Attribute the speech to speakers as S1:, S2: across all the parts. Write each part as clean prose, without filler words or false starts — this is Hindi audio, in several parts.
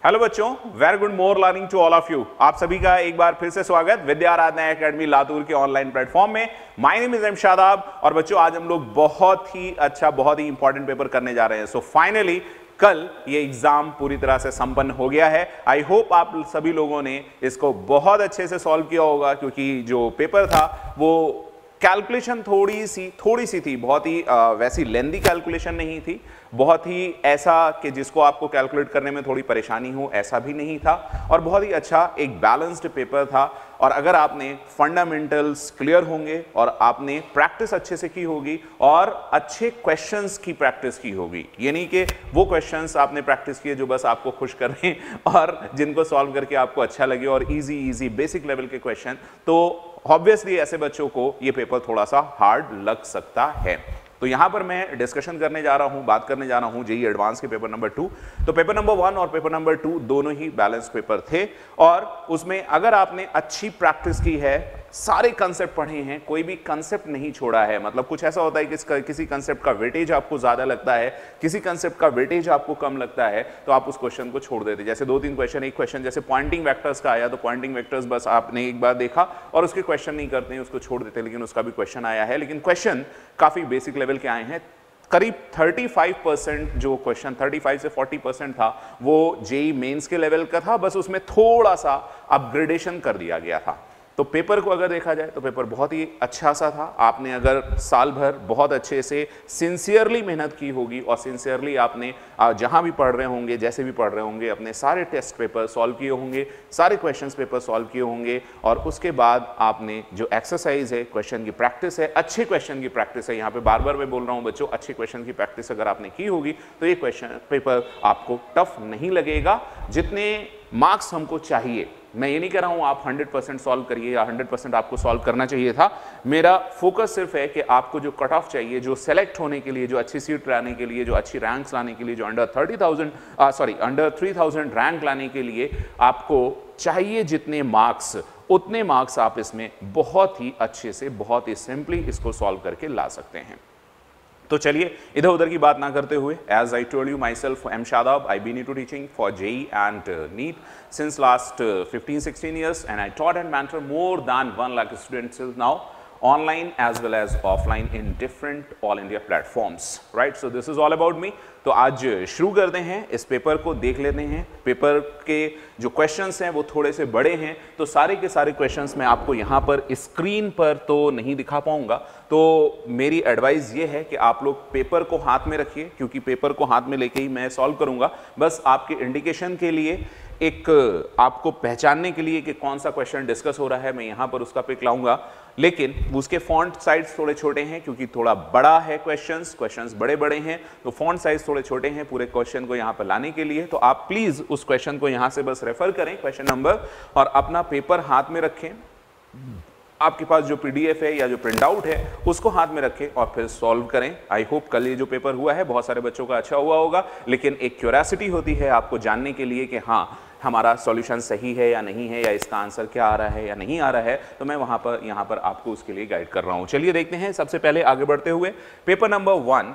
S1: हेलो बच्चों, very good morning to all of you. आप सभी का एक बार फिर से स्वागत विद्या आराधना एकेडमी लातूर के ऑनलाइन प्लेटफॉर्म में। My name is M Shadab और बच्चों आज हम लोग बहुत ही अच्छा, बहुत ही इंपॉर्टेंट पेपर करने जा रहे हैं। सो फाइनली कल ये एग्जाम पूरी तरह से संपन्न हो गया है। आई होप आप सभी लोगों ने इसको बहुत अच्छे से सॉल्व किया होगा, क्योंकि जो पेपर था वो कैलकुलेशन थोड़ी सी थी, बहुत ही वैसी लेंदी कैलकुलेशन नहीं थी, बहुत ही ऐसा कि जिसको आपको कैलकुलेट करने में थोड़ी परेशानी हो ऐसा भी नहीं था, और बहुत ही अच्छा एक बैलेंस्ड पेपर था। और अगर आपने फंडामेंटल्स क्लियर होंगे और आपने प्रैक्टिस अच्छे से की होगी और अच्छे क्वेश्चंस की प्रैक्टिस की होगी, ये नहीं कि वो क्वेश्चंस आपने प्रैक्टिस किए जो बस आपको खुश करें और जिनको सॉल्व करके आपको अच्छा लगे और इजी बेसिक लेवल के क्वेश्चन, तो ऑब्वियसली ऐसे बच्चों को ये पेपर थोड़ा सा हार्ड लग सकता है। तो यहां पर मैं डिस्कशन करने जा रहा हूं, बात करने जा रहा हूं जेईई एडवांस के पेपर नंबर 2। तो पेपर नंबर 1 और पेपर नंबर 2 दोनों ही बैलेंस पेपर थे, और उसमें अगर आपने अच्छी प्रैक्टिस की है, सारे कंसेप्ट पढ़े हैं, कोई भी कंसेप्ट नहीं छोड़ा है, मतलब कुछ ऐसा होता है कि किसी कंसेप्ट का वेटेज आपको ज्यादा लगता है, किसी कंसेप्ट का वेटेज आपको कम लगता है, तो आप उस क्वेश्चन को छोड़ देते। जैसे 2-3 क्वेश्चन, एक क्वेश्चन जैसे पॉइंटिंग वेक्टर्स का आया, तो पॉइंटिंग वेक्टर्स बस आपने एक बार देखा और उसके क्वेश्चन नहीं करते हैं, उसको छोड़ देते, लेकिन उसका भी क्वेश्चन आया है। लेकिन क्वेश्चन काफी बेसिक लेवल के आए हैं। करीब 35% जो क्वेश्चन 35 से 40% था वो जेईई मेंस के लेवल का था, बस उसमें थोड़ा सा अपग्रेडेशन कर दिया गया था। तो पेपर को अगर देखा जाए तो पेपर बहुत ही अच्छा सा था। आपने अगर साल भर बहुत अच्छे से सिंसियरली मेहनत की होगी और सिंसियरली आपने जहां भी पढ़ रहे होंगे, जैसे भी पढ़ रहे होंगे, अपने सारे टेस्ट पेपर सॉल्व किए होंगे, सारे क्वेश्चंस पेपर सॉल्व किए होंगे, और उसके बाद आपने जो एक्सरसाइज है, क्वेश्चन की प्रैक्टिस है, अच्छे क्वेश्चन की प्रैक्टिस है, यहाँ पे बार बार मैं बोल रहा हूँ बच्चों, अच्छे क्वेश्चन की प्रैक्टिस अगर आपने की होगी तो ये क्वेश्चन पेपर आपको टफ नहीं लगेगा। जितने मार्क्स हमको चाहिए, मैं ये नहीं कह रहा हूं आप 100% सॉल्व करिए या 100% आपको सॉल्व करना चाहिए था, मेरा फोकस सिर्फ है कि आपको जो कट ऑफ चाहिए, जो सेलेक्ट होने के लिए, जो अच्छी सीट लाने के लिए, जो अच्छी रैंक्स लाने के लिए, जो अंडर 3000 रैंक लाने के लिए आपको चाहिए जितने मार्क्स, उतने मार्क्स आप इसमें बहुत ही अच्छे से, बहुत ही सिंपली इसको सॉल्व करके ला सकते हैं। तो चलिए इधर उधर की बात ना करते हुए, as I told you myself M Shadab, I been into teaching for JEE and NEET since last 15-16 years, and I taught and mentored more than 1 lakh students till now, online as well as offline in different all India platforms, right? So this is all about me. तो आज शुरू करते हैं, इस पेपर को देख लेते हैं। पेपर के जो क्वेश्चंस हैं वो थोड़े से बड़े हैं, तो सारे के सारे क्वेश्चंस मैं आपको यहाँ पर स्क्रीन पर तो नहीं दिखा पाऊंगा, तो मेरी एडवाइस ये है कि आप लोग पेपर को हाथ में रखिए, क्योंकि पेपर को हाथ में लेके ही मैं सॉल्व करूंगा। बस आपके इंडिकेशन के लिए, एक आपको पहचानने के लिए कि कौन सा क्वेश्चन डिस्कस हो रहा है, मैं यहाँ पर उसका पिक लाऊंगा, लेकिन उसके फॉन्ट साइज थोड़े छोटे हैं, क्योंकि थोड़ा बड़ा है क्वेश्चंस बड़े हैं, तो फॉन्ट साइज थोड़े छोटे हैं पूरे क्वेश्चन को यहाँ पर लाने के लिए। तो आप प्लीज उस क्वेश्चन को यहाँ से बस रेफर करें, क्वेश्चन नंबर, और अपना पेपर हाथ में रखें। आपके पास जो पीडीएफ है या जो प्रिंट आउट है उसको हाथ में रखें और फिर सॉल्व करें। आई होप कल ये जो पेपर हुआ है बहुत सारे बच्चों का अच्छा हुआ होगा, लेकिन एक क्यूरियोसिटी होती है आपको जानने के लिए कि हाँ हमारा सॉल्यूशन सही है या नहीं है, या इसका आंसर क्या आ रहा है या नहीं आ रहा है, तो मैं यहाँ पर आपको उसके लिए गाइड कर रहा हूँ। चलिए देखते हैं, सबसे पहले आगे बढ़ते हुए पेपर नंबर 1,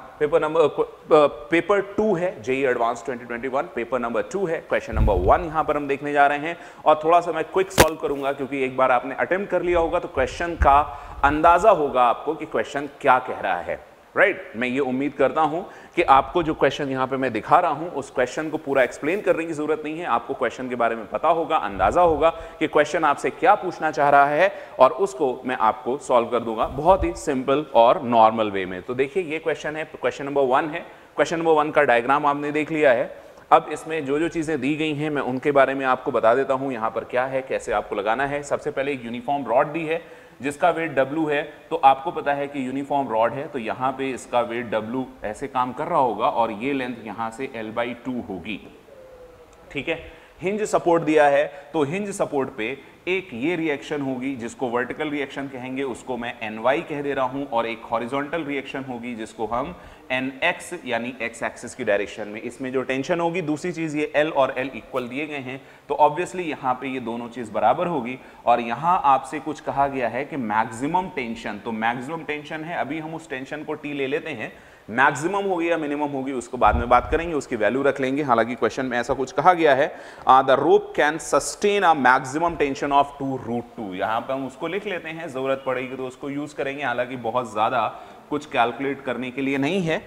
S1: पेपर 2 है जेईई एडवांस 2021, पेपर नंबर 2 है, क्वेश्चन नंबर 1 यहाँ पर हम देखने जा रहे हैं, और थोड़ा सा मैं क्विक सॉल्व करूंगा, क्योंकि एक बार आपने अटेम्प्ट कर लिया होगा तो क्वेश्चन का अंदाजा होगा आपको कि क्वेश्चन क्या कह रहा है, राइट? मैं ये उम्मीद करता हूं कि आपको जो क्वेश्चन यहां पे मैं दिखा रहा हूं उस क्वेश्चन को पूरा एक्सप्लेन करने की जरूरत नहीं है, आपको क्वेश्चन के बारे में पता होगा, अंदाजा होगा कि क्वेश्चन आपसे क्या पूछना चाह रहा है, और उसको मैं आपको सॉल्व कर दूंगा बहुत ही सिंपल और नॉर्मल वे में। तो देखिए ये क्वेश्चन है, क्वेश्चन नंबर 1 है। क्वेश्चन नंबर 1 का डायग्राम आपने देख लिया है। अब इसमें जो जो चीजें दी गई हैं मैं उनके बारे में आपको बता देता हूं, यहां पर क्या है, कैसे आपको लगाना है। सबसे पहले एक यूनिफॉर्म रॉड दी है जिसका वेट W है, तो आपको पता है कि यूनिफॉर्म रॉड है, तो यहाँ पे इसका वेट W ऐसे काम कर रहा होगा, और ये लेंथ यहाँ से L/2 होगी, ठीक है। हिंज सपोर्ट दिया है, तो हिंज सपोर्ट पे एक ये रिएक्शन होगी जिसको वर्टिकल रिएक्शन कहेंगे, उसको मैं NY कह दे रहा हूं, और एक हॉरिजॉन्टल रिएक्शन होगी जिसको हम NX यानी x एक्सिस की डायरेक्शन में, इसमें जो टेंशन होगी। दूसरी चीज ये L और L इक्वल दिए गए हैं, तो ऑब्वियसली यहाँ पे ये दोनों चीज बराबर होगी। और यहाँ आपसे कुछ कहा गया है कि मैक्सिमम टेंशन, तो मैक्सिमम टेंशन है, अभी हम उस टेंशन को T ले लेते हैं, मैक्सिमम होगी या मिनिमम होगी उसको बाद में बात करेंगे, उसकी वैल्यू रख लेंगे। हालांकि क्वेश्चन में ऐसा कुछ कहा गया है, the rope can sustain a maximum tension of 2√2। यहां पे हम उसको लिख लेते हैं, जरूरत पड़ेगी तो उसको यूज करेंगे, हालांकि बहुत ज्यादा कुछ कैलकुलेट करने के लिए नहीं है।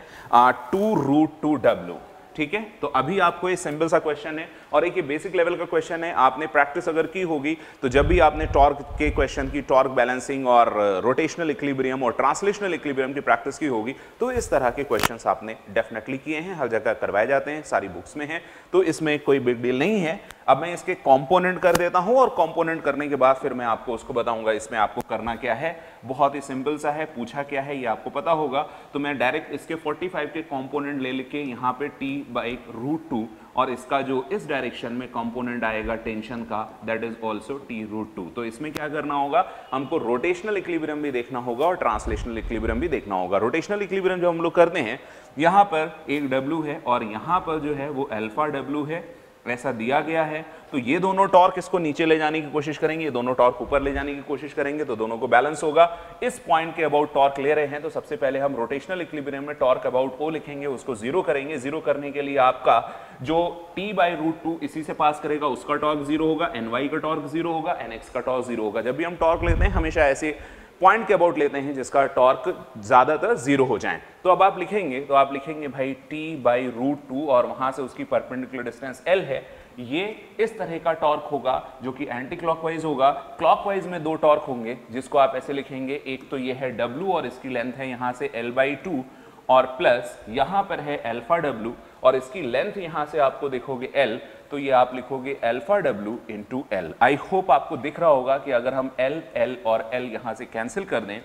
S1: 2√2W, ठीक है। तो अभी आपको ये सिंपल सा क्वेश्चन है और एक ये बेसिक लेवल का क्वेश्चन है। आपने प्रैक्टिस अगर की होगी तो जब भी आपने टॉर्क के क्वेश्चन की, टॉर्क बैलेंसिंग और रोटेशनल इक्विलिब्रियम और ट्रांसलेशनल इक्विलिब्रियम की प्रैक्टिस की होगी तो इस तरह के क्वेश्चंस आपने डेफिनेटली किए हैं, हर जगह करवाए जाते हैं, सारी बुक्स में है, तो इसमें कोई बिग डील नहीं है। अब मैं इसके कंपोनेंट कर देता हूं और कंपोनेंट करने के बाद फिर मैं आपको उसको बताऊंगा इसमें आपको करना क्या है। बहुत ही सिंपल सा है, पूछा क्या है ये आपको पता होगा। तो मैं डायरेक्ट इसके 45 के कंपोनेंट ले लेके यहाँ पे T/√2 और इसका जो इस डायरेक्शन में कंपोनेंट आएगा टेंशन का, दैट इज आल्सो T√2। तो इसमें क्या करना होगा, हमको रोटेशनल इक्विलिब्रियम भी देखना होगा और ट्रांसलेशनल इक्विलिब्रियम भी देखना होगा। रोटेशनल इक्विलिब्रियम जो हम लोग करते हैं, यहाँ पर एक W है और यहाँ पर जो है वो अल्फा W है, ऐसा दिया गया है। तो ये दोनों टॉर्क इसको नीचे ले जाने की कोशिश करेंगे, ये दोनों टॉर्क ऊपर ले जाने की कोशिश करेंगे, तो दोनों को बैलेंस होगा। इस पॉइंट के अबाउट टॉर्क ले रहे हैं तो सबसे पहले हम रोटेशनल इक्विलिब्रियम में टॉर्क अबाउट O लिखेंगे, उसको जीरो करेंगे। जीरो करने के लिए आपका जो T/√2 इसी से पास करेगा उसका टॉर्क जीरो होगा, NY का टॉर्क जीरो होगा, NX का टॉर्क जीरो होगा। जब भी हम टॉर्क लेते हैं हमेशा ऐसे पॉइंट के अबाउट लेते हैं जिसका टॉर्क ज्यादातर जीरो हो जाए। तो अब आप लिखेंगे भाई T/√2 और वहां से उसकी परपेंडिकुलर डिस्टेंस L है। ये इस तरह का टॉर्क होगा जो कि एंटी क्लॉकवाइज होगा। क्लॉकवाइज में दो टॉर्क होंगे जिसको आप ऐसे लिखेंगे, एक तो ये है W और इसकी लेंथ है यहां से L/2 और प्लस यहां पर है अल्फा W और इसकी लेंथ यहां से आपको देखोगे L, तो ये आप लिखोगे alpha W into L। I hope आपको दिख रहा होगा कि अगर हम L और L यहां से कैंसिल कर दें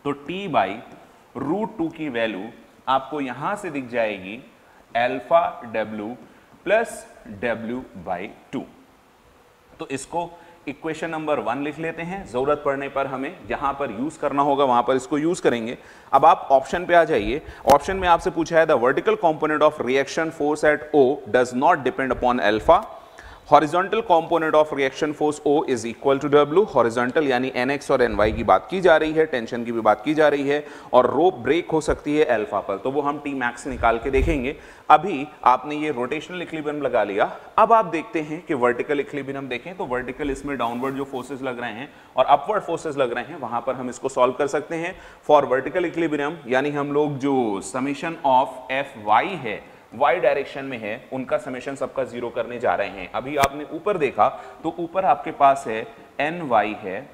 S1: तो T/√2 की वैल्यू आपको यहां से दिख जाएगी अल्फा W प्लस W/2। तो इसको इक्वेशन नंबर 1 लिख लेते हैं, जरूरत पड़ने पर हमें जहां पर यूज करना होगा वहां पर इसको यूज करेंगे। अब आप ऑप्शन पे आ जाइए। ऑप्शन में आपसे पूछा है the vertical component of reaction force at O does not depend upon alpha. Horizontal component of reaction force O is equal to W। Horizontal यानी NX और NY की बात की जा रही है, टेंशन की भी बात की जा रही है, और रोप ब्रेक हो सकती है अल्फा पर, तो वो हम Tmax निकाल के देखेंगे। अभी आपने ये रोटेशनल इक्विलिब्रियम लगा लिया। अब आप देखते हैं कि वर्टिकल इक्विलिब्रियम देखें तो वर्टिकल इसमें डाउनवर्ड जो फोर्सेस लग रहे हैं और अपवर्ड फोर्सेस लग रहे हैं, वहां पर हम इसको सॉल्व कर सकते हैं। फॉर वर्टिकल इक्विलिब्रियम यानी हम लोग जो समेशन ऑफ Fy है y डायरेक्शन में है, उनका समेशन सबका जीरो करने जा रहे हैं। अभी आपने ऊपर देखा तो ऊपर आपके पास है ny है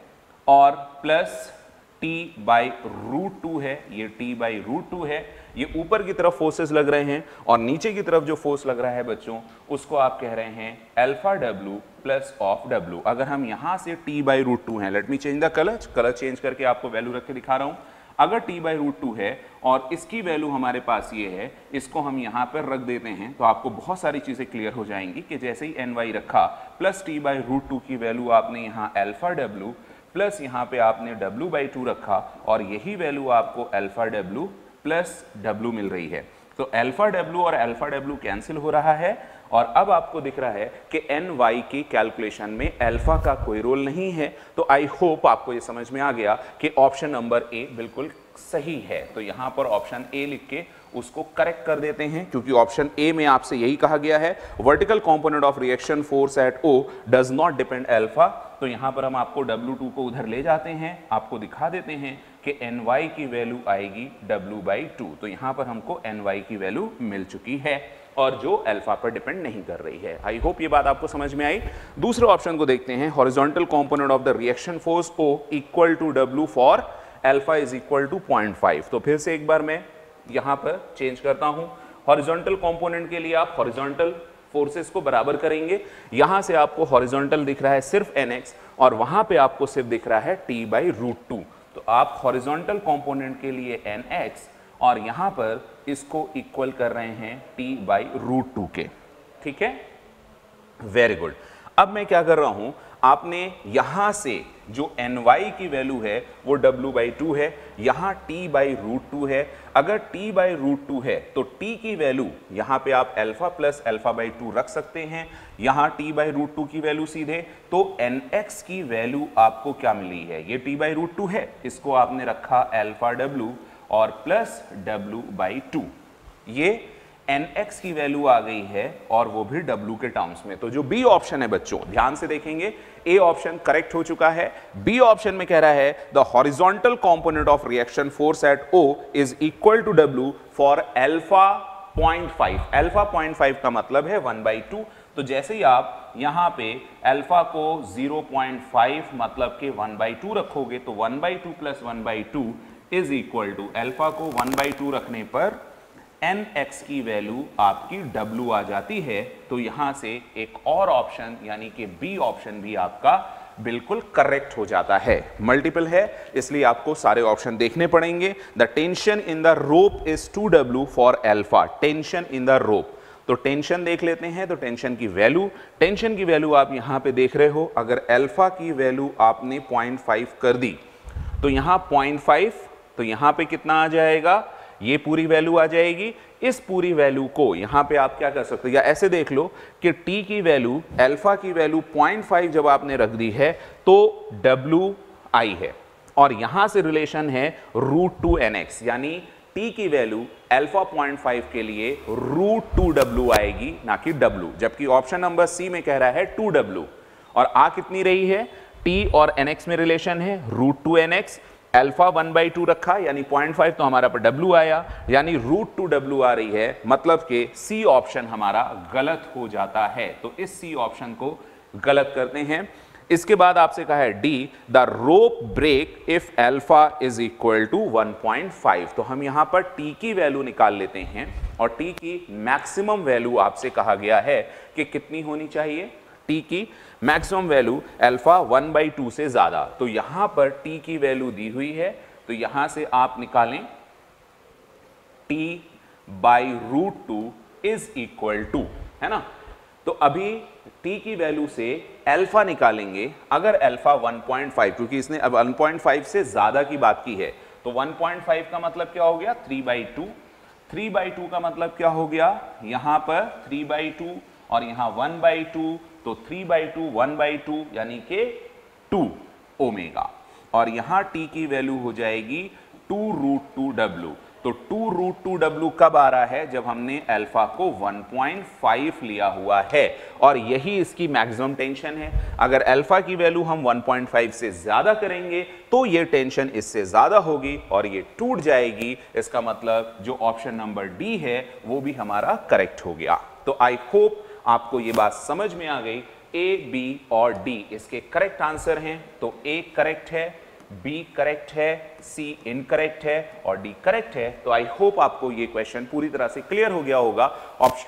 S1: और प्लस T/√2 है, ये T/√2 है। ये ऊपर की तरफ फोर्सेस लग रहे हैं और नीचे की तरफ जो फोर्स लग रहा है बच्चों उसको आप कह रहे हैं alpha W plus of W। अगर हम यहां से T/√2 है, let me change the colour change करके आपको वैल्यू रख के दिखा रहा हूं। अगर T/√2 है और इसकी वैल्यू हमारे पास ये है, इसको हम यहाँ पर रख देते हैं तो आपको बहुत सारी चीज़ें क्लियर हो जाएंगी कि जैसे ही NY रखा प्लस T/√2 की वैल्यू आपने यहाँ अल्फा W प्लस यहाँ पे आपने W/2 रखा और यही वैल्यू आपको अल्फा W प्लस W मिल रही है। तो अल्फा W और अल्फा W कैंसिल हो रहा है और अब आपको दिख रहा है कि NY की कैलकुलेशन में अल्फा का कोई रोल नहीं है। तो आई होप आपको ये समझ में आ गया कि ऑप्शन नंबर A बिल्कुल सही है। तो यहां पर ऑप्शन A लिख के उसको करेक्ट कर देते हैं, क्योंकि ऑप्शन A में आपसे यही कहा गया है vertical component of reaction force at O does not depend alpha. तो यहां पर हम आपको W2 को उधर ले जाते हैं, आपको दिखा देते हैं कि NY की वैल्यू आएगी W/2। तो यहां पर हमको NY की वैल्यू मिल चुकी है और जो अल्फा पर डिपेंड नहीं कर रही है। आई होप ये बात आपको समझ में आई। दूसरे ऑप्शन को देखते हैं, horizontal component of the reaction force O equal to W for alpha is equal to 0.5। तो फिर से एक बार मैं यहां पर चेंज करता हूं। हॉरिजॉन्टल कंपोनेंट के लिए आप हॉरिजॉन्टल फोर्सेस को बराबर करेंगे। यहां से आपको हॉरिजॉन्टल दिख रहा है सिर्फ NX और वहां पे आपको सिर्फ दिख रहा है T/√2। तो आप हॉरिजॉन्टल कंपोनेंट के लिए NX और यहां पर इसको इक्वल कर रहे हैं T/√2 के। ठीक है, वेरी गुड। अब मैं क्या कर रहा हूं, आपने यहां से जो NY की वैल्यू है वो W/2 है, यहां T/√2 है। अगर T/√2 है तो T की वैल्यू यहां पे आप अल्फा प्लस अल्फा/2 रख सकते हैं, यहां T/√2 की वैल्यू सीधे। तो NX की वैल्यू आपको क्या मिली है, ये T/√2 है, इसको आपने रखा अल्फा W और प्लस W/2। ये nx की वैल्यू आ गई है और वो भी w के टर्म्स में। तो जो बी ऑप्शन है बच्चों, ध्यान से देखेंगे, ए ऑप्शन करेक्ट हो चुका है। बी ऑप्शन में कह रहा है the horizontal component of reaction force at O is equal to W for alpha 0.5। Alpha 0.5 का मतलब है 1/2। तो जैसे ही आप यहां पे अल्फा को 0.5 मतलब के 1/2 रखोगे तो 1/2 plus 1/2 is equal to alpha को 1/2 रखने पर nx की वैल्यू आपकी w आ जाती है। तो यहां से एक और ऑप्शन यानी कि बी ऑप्शन भी आपका बिल्कुल करेक्ट हो जाता है। मल्टीपल है इसलिए आपको सारे ऑप्शन देखने पड़ेंगे। The tension in the rope is 2w for alpha. Tension in the rope, तो टेंशन देख लेते हैं। तो टेंशन की वैल्यू आप यहां पे देख रहे हो, अगर अल्फा की वैल्यू आपने 0.5 कर दी तो यहां 0.5, तो यहां पे कितना आ जाएगा, ये पूरी वैल्यू आ जाएगी। इस पूरी वैल्यू को यहां पे आप क्या कर सकते हो, या ऐसे देख लो कि t की वैल्यू, अल्फा की वैल्यू 0.5 जब आपने रख दी है तो wi है और यहां से रिलेशन है √2 nx, यानी t की वैल्यू अल्फा 0.5 के लिए √2w आएगी ना कि w, जबकि ऑप्शन नंबर सी में कह रहा है 2w और आ कितनी रही है, t और nx में रिलेशन है √2 nx, अल्फा 1/2 रखा यानी 0.5 तो हमारा पर w आया यानी √2w आ रही है, मतलब कि सी ऑप्शन हमारा गलत हो जाता है। तो इस सी ऑप्शन को गलत करते हैं। इसके बाद आपसे कहा है D, the rope break if alpha is equal to 1.5। तो हम यहां पर टी की वैल्यू निकाल लेते हैं और टी की मैक्सिमम वैल्यू आपसे कहा गया है कि कितनी होनी चाहिए, टी की मैक्सिमम वैल्यू अल्फा 1/2 से ज्यादा। तो यहां पर टी की वैल्यू दी हुई है तो यहां से आप निकालें t/√2 इज इक्वल टू, है ना। तो अभी t की वैल्यू से अल्फा निकालेंगे, अगर अल्फा 1.5, क्योंकि इसने अब 1.5 से ज्यादा की बात की है तो 1.5 का मतलब क्या हो गया, 3/2। 3/2 का मतलब क्या हो गया, यहां पर 3/2 और यहां 1/2, तो 3/2 1/2 यानी कि 2 ओमेगा और यहां t की वैल्यू हो जाएगी 2√2w। तो 2√2w कब आ रहा है, जब हमने अल्फा को 1.5 लिया हुआ है और यही इसकी मैक्सिमम टेंशन है। अगर अल्फा की वैल्यू हम 1.5 से ज्यादा करेंगे तो ये टेंशन इससे ज्यादा होगी और ये टूट जाएगी। इसका मतलब जो ऑप्शन नंबर डी है वो भी हमारा करेक्ट हो गया। तो आई होप आपको ये बात समझ में आ गई। ए, बी और डी इसके करेक्ट आंसर हैं। तो ए करेक्ट है, बी करेक्ट है, सी इनकरेक्ट है और डी करेक्ट है। तो आई होप आपको ये क्वेश्चन पूरी तरह से क्लियर हो गया होगा।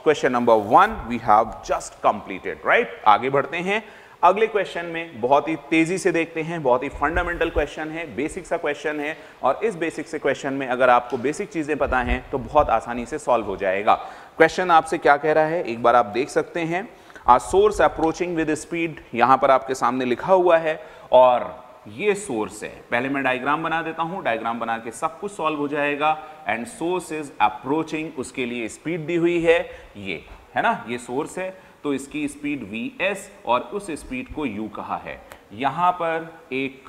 S1: Question number 1 we have just completed, right. आगे बढ़ते हैं अगले क्वेश्चन में, बहुत ही तेजी से देखते हैं। बहुत ही फंडामेंटल क्वेश्चन है, बेसिक सा क्वेश्चन है और इस बेसिक से क्वेश्चन में अगर आपको बेसिक चीजें पता हैं तो बहुत आसानी से सॉल्व हो जाएगा। क्वेश्चन आपसे क्या कह रहा है, एक बार आप देख सकते हैं। आ सोर्स अप्रोचिंग विद स्पीड, यहां पर आपके सामने लिखा हुआ है और ये सोर्स है। पहले मैं डायग्राम बना देता हूं, डायग्राम बना के सब कुछ सॉल्व हो जाएगा। एंड सोर्स इज अप्रोचिंग, उसके लिए स्पीड दी हुई है, ये है ना, ये सोर्स है तो इसकी स्पीड vs और उस स्पीड को u कहा है। यहां पर एक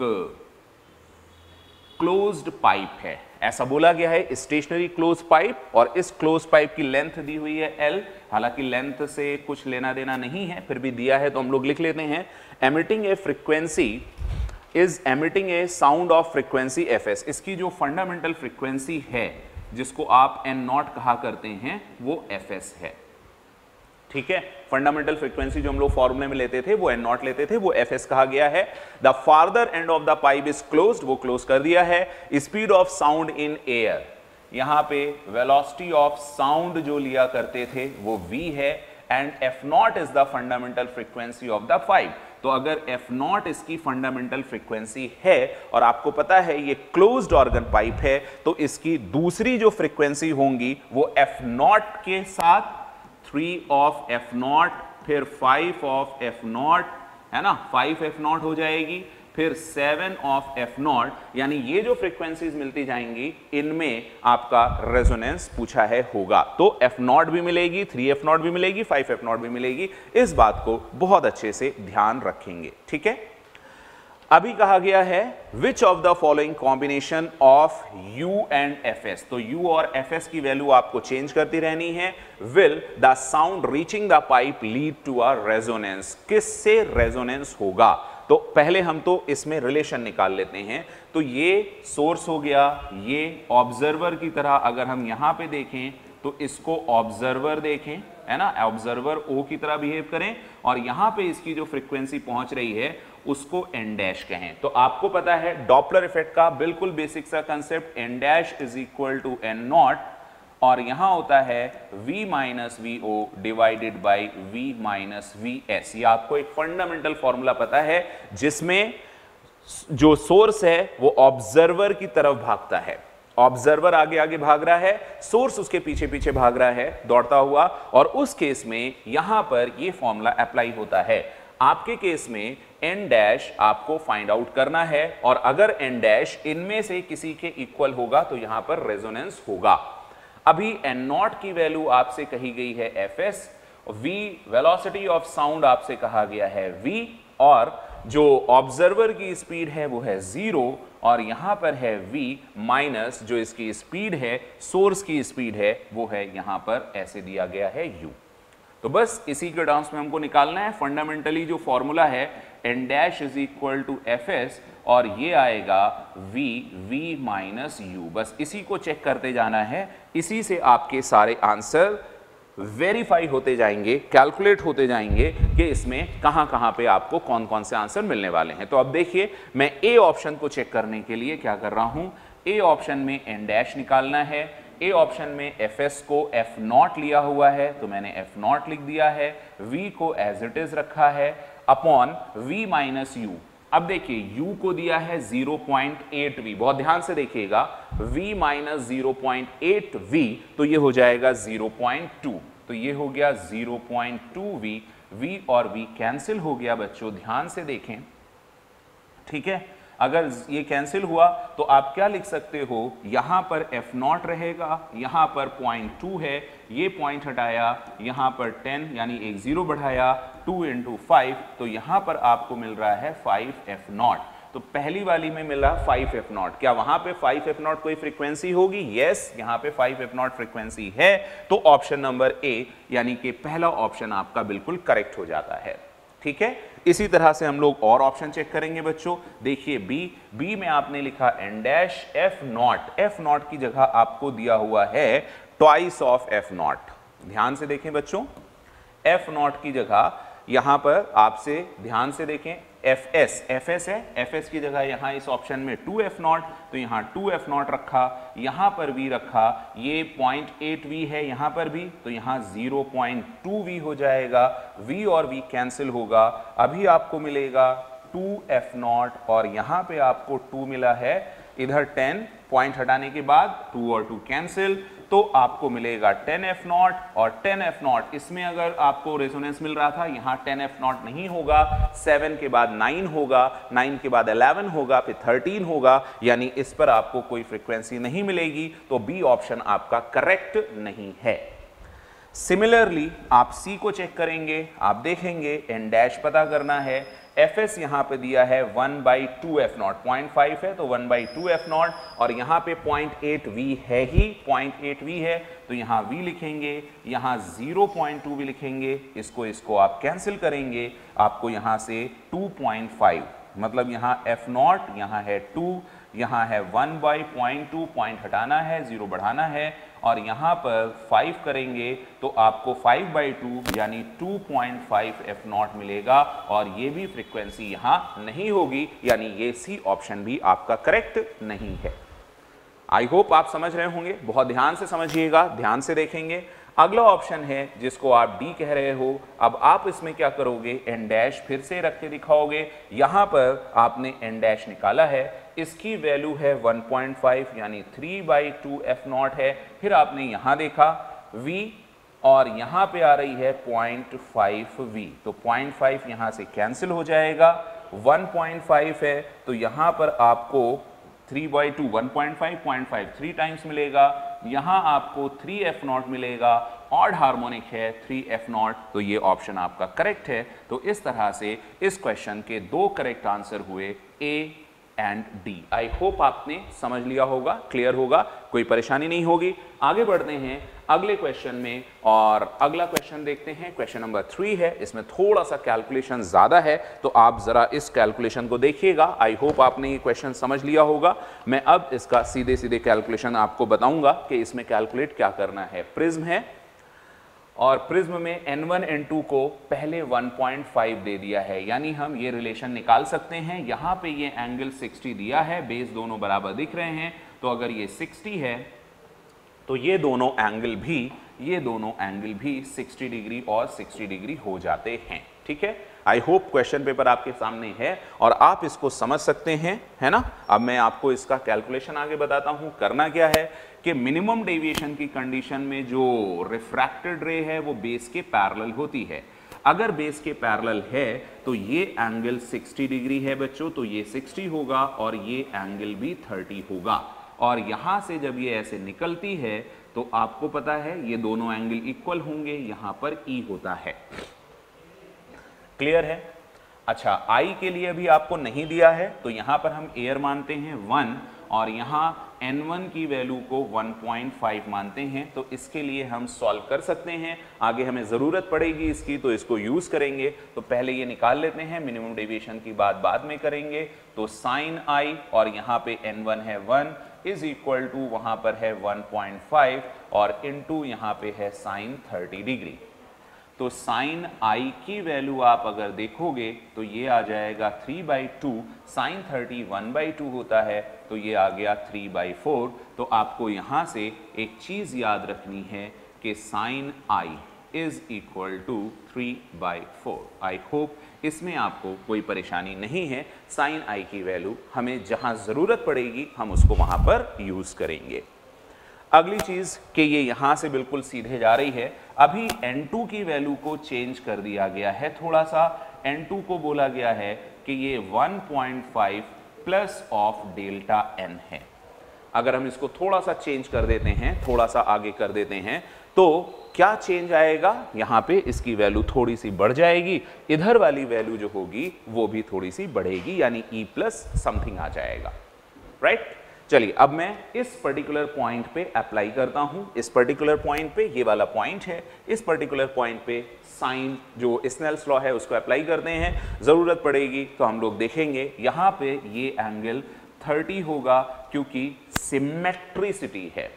S1: क्लोज्ड पाइप है, ऐसा बोला गया है स्टेशनरी क्लोज पाइप और इस क्लोज पाइप की लेंथ दी हुई है l। हालांकि लेंथ से कुछ लेना देना नहीं है, फिर भी दिया है तो हम लोग लिख लेते हैं। Emitting A frequency is emitting A sound of frequency fs। इसकी जो फंडामेंटल फ्रीक्वेंसी है जिसको आप n0 कहा करते हैं वो fs है, ठीक है। फंडामेंटल फ्रीक्वेंसी जो हम लोग फॉर्मूले में लेते थे वो n0 लेते थे, वो fs कहा गया है। The farther end of the pipe is closed, वो क्लोज कर दिया है। Speed of sound in air, यहां पे वेलोसिटी ऑफ साउंड जो लिया करते थे वो v है। And f0 is the fundamental frequency of the pipe. तो अगर f0 इसकी फंडामेंटल फ्रीक्वेंसी है और आपको पता है ये क्लोज्ड ऑर्गन पाइप है तो इसकी दूसरी जो फ्रीक्वेंसी होंगी वो f0 के साथ 3 ऑफ f0, फिर 5 ऑफ f0, है ना, 5 f0 हो जाएगी, फिर 7 ऑफ f0, यानी ये जो फ्रीक्वेंसीज मिलती जाएंगी इनमें आपका रेजोनेंस पूछा है होगा। तो f0 भी मिलेगी, 3 f0 भी मिलेगी, 5 f0 भी मिलेगी। इस बात को बहुत अच्छे से ध्यान रखेंगे, ठीक है। अभी कहा गया है which of the following combination of U and Fs, तो U और Fs की वैल्यू आपको चेंज करती रहनी है। Will the sound reaching the pipe lead to a resonance, किससे रेजोनेंस होगा? तो पहले हम तो इसमें रिलेशन निकाल लेते हैं। तो ये सोर्स हो गया, ये ऑब्जर्वर की तरह अगर हम यहां पे देखें तो इसको ऑब्जर्वर देखें, है ना, ऑब्जर्वर O की तरह बिहेव करें, और यहां पे इसकी जो फ्रीक्वेंसी पहुंच रही है उसको एन डैश कहें। तो आपको पता है डॉपलर इफेक्ट का बिल्कुल बेसिक सा concept, N dash is equal to N naught, और यहां होता है V minus VO divided by V minus VS। ये आपको एक फंडामेंटल फॉर्मूला पता है जिसमें जो सोर्स है वो ऑब्जर्वर की तरफ भागता है, ऑब्जर्वर आगे आगे भाग रहा है, सोर्स उसके पीछे पीछे भाग रहा है दौड़ता हुआ, और उस केस में यहां पर ये फॉर्मूला अप्लाई होता है। आपके केस में एन डैश आपको फाइंड आउट करना है, और अगर एन डैश इनमें से किसी के इक्वल होगा तो यहां पर रेजोनेंस होगा। अभी एन नॉट की वैल्यू आपसे कही गई है Fs, V velocity of sound आपसे कहा गया है V, और जो ऑब्जर्वर की स्पीड है वो है 0, और यहां पर है V माइनस जो इसकी स्पीड है, सोर्स की स्पीड है, वो है यहां पर ऐसे दिया गया है U। तो बस इसी के टर्म्स में हमको निकालना है। फंडामेंटली जो फॉर्मूला है N dash is equal to Fs, और ये आएगा V माइनस U। बस इसी को चेक करते जाना है, इसी से आपके सारे आंसर वेरीफाई होते जाएंगे, कैलकुलेट होते जाएंगे कि इसमें कहां कहां पे आपको कौन कौन से आंसर मिलने वाले हैं। तो अब देखिए, मैं ए ऑप्शन को चेक करने के लिए क्या कर रहा हूं, ए ऑप्शन में एन डैश निकालना है। ए ऑप्शन में Fs को F नॉट लिया हुआ है तो मैंने F नॉट लिख दिया है, V को एज इट इज रखा है अपॉन V माइनस U। अब देखिए U को दिया है 0.8V, बहुत ध्यान से देखिएगा, V माइनस 0.8V, तो ये हो जाएगा 0.2, तो ये हो गया 0.2V। V और V कैंसिल हो गया बच्चों, ध्यान से देखें, ठीक है। अगर ये कैंसिल हुआ तो आप क्या लिख सकते हो, यहां पर F नॉट रहेगा, यहां पर 0.2 है, ये पॉइंट हटाया, यहां पर 10 यानी एक 0 बढ़ाया, 2 इंटू 5, तो यहां पर आपको मिल रहा है 5F नॉट। तो पहली वाली में मिला 5F नॉट। क्या वहां पे 5F नॉट कोई फ्रीक्वेंसी होगी? यस, यहां पे 5F नॉट फ्रीक्वेंसी है, तो ऑप्शन नंबर ए यानी कि पहला ऑप्शन आपका बिल्कुल करेक्ट हो जाता है, ठीक है। इसी तरह से हम लोग और ऑप्शन चेक करेंगे बच्चों। देखिए बी में आपने लिखा एन डैश F नॉट की जगह आपको दिया हुआ है ट्वाइस ऑफ F नॉट। ध्यान से देखें बच्चों, F नॉट की जगह यहां पर आपसे ध्यान से देखें Fs है, Fs की जगह यहां इस ऑप्शन में 2F नॉट, तो यहां 2F नॉट रखा, यहां पर V रखा, ये 0.8V है यहां पर भी, तो यहां 0.2V हो जाएगा। V और V कैंसिल होगा, अभी आपको मिलेगा 2F नॉट, और यहां पे आपको 2 मिला है, इधर 10 पॉइंट हटाने के बाद 2 और 2 कैंसिल, तो आपको मिलेगा 10F नॉट, और 10F नॉट इसमें अगर आपको रेजोनेंस मिल रहा था, यहां 10F नॉट नहीं होगा, 7 के बाद 9 होगा, 9 के बाद 11 होगा, फिर 13 होगा, यानी इस पर आपको कोई फ्रीक्वेंसी नहीं मिलेगी, तो बी ऑप्शन आपका करेक्ट नहीं है। सिमिलरली आप सी को चेक करेंगे, आप देखेंगे एन डैश पता करना है, Fs यहां पे दिया है 1/2F नॉट, 0.5 है तो 1/2F नॉट, और यहां पे 0.8V है ही, 0.8V है तो यहां V लिखेंगे, यहां 0.2V लिखेंगे, इसको आप कैंसिल करेंगे, आपको यहां से 2.5, मतलब यहां F नॉट, यहां है 2, यहां है 1/0.2, पॉइंट हटाना है, 0 बढ़ाना है, और यहां पर 5 करेंगे तो आपको 5/2 यानी 2.5F नॉट मिलेगा, और ये भी फ्रीक्वेंसी यहां नहीं होगी, यानी ये सी ऑप्शन भी आपका करेक्ट नहीं है। आई होप आप समझ रहे होंगे, बहुत ध्यान से समझिएगा, ध्यान से देखेंगे। अगला ऑप्शन है जिसको आप डी कह रहे हो, अब आप इसमें क्या करोगे, एन डैश फिर से रख के दिखाओगे, यहां पर आपने एन डैश निकाला है, इसकी वैल्यू है 1.5 यानी 3/2F नॉट है, फिर आपने यहां देखा V और यहां पे आ रही है 0.5V, तो 0.5 यहां से कैंसिल हो जाएगा, 1.5 है तो यहां पर आपको 3/2 1.5 0.5 3 टाइम्स मिलेगा, यहां आपको 3F नॉट मिलेगा, ऑड हार्मोनिक है 3f0, तो ये ऑप्शन आपका करेक्ट है। तो इस तरह से इस क्वेश्चन के 2 करेक्ट आंसर हुए A and D. I hope आपने समझ लिया होगा, क्लियर होगा, कोई परेशानी नहीं होगी। आगे बढ़ते हैं अगले क्वेश्चन में, और अगला क्वेश्चन देखते हैं। क्वेश्चन नंबर 3 है, इसमें थोड़ा सा कैलकुलेशन ज्यादा है, तो आप जरा इस कैलकुलेशन को देखिएगा। आई होप आपने ये क्वेश्चन समझ लिया होगा। मैं अब इसका सीधे सीधे कैलकुलेशन आपको बताऊंगा कि इसमें कैलकुलेट क्या करना है। प्रिज्म है और प्रिज्म में n1 n2 को पहले 1.5 दे दिया है, यानी हम ये रिलेशन निकाल सकते हैं। यहां पे ये एंगल 60 दिया है, बेस दोनों बराबर दिख रहे हैं, तो अगर ये 60 है तो ये दोनों एंगल भी 60 डिग्री और 60 डिग्री हो जाते हैं। ठीक है, आई होप क्वेश्चन पेपर आपके सामने है और आप इसको समझ सकते हैं, है ना। अब मैं आपको इसका कैलकुलेशन आगे बताता हूं। करना क्या है कि मिनिमम डेविएशन की कंडीशन में जो रिफ्रैक्टेड रे है वो बेस के पैरेलल होती है। अगर बेस के पैरेलल है तो ये एंगल 60 डिग्री है बच्चों, तो ये 60 होगा और ये एंगल भी 30 होगा। और यहां से जब ये ऐसे निकलती है तो आपको पता है ये दोनों एंगल इक्वल होंगे, यहां पर ई होता है। क्लियर है। अच्छा, आई के लिए अभी आपको नहीं दिया है, तो यहां पर हम एयर मानते हैं 1 और यहां n1 की वैल्यू को 1.5 मानते हैं। तो इसके लिए हम सॉल्व कर सकते हैं, आगे हमें ज़रूरत पड़ेगी इसकी, तो इसको यूज़ करेंगे। तो पहले ये निकाल लेते हैं, मिनिमम डेविएशन की बात बाद में करेंगे। तो साइन आई और यहाँ पे n1 है 1 इज इक्वल टू वहाँ पर है 1.5 और इनटू यहाँ पे है साइन 30 डिग्री। तो साइन आई की वैल्यू आप अगर देखोगे तो ये आ जाएगा 3/2, साइन 30 1/2 होता है, तो ये आ गया 3/4। तो आपको यहाँ से एक चीज़ याद रखनी है कि sine I is equal to 3/4। I hope इसमें आपको कोई परेशानी नहीं है। साइन आई की वैल्यू हमें जहाँ ज़रूरत पड़ेगी हम उसको वहाँ पर यूज़ करेंगे। अगली चीज़ कि ये यहाँ से बिल्कुल सीधे जा रही है। अभी n2 की वैल्यू को चेंज कर दिया गया है थोड़ा सा। n2 को बोला गया है कि ये 1.5 प्लस ऑफ डेल्टा n है। अगर हम इसको थोड़ा सा चेंज कर देते हैं, थोड़ा सा आगे कर देते हैं, तो क्या चेंज आएगा, यहाँ पे इसकी वैल्यू थोड़ी सी बढ़ जाएगी, इधर वाली वैल्यू जो होगी वो भी थोड़ी सी बढ़ेगी, यानी e प्लस समथिंग आ जाएगा। राइट, चलिए अब मैं इस पर्टिकुलर पॉइंट पे अप्लाई करता हूं। इस पर्टिकुलर पॉइंट पे, ये वाला पॉइंट है, इस पर्टिकुलर पॉइंट पे साइन जो स्नेल्स लॉ है उसको अप्लाई करते हैं। जरूरत पड़ेगी तो हम लोग देखेंगे। यहां पे ये एंगल 30 होगा क्योंकि सिमेट्रिसिटी है।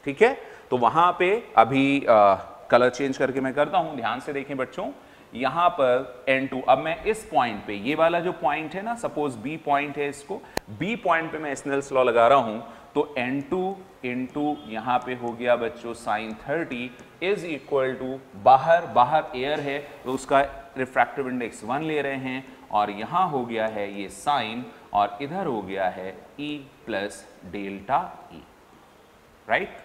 S1: ठीक है, तो वहां पे अभी कलर चेंज करके मैं करता हूं, ध्यान से देखें बच्चों। यहां पर n2, अब मैं इस पॉइंट पे, ये वाला जो पॉइंट है ना, सपोज B पॉइंट है, इसको B पॉइंट पे मैं स्नेल्स लॉ लगा रहा हूं, तो n2 इंटू यहां पे हो गया बच्चों साइन 30 इज इक्वल टू, बाहर एयर है तो उसका रिफ्रैक्टिव इंडेक्स 1 ले रहे हैं, और यहां हो गया है ये साइन और इधर हो गया है E plus delta E। Right,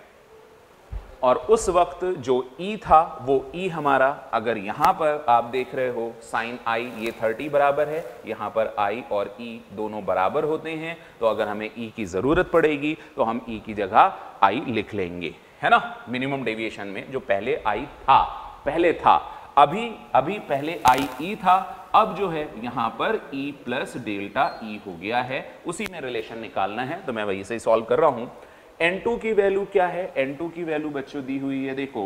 S1: और उस वक्त जो E था वो E हमारा, अगर यहाँ पर आप देख रहे हो साइन I ये 30 बराबर है, यहाँ पर I और E दोनों बराबर होते हैं, तो अगर हमें E की ज़रूरत पड़ेगी तो हम E की जगह I लिख लेंगे, है ना। मिनिमम डेविएशन में जो पहले I था, पहले था, अभी पहले IE था, अब जो है यहाँ पर E प्लस डेल्टा E हो गया है, उसी में रिलेशन निकालना है, तो मैं वही से सॉल्व कर रहा हूँ। n2 की वैल्यू क्या है, n2 की वैल्यू बच्चों दी हुई है, देखो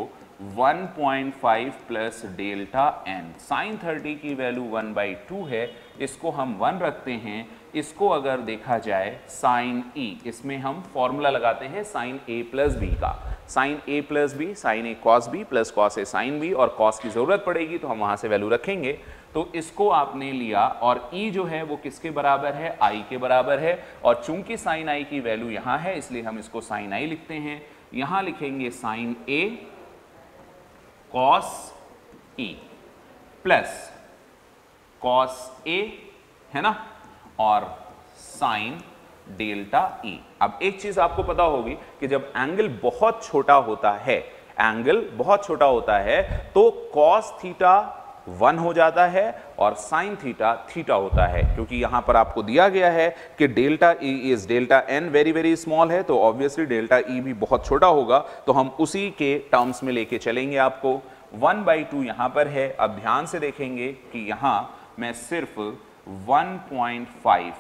S1: 1.5 प्लस डेल्टा n। साइन 30 की वैल्यू 1/2 है, इसको हम 1 रखते हैं। इसको अगर देखा जाए साइन E, इसमें हम फॉर्मूला लगाते हैं साइन A प्लस B का, sine A plus B, sine A cos B plus cos A sine B, और कॉस की ज़रूरत पड़ेगी तो हम वहाँ से वैल्यू रखेंगे। तो इसको आपने लिया और E जो है वो किसके बराबर है, I के बराबर है, और चूंकि साइन I की वैल्यू यहाँ है इसलिए हम इसको साइन I लिखते हैं। यहाँ लिखेंगे sine A cos E plus cos A, है ना, और साइन डेल्टा E। अब एक चीज आपको पता होगी कि जब एंगल बहुत छोटा होता है, एंगल बहुत छोटा होता है, तो कॉस थीटा 1 हो जाता है और साइन थीटा थीटा होता है, क्योंकि यहां पर आपको दिया गया है कि delta E is delta N very very small है, तो ऑब्वियसली डेल्टा ई भी बहुत छोटा होगा, तो हम उसी के टर्म्स में लेके चलेंगे आपको। 1/2 यहां पर है। अब ध्यान से देखेंगे कि यहां मैं सिर्फ 1.5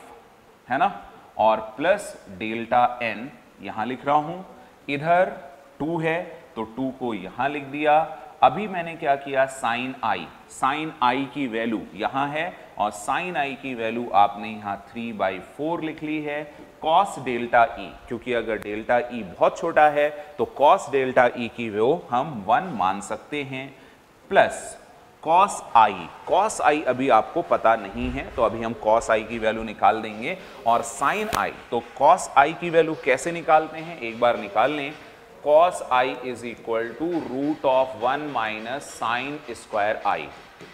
S1: है ना, और प्लस डेल्टा एन यहां लिख रहा हूं, इधर 2 है तो 2 को यहां लिख दिया। अभी मैंने क्या किया, साइन आई की वैल्यू यहां है और साइन आई की वैल्यू आपने यहां 3/4 लिख ली है। कॉस डेल्टा ई, क्योंकि अगर डेल्टा ई बहुत छोटा है तो कॉस डेल्टा ई की वैल्यू हम 1 मान सकते हैं, प्लस कॉस आई अभी आपको पता नहीं है तो अभी हम कॉस आई की वैल्यू निकाल देंगे, और साइन आई, तो कॉस आई की वैल्यू कैसे निकालते हैं एक बार निकाल लें। Cos i is equal to root of 1 minus sine square i,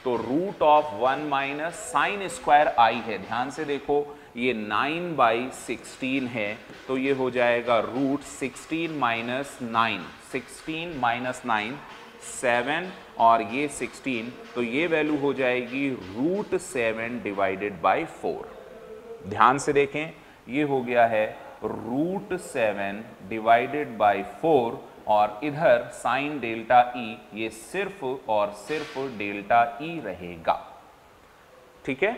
S1: तो root of 1 minus sine square i है, ध्यान से देखो ये 9/16 है, तो ये हो जाएगा रूट 16 माइनस 9, 16 माइनस 9 7 और ये 16, तो ये वैल्यू हो जाएगी रूट 7 डिवाइडेड बाई 4। ध्यान से देखें ये हो गया है रूट 7 डिवाइडेड बाई 4, और इधर साइन डेल्टा ई ये सिर्फ और सिर्फ डेल्टा ई रहेगा। ठीक है,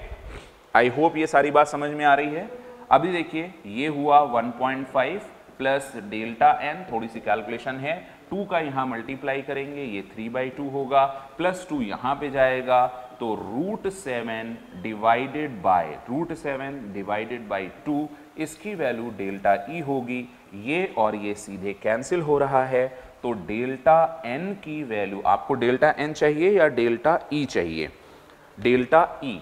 S1: आई होप ये सारी बात समझ में आ रही है। अभी देखिए ये हुआ 1.5 प्लस डेल्टा एन, थोड़ी सी कैलकुलेशन है, 2 का यहां मल्टीप्लाई करेंगे ये 3/2 होगा, प्लस 2 यहां पे जाएगा, तो रूट 7 डिवाइडेड बाई 2 इसकी वैल्यू डेल्टा ई होगी, ये और ये सीधे कैंसिल हो रहा है, तो डेल्टा एन की वैल्यू, आपको डेल्टा एन चाहिए या डेल्टा ई चाहिए, डेल्टा ई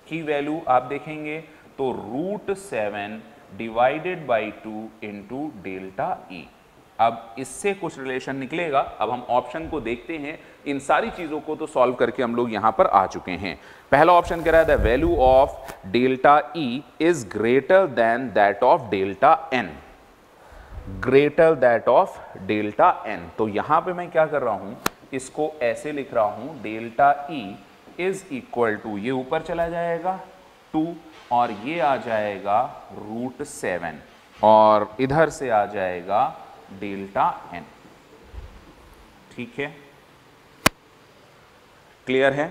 S1: की वैल्यू आप देखेंगे तो root 7 divided by 2 into delta E. अब इससे कुछ रिलेशन निकलेगा, अब हम ऑप्शन को देखते हैं। इन सारी चीजों को तो सॉल्व करके हम लोग यहां पर आ चुके हैं। पहला ऑप्शन कह रहा है the value of delta E is greater than that of delta N, greater that of delta N. तो यहां पे मैं क्या कर रहा हूं, इसको ऐसे लिख रहा हूं, delta E is equal to, ये ऊपर चला जाएगा 2 और ये आ जाएगा रूट 7 और इधर से आ जाएगा डेल्टा एन। ठीक है, क्लियर है।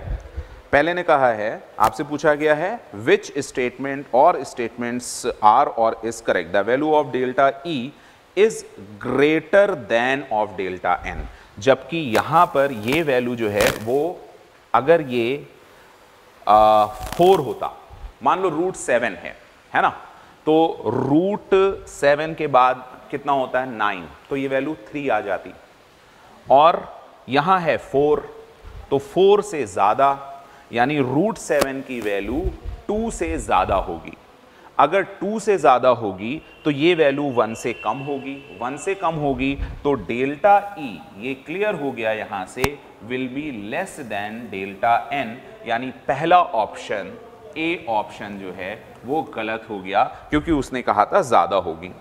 S1: पहले ने कहा है, आपसे पूछा गया है which statement or statements are or is correct, the value of delta E is greater than of delta N, जबकि यहां पर ये वैल्यू जो है वो अगर ये 4 होता, मान लो रूट 7 है ना, तो रूट 7 के बाद कितना होता है 9, तो ये वैल्यू 3 आ जाती, और यहां है 4, तो 4 से ज्यादा, यानी रूट 7 की वैल्यू 2 से ज्यादा होगी। अगर 2 से ज्यादा होगी तो ये वैल्यू 1 से कम होगी, 1 से कम होगी तो डेल्टा ई, ये क्लियर हो गया यहां से, will be less than delta N, यानी पहला ऑप्शन ए ऑप्शन जो है वो गलत हो गया, क्योंकि उसने कहा था ज्यादा होगी।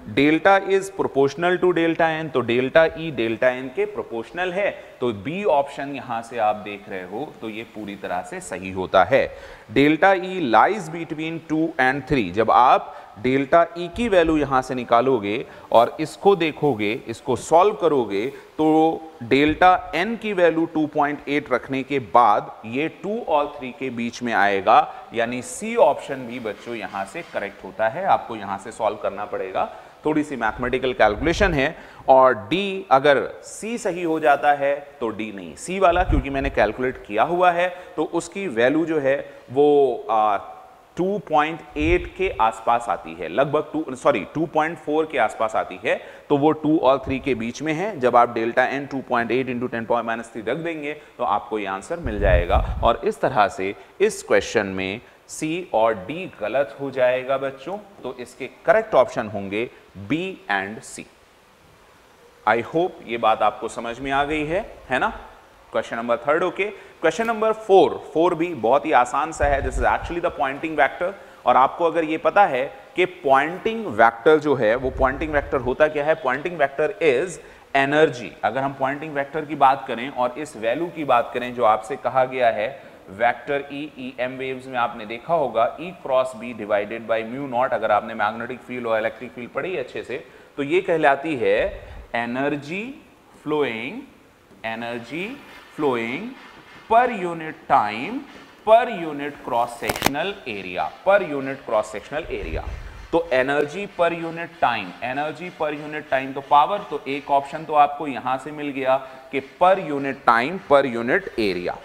S1: Delta is proportional to delta N, तो डेल्टा ई डेल्टा एन के प्रोपोर्शनल है, तो बी ऑप्शन यहां से आप देख रहे हो तो ये पूरी तरह से सही होता है। Delta E lies between 2 and 3, जब आप डेल्टा ई की वैल्यू यहां से निकालोगे और इसको देखोगे, इसको सॉल्व करोगे, तो डेल्टा एन की वैल्यू 2.8 रखने के बाद ये 2 और 3 के बीच में आएगा, यानी सी ऑप्शन भी बच्चों यहां से करेक्ट होता है। आपको यहां से सॉल्व करना पड़ेगा, थोड़ी सी मैथमेटिकल कैलकुलेशन है, और डी अगर सी सही हो जाता है तो डी नहीं, सी वाला क्योंकि मैंने कैलकुलेट किया हुआ है तो उसकी वैल्यू जो है वो 2.8 के आसपास आती है, लगभग 2.4 के आसपास आती है, तो वो 2 और 3 के बीच में है। जब आप डेल्टा एन 2.8 इंटू 10⁻³ रख देंगे तो आपको ये आंसर मिल जाएगा, और इस तरह से इस क्वेश्चन में सी और डी गलत हो जाएगा बच्चों, तो इसके करेक्ट ऑप्शन होंगे B and C. I hope ये बात आपको समझ में आ गई है ना। Question number 3 okay. Question number 4 भी बहुत ही आसान सा है, this is actually the Poynting vector, और आपको अगर ये पता है कि पॉइंटिंग वेक्टर जो है वो पॉइंटिंग वेक्टर होता क्या है, पॉइंटिंग वेक्टर इज एनर्जी, अगर हम पॉइंटिंग वेक्टर की बात करें और इस वैल्यू की बात करें जो आपसे कहा गया है वेक्टर ई एम वेव्स में आपने देखा होगा E cross B divided by mu naught, अगर आपने मैग्नेटिक फील्ड और इलेक्ट्रिक फील्ड पढ़ी अच्छे से तो ये कहलाती है energy flowing per unit time per unit cross sectional area. तो एनर्जी पर यूनिट टाइम तो पावर, तो एक ऑप्शन तो आपको यहां से मिल गया कि पर unit time per unit area.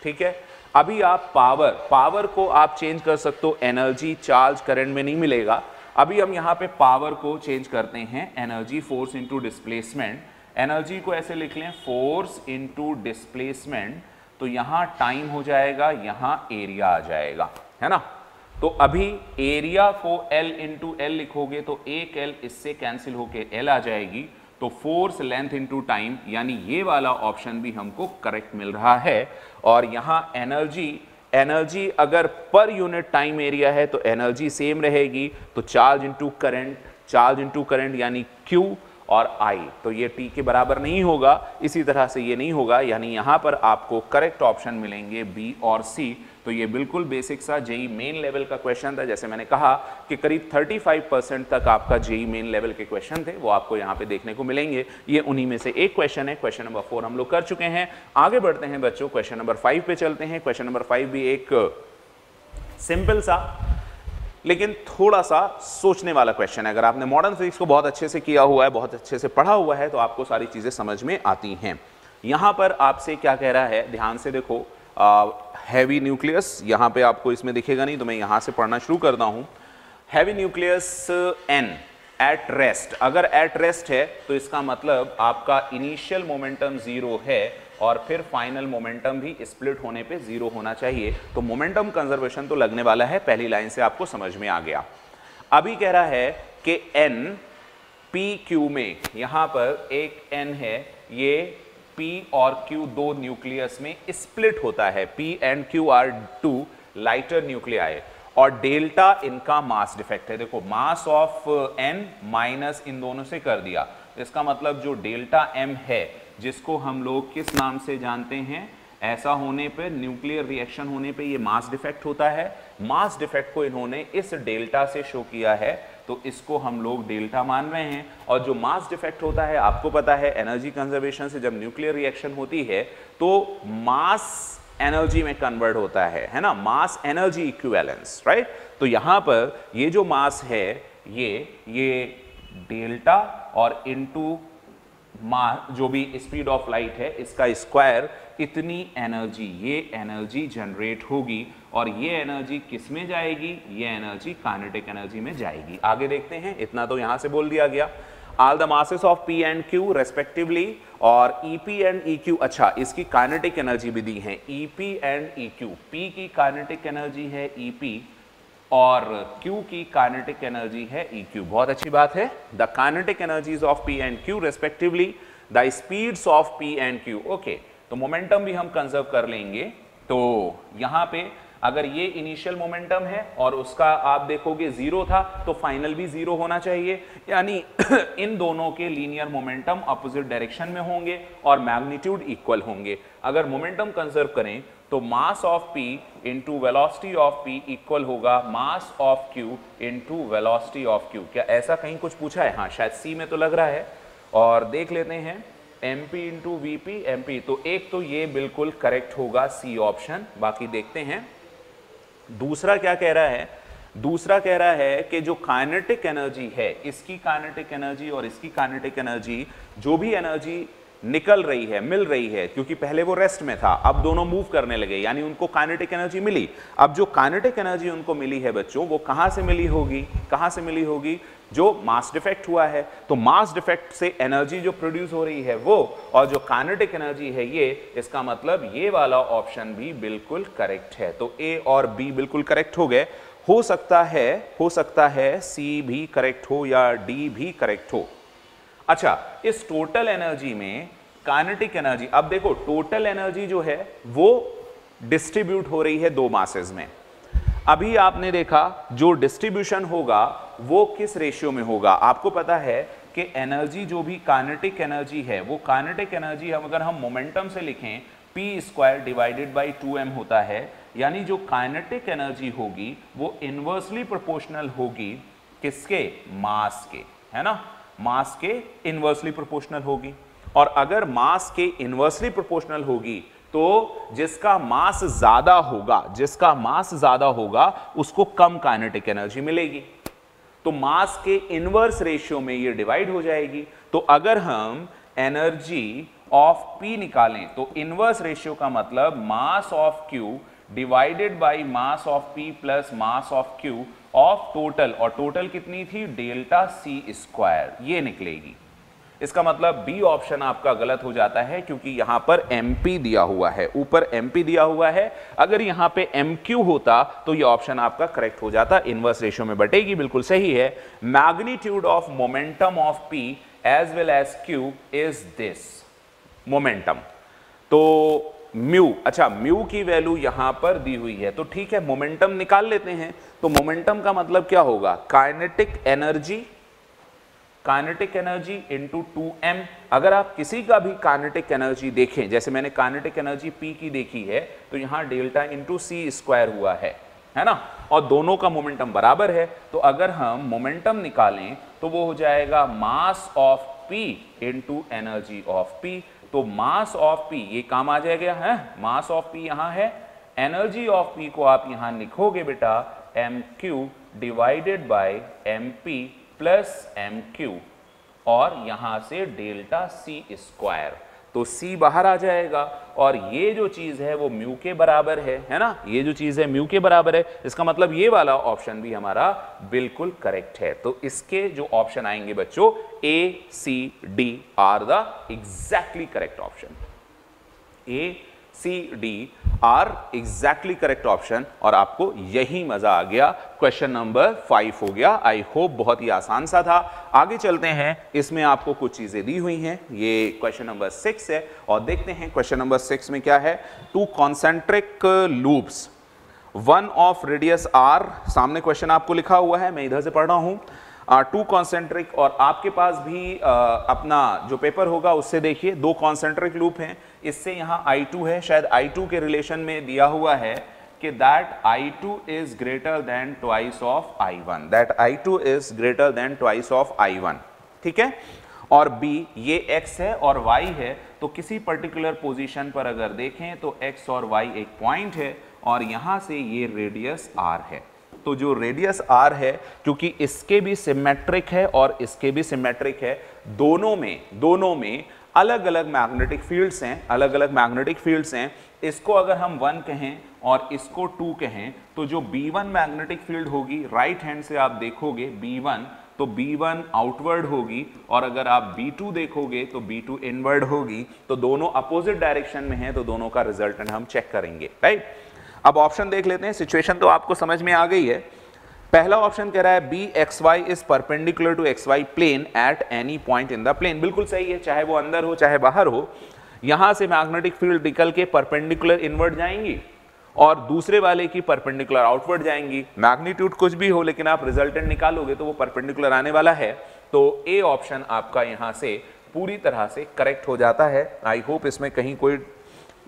S1: ठीक है, अभी आप पावर को आप चेंज कर सकते हो, एनर्जी चार्ज करंट में नहीं मिलेगा। अभी हम यहां पे पावर को चेंज करते हैं energy force into displacement. Energy को ऐसे लिख लें फोर्स इंटू डिस्प्लेसमेंट, तो यहां टाइम हो जाएगा, यहां एरिया आ जाएगा, है ना। तो अभी एरिया को L इंटू एल लिखोगे तो एक L इससे कैंसिल होके L आ जाएगी, तो फोर्स लेंथ इंटू टाइम, यानी ये वाला ऑप्शन भी हमको करेक्ट मिल रहा है। और यहां एनर्जी अगर पर यूनिट टाइम एरिया है तो एनर्जी सेम रहेगी, तो चार्ज इंटू करंट यानी Q और I, तो ये T के बराबर नहीं होगा, इसी तरह से ये नहीं होगा, यानी यहां पर आपको करेक्ट ऑप्शन मिलेंगे B और C। तो ये बिल्कुल बेसिक सा जेई मेन लेवल का क्वेश्चन था। जैसे मैंने कहा कि करीब 35% तक आपका जेई मेन लेवल के क्वेश्चन थे, वो आपको यहाँ पे देखने को मिलेंगे। ये उन्हीं में से एक क्वेश्चन है। क्वेश्चन नंबर 4 हम लोग कर चुके हैं। आगे बढ़ते हैं बच्चों, क्वेश्चन नंबर 5 पे चलते हैं। क्वेश्चन नंबर 5 भी एक सिंपल सा लेकिन थोड़ा सा सोचने वाला क्वेश्चन है। अगर आपने मॉडर्न फिजिक्स को बहुत अच्छे से किया हुआ है, बहुत अच्छे से पढ़ा हुआ है, तो आपको सारी चीजें समझ में आती हैं। यहां पर आपसे क्या कह रहा है, ध्यान से देखो, हैवी न्यूक्लियस, यहां पे आपको इसमें दिखेगा नहीं तो मैं यहां से पढ़ना शुरू करता हूं। Heavy nucleus n at rest, अगर एट रेस्ट है तो इसका मतलब आपका इनिशियल मोमेंटम 0 है और फिर फाइनल मोमेंटम भी स्प्लिट होने पे 0 होना चाहिए। तो मोमेंटम कंजर्वेशन तो लगने वाला है, पहली लाइन से आपको समझ में आ गया। अभी कह रहा है कि n p q में, यहां पर एक n है, ये P और Q दो न्यूक्लियस में स्प्लिट होता है। P and Q are 2 lighter nuclei और डेल्टा इनका मास डिफेक्ट है। देखो मास ऑफ n माइनस इन दोनों से कर दिया, इसका मतलब जो डेल्टा m है, जिसको हम लोग किस नाम से जानते हैं, ऐसा होने पे न्यूक्लियर रिएक्शन होने पे ये मास डिफेक्ट होता है। मास डिफेक्ट को इन्होंने इस डेल्टा से शो किया है, तो इसको हम लोग डेल्टा मान रहे हैं। और जो मास डिफेक्ट होता है, आपको पता है एनर्जी कंजर्वेशन से जब न्यूक्लियर रिएक्शन होती है तो मास एनर्जी में कन्वर्ट होता है ना, मास एनर्जी इक्विवेलेंस, राइट। तो यहां पर ये जो मास है ये डेल्टा और इनटू मास, जो भी स्पीड ऑफ लाइट है, इसका स्क्वायर, इतनी एनर्जी, ये एनर्जी जनरेट होगी और ये एनर्जी किस में जाएगी, ये एनर्जी काइनेटिक एनर्जी में जाएगी। आगे देखते हैं, इतना तो यहां से बोल दिया गया। All the masses of P and Q respectively, और EP एंड EQ, अच्छा इसकी काइनेटिक एनर्जी भी दी है, EP एंड EQ। P की काइनेटिक एनर्जी है EP और Q की काइनेटिक एनर्जी है EQ। बहुत अच्छी बात है। The kinetic energies of P and Q respectively, the speeds of P and Q। Okay, तो मोमेंटम भी हम कंजर्व कर लेंगे। तो यहां पे अगर ये इनिशियल मोमेंटम है और उसका आप देखोगे 0 था, तो फाइनल भी 0 होना चाहिए, यानी इन दोनों के लीनियर मोमेंटम अपोजिट डायरेक्शन में होंगे और मैग्नीट्यूड इक्वल होंगे। अगर मोमेंटम कंजर्व करें तो mass of P into velocity of P equal होगा mass of Q into velocity of Q। क्या ऐसा कहीं कुछ पूछा है? हाँ, शायद C में तो लग रहा है। और देख लेते हैं MP इंटू VP MP, तो एक तो ये बिल्कुल करेक्ट होगा C ऑप्शन। बाकी देखते हैं दूसरा क्या कह रहा है। दूसरा कह रहा है कि जो काइनेटिक एनर्जी है, इसकी काइनेटिक एनर्जी और इसकी काइनेटिक एनर्जी, जो भी एनर्जी निकल रही है, मिल रही है, क्योंकि पहले वो रेस्ट में था, अब दोनों मूव करने लगे, यानी उनको काइनेटिक एनर्जी मिली। अब जो काइनेटिक एनर्जी उनको मिली है बच्चों, वो कहां से मिली होगी? कहां से मिली होगी? जो मास डिफेक्ट हुआ है, तो मास डिफेक्ट से एनर्जी जो प्रोड्यूस हो रही है वो, और जो काइनेटिक एनर्जी है ये, इसका मतलब ये वाला ऑप्शन भी बिल्कुल करेक्ट है। तो A और B बिल्कुल करेक्ट हो गए। हो सकता है C भी करेक्ट हो या D भी करेक्ट हो। अच्छा, इस टोटल एनर्जी में काइनेटिक एनर्जी, अब देखो टोटल एनर्जी जो है वो डिस्ट्रीब्यूट हो रही है दो मासेस में। अभी आपने देखा जो डिस्ट्रीब्यूशन होगा वो किस रेशियो में होगा? आपको पता है कि एनर्जी जो भी काइनेटिक एनर्जी है वो काइनेटिक एनर्जी हम अगर हम मोमेंटम से लिखें p² डिवाइडेड बाई 2m होता है, यानी जो काइनेटिक एनर्जी होगी वो इनवर्सली प्रोपोर्शनल होगी किसके, मास के, है ना, मास के इनवर्सली प्रोपोर्शनल होगी। और अगर मास के इनवर्सली प्रोपोर्शनल होगी तो जिसका मास ज्यादा होगा उसको कम काइनेटिक एनर्जी मिलेगी, तो मास के इनवर्स रेशियो में ये डिवाइड हो जाएगी। तो अगर हम एनर्जी ऑफ P निकालें तो इनवर्स रेशियो का मतलब मास of Q divided by mass of P plus mass of Q of total, और टोटल कितनी थी, डेल्टा C², ये निकलेगी। इसका मतलब बी ऑप्शन आपका गलत हो जाता है क्योंकि यहां पर MP दिया हुआ है, ऊपर MP दिया हुआ है। अगर यहां पे MQ होता तो ये ऑप्शन आपका करेक्ट हो जाता, इनवर्स रेशियो में बटेगी, बिल्कुल सही है। Magnitude of momentum of P as well as Q is this momentum. तो म्यू, अच्छा म्यू की वैल्यू यहां पर दी हुई है तो ठीक है, मोमेंटम निकाल लेते हैं। तो मोमेंटम का मतलब क्या होगा, काइनेटिक एनर्जी इंटू 2m। अगर आप किसी का भी काइनेटिक एनर्जी देखें, जैसे मैंने काइनेटिक एनर्जी P की देखी है तो यहां डेल्टा इंटू C² हुआ है ना, और दोनों का मोमेंटम बराबर है। तो अगर हम मोमेंटम निकालें तो वो हो जाएगा मास of P into energy of P। तो मास ऑफ P ये काम आ जाएगा, है मास ऑफ P यहां है, एनर्जी ऑफ P को आप यहां लिखोगे बेटा mq divided by mp plus mq, और यहां से डेल्टा C², तो C बाहर आ जाएगा और ये जो चीज है वो म्यू के बराबर है ना, ये जो चीज है म्यू के बराबर है। इसका मतलब ये वाला ऑप्शन भी हमारा बिल्कुल करेक्ट है। तो इसके जो ऑप्शन आएंगे बच्चों A, C, D are the exactly correct option. A, C, D are exactly correct option, और आपको यही मजा आ गया। क्वेश्चन नंबर 5 हो गया। आई होप बहुत ही आसान सा था। आगे चलते हैं, इसमें आपको कुछ चीजें दी हुई हैं। ये क्वेश्चन नंबर 6 है और देखते हैं क्वेश्चन नंबर 6 में क्या है। 2 concentric loops, 1 of radius r, सामने क्वेश्चन आपको लिखा हुआ है, मैं इधर से पढ़ रहा हूं। 2 कॉन्सेंट्रिक, और आपके पास भी अपना जो पेपर होगा उससे देखिए, 2 कॉन्सेंट्रिक लूप हैं। इससे यहाँ I2 है, शायद I2 के रिलेशन में दिया हुआ है कि that I2 is greater then twice of I1, that I2 is greater then twice of I1, ठीक है। और B ये X है और Y है, तो किसी पर्टिकुलर पोजीशन पर अगर देखें तो X और Y एक पॉइंट है और यहां से ये रेडियस R है। तो जो रेडियस R है, क्योंकि इसके भी सिमेट्रिक है और इसके भी सिमेट्रिक है, दोनों में अलग अलग मैग्नेटिक फील्ड्स हैं, अलग अलग मैग्नेटिक फील्ड्स हैं। इसको अगर हम 1 कहें और इसको 2 कहें तो जो B1 मैग्नेटिक फील्ड होगी, राइट हैंड से आप देखोगे B1, तो B1 आउटवर्ड होगी, और अगर आप B2 देखोगे तो B2 इनवर्ड होगी। तो दोनों अपोजिट डायरेक्शन में हैं, तो दोनों का रिजल्टेंट हम चेक करेंगे, राइट। अब ऑप्शन देख लेते हैं, सिचुएशन तो आपको समझ में आ गई है। पहला ऑप्शन कह रहा है BXY is perpendicular to XY plane at any point in the plane. बिल्कुल सही है, चाहे वो अंदर हो चाहे बाहर हो। यहां से मैग्नेटिक फील्ड निकल के परपेंडिकुलर इनवर्ड जाएंगी और दूसरे वाले की परपेंडिकुलर आउटवर्ड जाएंगी। मैग्नीट्यूड कुछ भी हो, लेकिन आप रिजल्टेंट निकालोगे तो वो परपेंडिकुलर आने वाला है। तो ए ऑप्शन आपका यहां से पूरी तरह से करेक्ट हो जाता है। आई होप इसमें कहीं कोई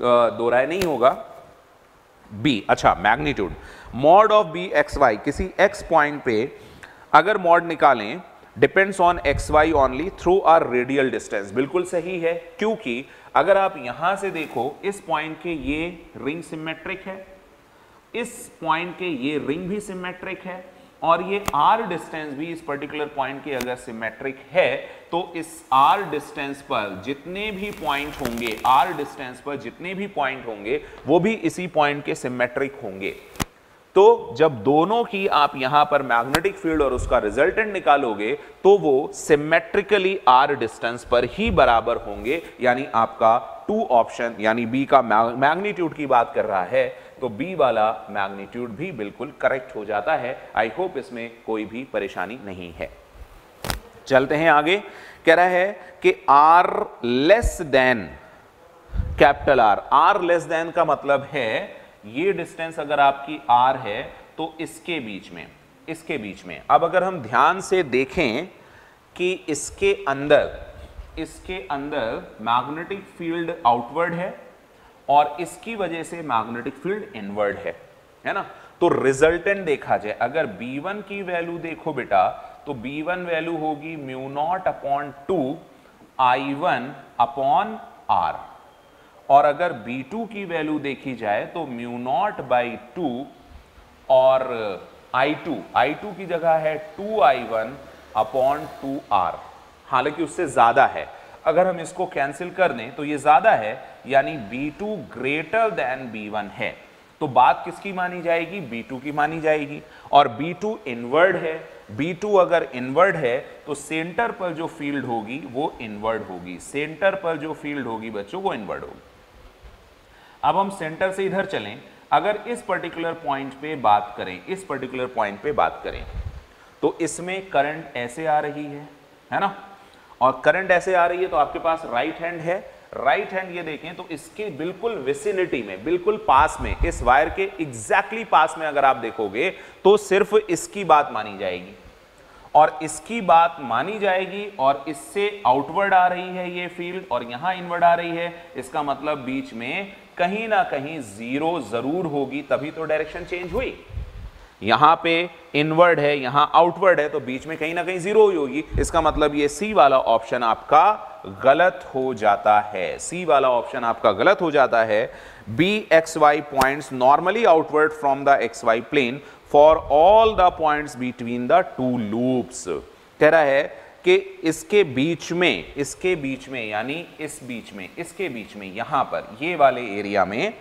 S1: दो राय नहीं होगा। बी, अच्छा मैग्नीट्यूड, मॉड ऑफ BXY, किसी x पॉइंट पे अगर मॉड निकालें, depends on XY only through R radial distance. बिल्कुल सही है, क्योंकि अगर आप यहां से देखो, इस पॉइंट के ये रिंग सिमेट्रिक है, इस पॉइंट के ये रिंग भी सिमेट्रिक है, और ये r डिस्टेंस भी इस पर्टिकुलर पॉइंट की अगर सिमेट्रिक है, तो इस r डिस्टेंस पर जितने भी पॉइंट होंगे, r डिस्टेंस पर जितने भी पॉइंट होंगे वो भी इसी पॉइंट के सिमेट्रिक होंगे। तो जब दोनों की आप यहां पर मैग्नेटिक फील्ड और उसका रिजल्टेंट निकालोगे तो वो सिमेट्रिकली r डिस्टेंस पर ही बराबर होंगे। यानी आपका 2 ऑप्शन, यानी बी का मैग्नीट्यूड की बात कर रहा है, तो बी वाला मैग्नीट्यूड भी बिल्कुल करेक्ट हो जाता है। आई होप इसमें कोई भी परेशानी नहीं है। चलते हैं आगे। कह रहा है कि R less than capital R, R less than का मतलब है ये डिस्टेंस अगर आपकी R है तो इसके बीच में अब अगर हम ध्यान से देखें कि इसके अंदर मैग्नेटिक फील्ड आउटवर्ड है और इसकी वजह से मैग्नेटिक फील्ड इनवर्ड है ना। तो रिजल्टेंट देखा जाए, अगर B1 की वैल्यू देखो बेटा, तो B1 वैल्यू होगी μ0/2 I1 अपॉन R, और अगर B2 की वैल्यू देखी जाए तो μ0/2 और I2 की जगह है 2I1 अपॉन 2R, हालांकि उससे ज्यादा है। अगर हम इसको कैंसिल कर दें तो ये ज्यादा है, यानी B2 ग्रेटर देन B1 है। तो बात किसकी मानी जाएगी? B2 की मानी जाएगी। और B2 इनवर्ड है, B2 अगर इनवर्ड है तो सेंटर पर जो फील्ड होगी वो इनवर्ड होगी, सेंटर पर जो फील्ड होगी बच्चों वो इनवर्ड होगी। अब हम सेंटर से इधर चलें, अगर इस पर्टिकुलर पॉइंट पे बात करें, तो इसमें करंट ऐसे आ रही है ना, और करंट ऐसे आ रही है तो आपके पास राइट हैंड है। राइट हैंड ये देखें तो इसके बिल्कुल विसिनिटी में, बिल्कुल पास में, इस वायर के एग्जैक्टली पास में अगर आप देखोगे तो सिर्फ इसकी बात मानी जाएगी, और इसकी बात मानी जाएगी, और इससे आउटवर्ड आ रही है ये फील्ड और यहां इनवर्ड आ रही है। इसका मतलब बीच में कहीं ना कहीं जीरो जरूर होगी, तभी तो डायरेक्शन चेंज हुई। यहां पे इनवर्ड है, यहां आउटवर्ड है, तो बीच में कहीं ना कहीं जीरो ही होगी। इसका मतलब ये सी वाला ऑप्शन आपका गलत हो जाता है, सी वाला ऑप्शन आपका गलत हो जाता है। BXY points normally outward from the XY plane for all the points between the two loops. कह रहा है कि इसके बीच में यानी इसके बीच में यहां पर ये वाले एरिया में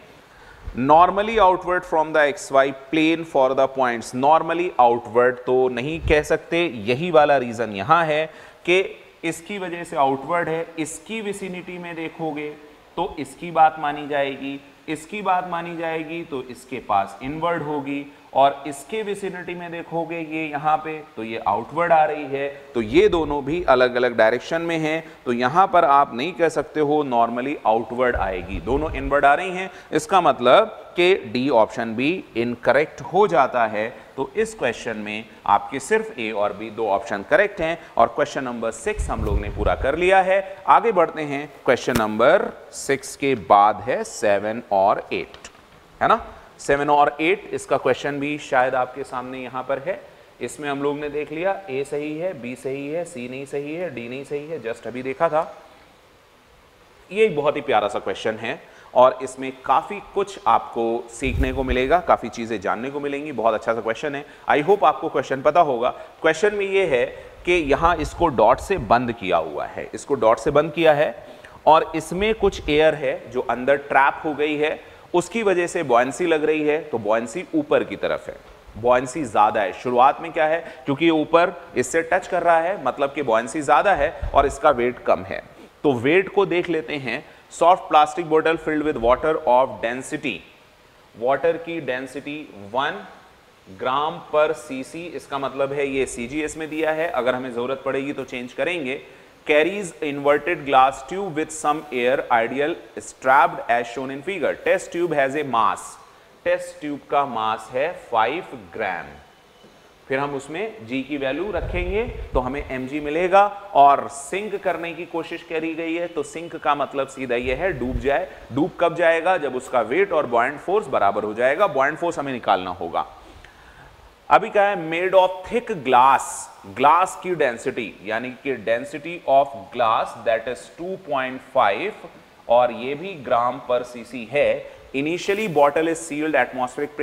S1: normally outward from the XY plane for the points, normally outward तो नहीं कह सकते, यही वाला रीजन यहां है कि इसकी वजह से आउटवर्ड है। इसकी विसिनिटी में देखोगे तो इसकी बात मानी जाएगी, इसकी बात मानी जाएगी तो इसके पास इनवर्ड होगी, और इसके विसिनिटी में देखोगे ये यहाँ पे तो ये आउटवर्ड आ रही है। तो ये दोनों भी अलग अलग डायरेक्शन में हैं, तो यहाँ पर आप नहीं कह सकते हो नॉर्मली आउटवर्ड आएगी, दोनों इनवर्ड आ रही हैं। इसका मतलब कि डी ऑप्शन भी इनकरेक्ट हो जाता है। तो इस क्वेश्चन में आपके सिर्फ ए और बी दो ऑप्शन करेक्ट हैं, और क्वेश्चन नंबर 6 हम लोग ने पूरा कर लिया है। आगे बढ़ते हैं, क्वेश्चन नंबर 6 के बाद है 7 और 8, है ना। 7 और 8 इसका क्वेश्चन भी शायद आपके सामने यहां पर है। इसमें हम लोग ने देख लिया ए सही है, बी सही है, सी नहीं सही है, डी नहीं सही है, जस्ट अभी देखा था। ये बहुत ही प्यारा सा क्वेश्चन है और इसमें काफी कुछ आपको सीखने को मिलेगा, काफी चीजें जानने को मिलेंगी। बहुत अच्छा सा क्वेश्चन है, आई होप आपको क्वेश्चन पता होगा। क्वेश्चन में ये है कि यहां इसको डॉट से बंद किया हुआ है, इसको डॉट से बंद किया है, और इसमें कुछ एयर है जो अंदर ट्रैप हो गई है, उसकी वजह से बॉयंसी लग रही है। तो बॉयंसी ऊपर की तरफ है, बॉयंसी ज्यादा है। शुरुआत में क्या है, क्योंकि ये ऊपर इससे टच कर रहा है, मतलब कि बॉयंसी ज्यादा है और इसका वेट कम है। तो वेट को देख लेते हैं। सॉफ्ट प्लास्टिक बोतल filled with water of density, water की डेंसिटी 1 ग्राम पर सीसी, इसका मतलब है ये CGS में दिया है, अगर हमें जरूरत पड़ेगी तो चेंज करेंगे। carries inverted glass tube with some air ideal strapped as shown in figure. Test tube has a mass, test tube का मास है 5 ग्राम। फिर हम उसमें G की वैल्यू रखेंगे तो हमें mg मिलेगा, और सिंक करने की कोशिश करी गई है, तो सिंक का मतलब सीधा ये है डूब जाए। डूब कब जाएगा, जब उसका वेट और बॉयंट फोर्स बराबर हो जाएगा। बॉयंट फोर्स हमें निकालना होगा। अभी क्या है, made of thick glass, glass की डेंसिटी यानी कि density of glass that is 2.5, और ये भी ग्राम पर सीसी है। Initially bottle is sealed atmospheric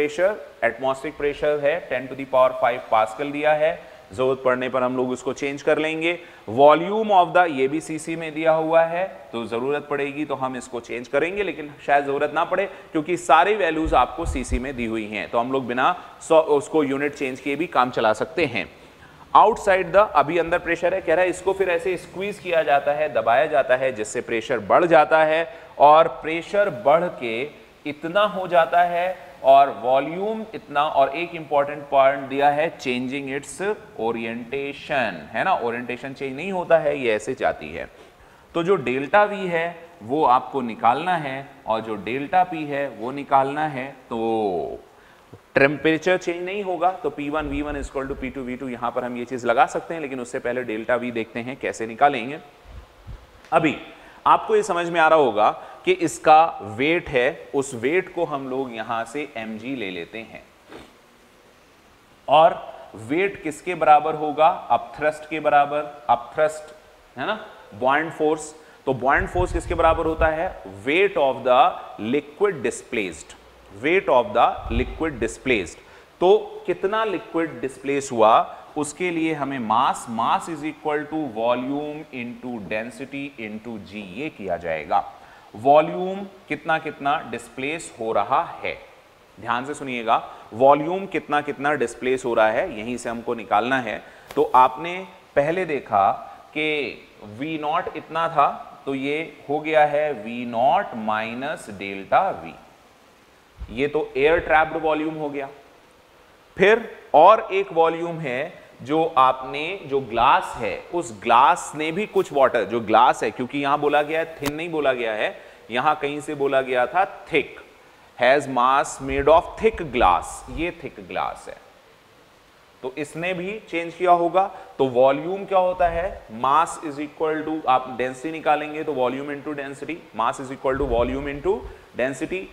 S1: pressure है 10⁵ पास्कल दिया है, जरूरत पड़ने पर हम लोग उसको चेंज कर लेंगे। वॉल्यूम ऑफ द, ये भी सीसी में दिया हुआ है, तो जरूरत पड़ेगी तो हम इसको चेंज करेंगे, लेकिन शायद जरूरत ना पड़े क्योंकि सारी वैल्यूज आपको सीसी में दी हुई हैं, तो हम लोग बिना उसको यूनिट चेंज किए भी काम चला सकते हैं। आउटसाइड द, अभी अंदर प्रेशर है, कह रहा है इसको फिर ऐसे स्क्वीज किया जाता है, दबाया जाता है, जिससे प्रेशर बढ़ जाता है, और प्रेशर बढ़ के इतना हो जाता है और वॉल्यूम इतना, और एक इंपॉर्टेंट पॉइंट दिया है चेंजिंग इट्स ओरिएंटेशन, है ना। ओरिएंटेशन चेंज नहीं होता है, ये ऐसे जाती है। तो जो डेल्टा V है वो आपको निकालना है, और जो डेल्टा P है वो निकालना है। तो टेम्परेचर चेंज नहीं होगा तो P1 V1 equal to P2 V2, यहां पर हम ये चीज लगा सकते हैं, लेकिन उससे पहले डेल्टा V देखते हैं कैसे निकालेंगे। अभी आपको ये समझ में आ रहा होगा कि इसका वेट है, उस वेट को हम लोग यहां से mg ले लेते हैं, और वेट किसके बराबर होगा? अपथ्रस्ट के बराबर। अपथ्रस्ट है ना, बॉयंट फोर्स। तो बॉयंट फोर्स किसके बराबर होता है? Weight of the liquid displaced. Weight of the liquid displaced. तो कितना लिक्विड डिस्प्लेस हुआ उसके लिए हमें mass is equal to volume into density into g, ये किया जाएगा। वॉल्यूम कितना कितना डिस्प्लेस हो रहा है, ध्यान से सुनिएगा, वॉल्यूम कितना कितना डिस्प्लेस हो रहा है, यहीं से हमको निकालना है। तो आपने पहले देखा कि V नॉट इतना था, तो ये हो गया है V not minus delta V, ये तो एयर ट्रैप्ड वॉल्यूम हो गया। फिर और एक वॉल्यूम है जो आपने, जो ग्लास है, उस ग्लास ने भी कुछ वाटर, जो ग्लास है, क्योंकि यहां बोला गया है थिन नहीं बोला गया है, यहां कहीं से बोला गया था thick, has mass made of thick glass, ये थिक ग्लास है, तो इसने भी चेंज किया होगा। तो वॉल्यूम क्या होता है? मास इज इक्वल टू, आप डेंसिटी निकालेंगे तो volume into density, mass is equal to volume into density.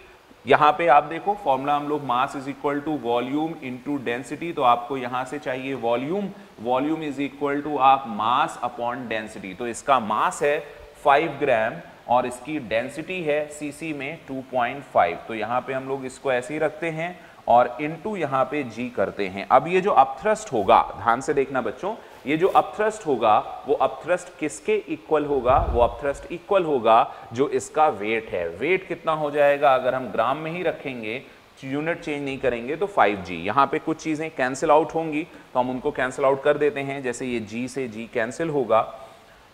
S1: यहां पे आप देखो फॉर्मूला हम लोग mass is equal to volume into density, तो आपको यहां से चाहिए volume, volume is equal to आप मास अपॉन डेंसिटी। तो इसका मास है 5 ग्राम और इसकी डेंसिटी है सीसी में 2.5। तो यहां पे हम लोग इसको ऐसे ही रखते हैं और इनटू यहां पे जी करते हैं। अब ये जो अपथ्रस्ट होगा, ध्यान से देखना बच्चों, ये जो अपथ्रस्ट होगा वो अपथ्रस्ट किसके इक्वल होगा? वो अपथ्रस्ट इक्वल होगा जो इसका वेट है। वेट कितना हो जाएगा? अगर हम ग्राम में ही रखेंगे, यूनिट चेंज नहीं करेंगे, तो 5g। यहां पे कुछ चीजें कैंसिल आउट होंगी तो हम उनको कैंसिल आउट कर देते हैं, जैसे ये g से g कैंसिल होगा,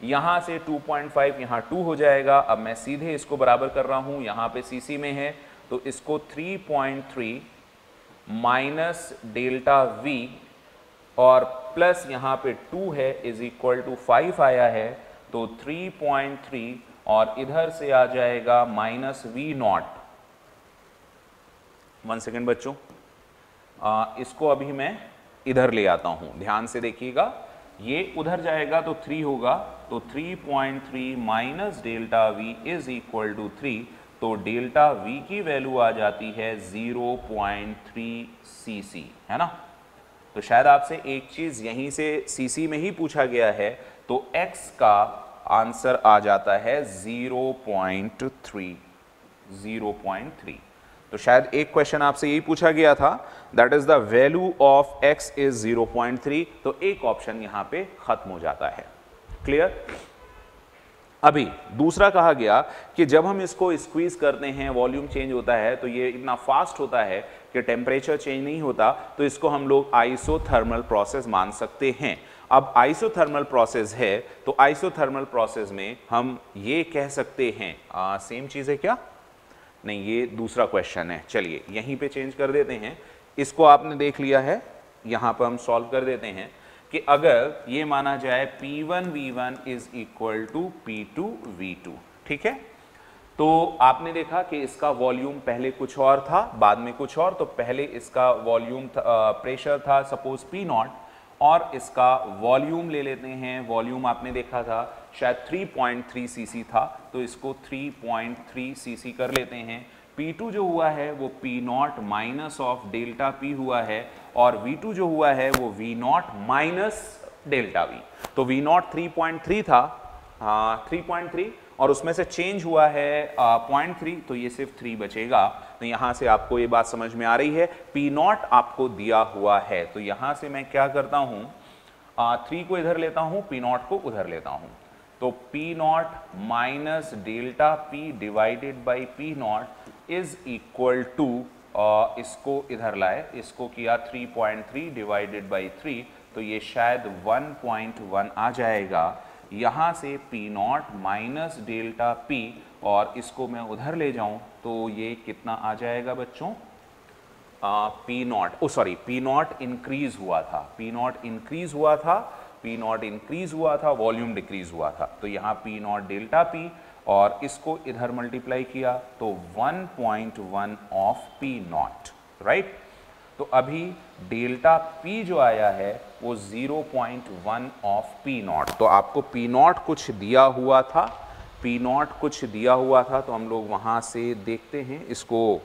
S1: यहां से 2.5 यहां 2 हो जाएगा। अब मैं सीधे इसको बराबर कर रहा हूं, यहां पे cc में है तो इसको 3.3 माइनस डेल्टा V और प्लस यहां पे 2 है इज इक्वल टू 5 आया है, तो 3.3 और इधर से आ जाएगा माइनस V नॉट। 1 सेकेंड बच्चों, इसको अभी मैं इधर ले आता हूं, ध्यान से देखिएगा, ये उधर जाएगा तो 3 होगा, तो 3.3 minus delta V is equal to 3, तो डेल्टा V की वैल्यू आ जाती है 0.3 cc, है ना। तो शायद आपसे एक चीज यहीं से cc में ही पूछा गया है, तो x का आंसर आ जाता है 0.3। तो शायद एक क्वेश्चन आपसे यही पूछा गया था, that is the value of x is 0.3, तो एक ऑप्शन यहां पे खत्म हो जाता है। क्लियर? अभी दूसरा कहा गया कि जब हम इसको स्क्वीज करते हैं, वॉल्यूम चेंज होता है, तो ये इतना फास्ट होता है कि टेम्परेचर चेंज नहीं होता, तो इसको हम लोग आइसोथर्मल प्रोसेस मान सकते हैं। अब आइसोथर्मल प्रोसेस है, तो आइसोथर्मल प्रोसेस में हम ये कह सकते हैं, सेम चीज़ है क्या? नहीं, ये दूसरा क्वेश्चन है, चलिए यहीं पे चेंज कर देते हैं। इसको आपने देख लिया है, यहाँ पर हम सॉल्व कर देते हैं कि अगर ये माना जाए P1 V1 is equal to P2 V2, ठीक है, तो आपने देखा कि इसका वॉल्यूम पहले कुछ और था, बाद में कुछ और, तो पहले इसका वॉल्यूम प्रेशर था सपोज P नॉट, और इसका वॉल्यूम ले लेते हैं, वॉल्यूम आपने देखा था शायद 3.3 cc था, तो इसको 3.3 cc कर लेते हैं। P2 जो हुआ है वो P naught minus of delta P हुआ है, और V2 जो हुआ है वो V not minus delta V। तो V नॉट 3.3 था, 3.3, और उसमें से चेंज हुआ है 0.3, तो ये सिर्फ 3 बचेगा। तो यहाँ से आपको ये बात समझ में आ रही है, P नॉट आपको दिया हुआ है, तो यहाँ से मैं क्या करता हूँ, 3 को इधर लेता हूँ, P नॉट को उधर लेता हूँ, तो P naught minus delta P divided by P naught is equal to, इसको इधर लाए, इसको किया 3.3 डिवाइडेड बाई 3, तो ये शायद 1.1 आ जाएगा। यहाँ से P naught minus delta P, और इसको मैं उधर ले जाऊं तो ये कितना आ जाएगा बच्चों? P not, sorry, P not increase हुआ था, P नॉट इंक्रीज हुआ था, P नॉट इंक्रीज हुआ था, वॉल्यूम डिक्रीज हुआ था, तो यहाँ P नॉट डेल्टा P, और इसको इधर मल्टीप्लाई किया तो 1.1 ऑफ P नॉट, राइट। तो अभी डेल्टा P जो आया है वो 0.1 ऑफ P0। तो आपको P0 कुछ दिया हुआ था, P0 कुछ दिया हुआ था, तो हम लोग वहां से देखते हैं इसको।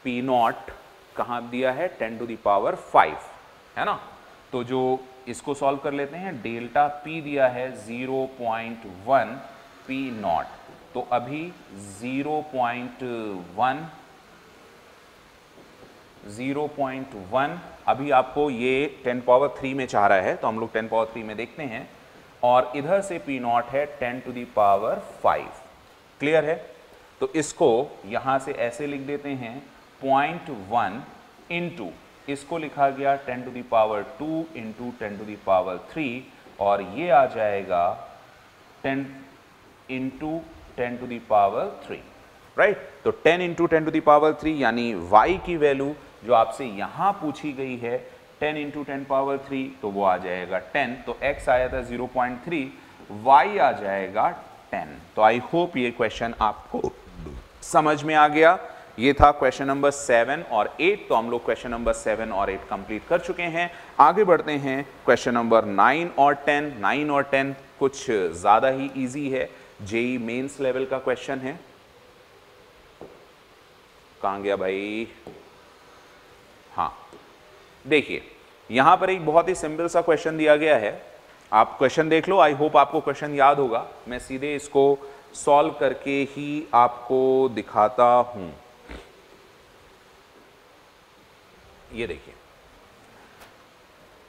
S1: P0 कहाँ दिया है, 10 टू द पावर 5, है ना। तो जो इसको सॉल्व कर लेते हैं, डेल्टा P दिया है 0.1 P0। तो अभी 0.1 अभी आपको ये 10 पावर 3 में चाह रहा है, तो हम लोग 10 पावर 3 में देखते हैं, और इधर से P0 है 10 टू द पावर 5। क्लियर है। तो इसको यहां से ऐसे लिख देते हैं 0.1 इंटू, इसको लिखा गया 10 to the power 2 into 10 to the power 3, और ये आ जाएगा 10 into 10 to the power 3, right. तो 10 इंटू 10 टू द पावर 3 यानी y की वैल्यू जो आपसे यहां पूछी गई है 10 इंटू 10 पावर 3, तो वो आ जाएगा 10। तो x आया था 0.3, y आ जाएगा 10। तो आई होप ये क्वेश्चन आपको समझ में आ गया। ये था क्वेश्चन नंबर 7 और 8। तो हम लोग क्वेश्चन नंबर 7 और 8 कंप्लीट कर चुके हैं। आगे बढ़ते हैं क्वेश्चन नंबर 9 और 10। 9 और 10 कुछ ज्यादा ही इजी है, जेई मेंस लेवल का क्वेश्चन है। कहां गया भाई, हाँ देखिए यहां पर एक बहुत ही सिंपल सा क्वेश्चन दिया गया है। आप क्वेश्चन देख लो, आई होप आपको क्वेश्चन याद होगा। मैं सीधे इसको सॉल्व करके ही आपको दिखाता हूं। ये देखिए,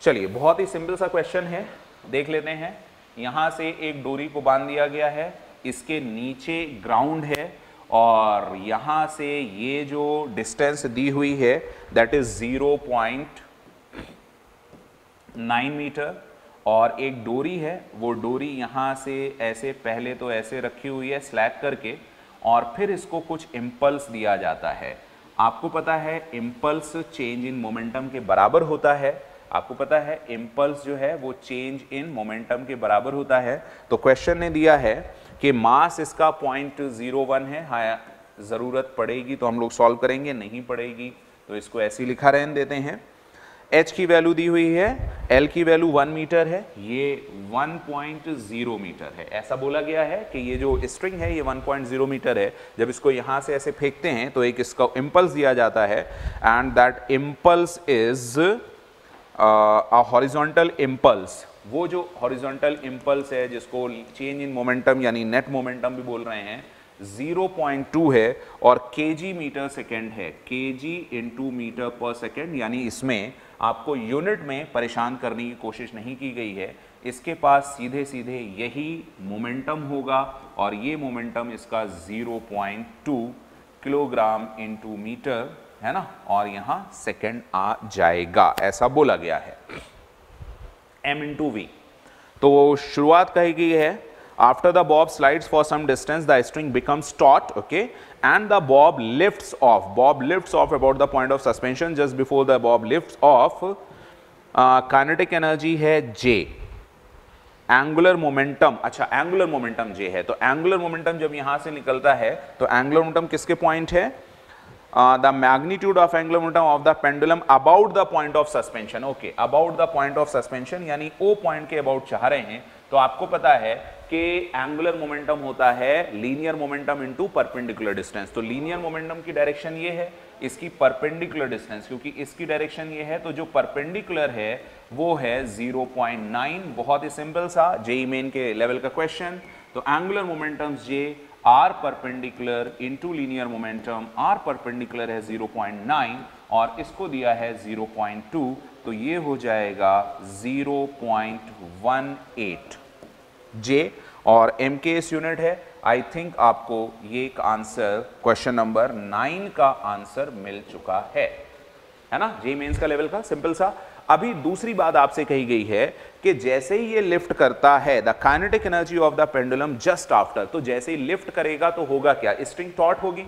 S1: चलिए बहुत ही सिंपल सा क्वेश्चन है, देख लेते हैं। यहां से एक डोरी को बांध दिया गया है, इसके नीचे ग्राउंड है, और यहां से ये जो डिस्टेंस दी हुई है दैट इज 0.9 मीटर, और एक डोरी है, वो डोरी यहां से ऐसे पहले तो ऐसे रखी हुई है स्लैग करके, और फिर इसको कुछ इम्पल्स दिया जाता है। आपको पता है इम्पल्स चेंज इन मोमेंटम के बराबर होता है। आपको पता है इम्पल्स जो है वो चेंज इन मोमेंटम के बराबर होता है। तो क्वेश्चन ने दिया है कि मास इसका 0.01 है। हाँ, जरूरत पड़ेगी तो हम लोग सॉल्व करेंगे, नहीं पड़ेगी तो इसको ऐसे ही लिखा रहने देते हैं। h की वैल्यू दी हुई है, l की वैल्यू 1 मीटर है, ये 1.0 मीटर है। ऐसा बोला गया है कि ये जो स्ट्रिंग है ये 1.0 मीटर है। जब इसको यहां से ऐसे फेंकते हैं तो एक इसका इम्पल्स दिया जाता है, and that impulse is a horizontal impulse. वो जो हॉरिजॉन्टल इम्पल्स है जिसको चेंज इन मोमेंटम यानी नेट मोमेंटम भी बोल रहे हैं, 0.2 है, और kg मीटर सेकेंड है, kg इंटू मीटर पर सेकेंड। यानी इसमें आपको यूनिट में परेशान करने की कोशिश नहीं की गई है। इसके पास सीधे सीधे यही मोमेंटम होगा, और ये मोमेंटम इसका 0.2 किलोग्राम इंटू मीटर है ना, और यहां सेकेंड आ जाएगा, ऐसा बोला गया है। m इंटू वी, तो शुरुआत कही गई है, after the bob slides for some distance the string becomes taut, okay, and the bob lifts off about the point of suspension. Just before the bob lifts off, kinetic energy है J, एंगुलर मोमेंटम, अच्छा एंगुलर मोमेंटम J है। तो एंगुलर मोमेंटम जब यहां से निकलता है तो एंगुलर मोमेंटम किसके पॉइंट है, the magnitude of angular momentum of the pendulum about the point of suspension, okay, about the point of suspension यानी O पॉइंट के अबाउट चाह रहे हैं। तो आपको पता है कि एंगुलर मोमेंटम होता है linear momentum into perpendicular distance. तो लीनियर मोमेंटम की डायरेक्शन ये है, इसकी परपेंडिकुलर डिस्टेंस, क्योंकि इसकी डायरेक्शन ये है तो जो परपेंडिकुलर है वो है 0.9। बहुत ही सिंपल सा जेईई मेन के लेवल का क्वेश्चन। तो angular momentums J are perpendicular into linear momentum, are perpendicular है 0.9 और इसको दिया है 0.2, तो ये हो जाएगा 0.18 J, और M के इस यूनिट है। आई थिंक आपको ये एक आंसर क्वेश्चन नंबर 9 का आंसर मिल चुका है ना, जेईई मेंस का लेवल का सिंपल सा। अभी दूसरी बात आपसे कही गई है कि जैसे ही ये लिफ्ट करता है, the kinetic energy of the pendulum just after, तो जैसे ही लिफ्ट करेगा तो होगा क्या, स्ट्रिंग टॉट होगी।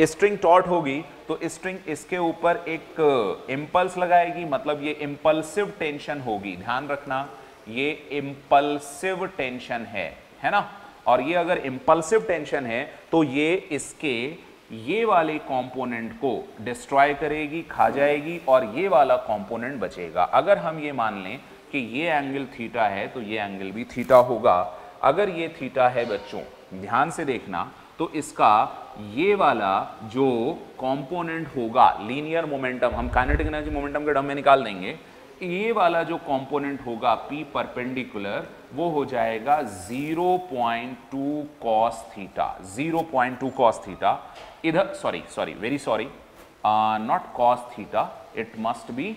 S1: स्ट्रिंग टॉट होगी तो स्ट्रिंग इसके ऊपर एक इंपल्स लगाएगी, मतलब ये इंपल्सिव टेंशन होगी। ध्यान रखना ये इंपल्सिव टेंशन है ना, और ये अगर इंपल्सिव टेंशन है तो ये इसके ये वाले कंपोनेंट को डिस्ट्रॉय करेगी, खा जाएगी, और ये वाला कंपोनेंट बचेगा। अगर हम ये मान लें कि ये एंगल थीटा है तो ये एंगल भी थीटा होगा। अगर ये थीटा है बच्चों, ध्यान से देखना, तो इसका ये वाला जो कंपोनेंट होगा लीनियर मोमेंटम, हम काइनेटिक एनर्जी मोमेंटम के टर्म में निकाल देंगे, ये वाला जो कंपोनेंट होगा P परपेंडिकुलर, वो हो जाएगा 0.2 cos थीटा, 0.2 cos थीटा। इधर sorry very sorry, not cos theta, it must be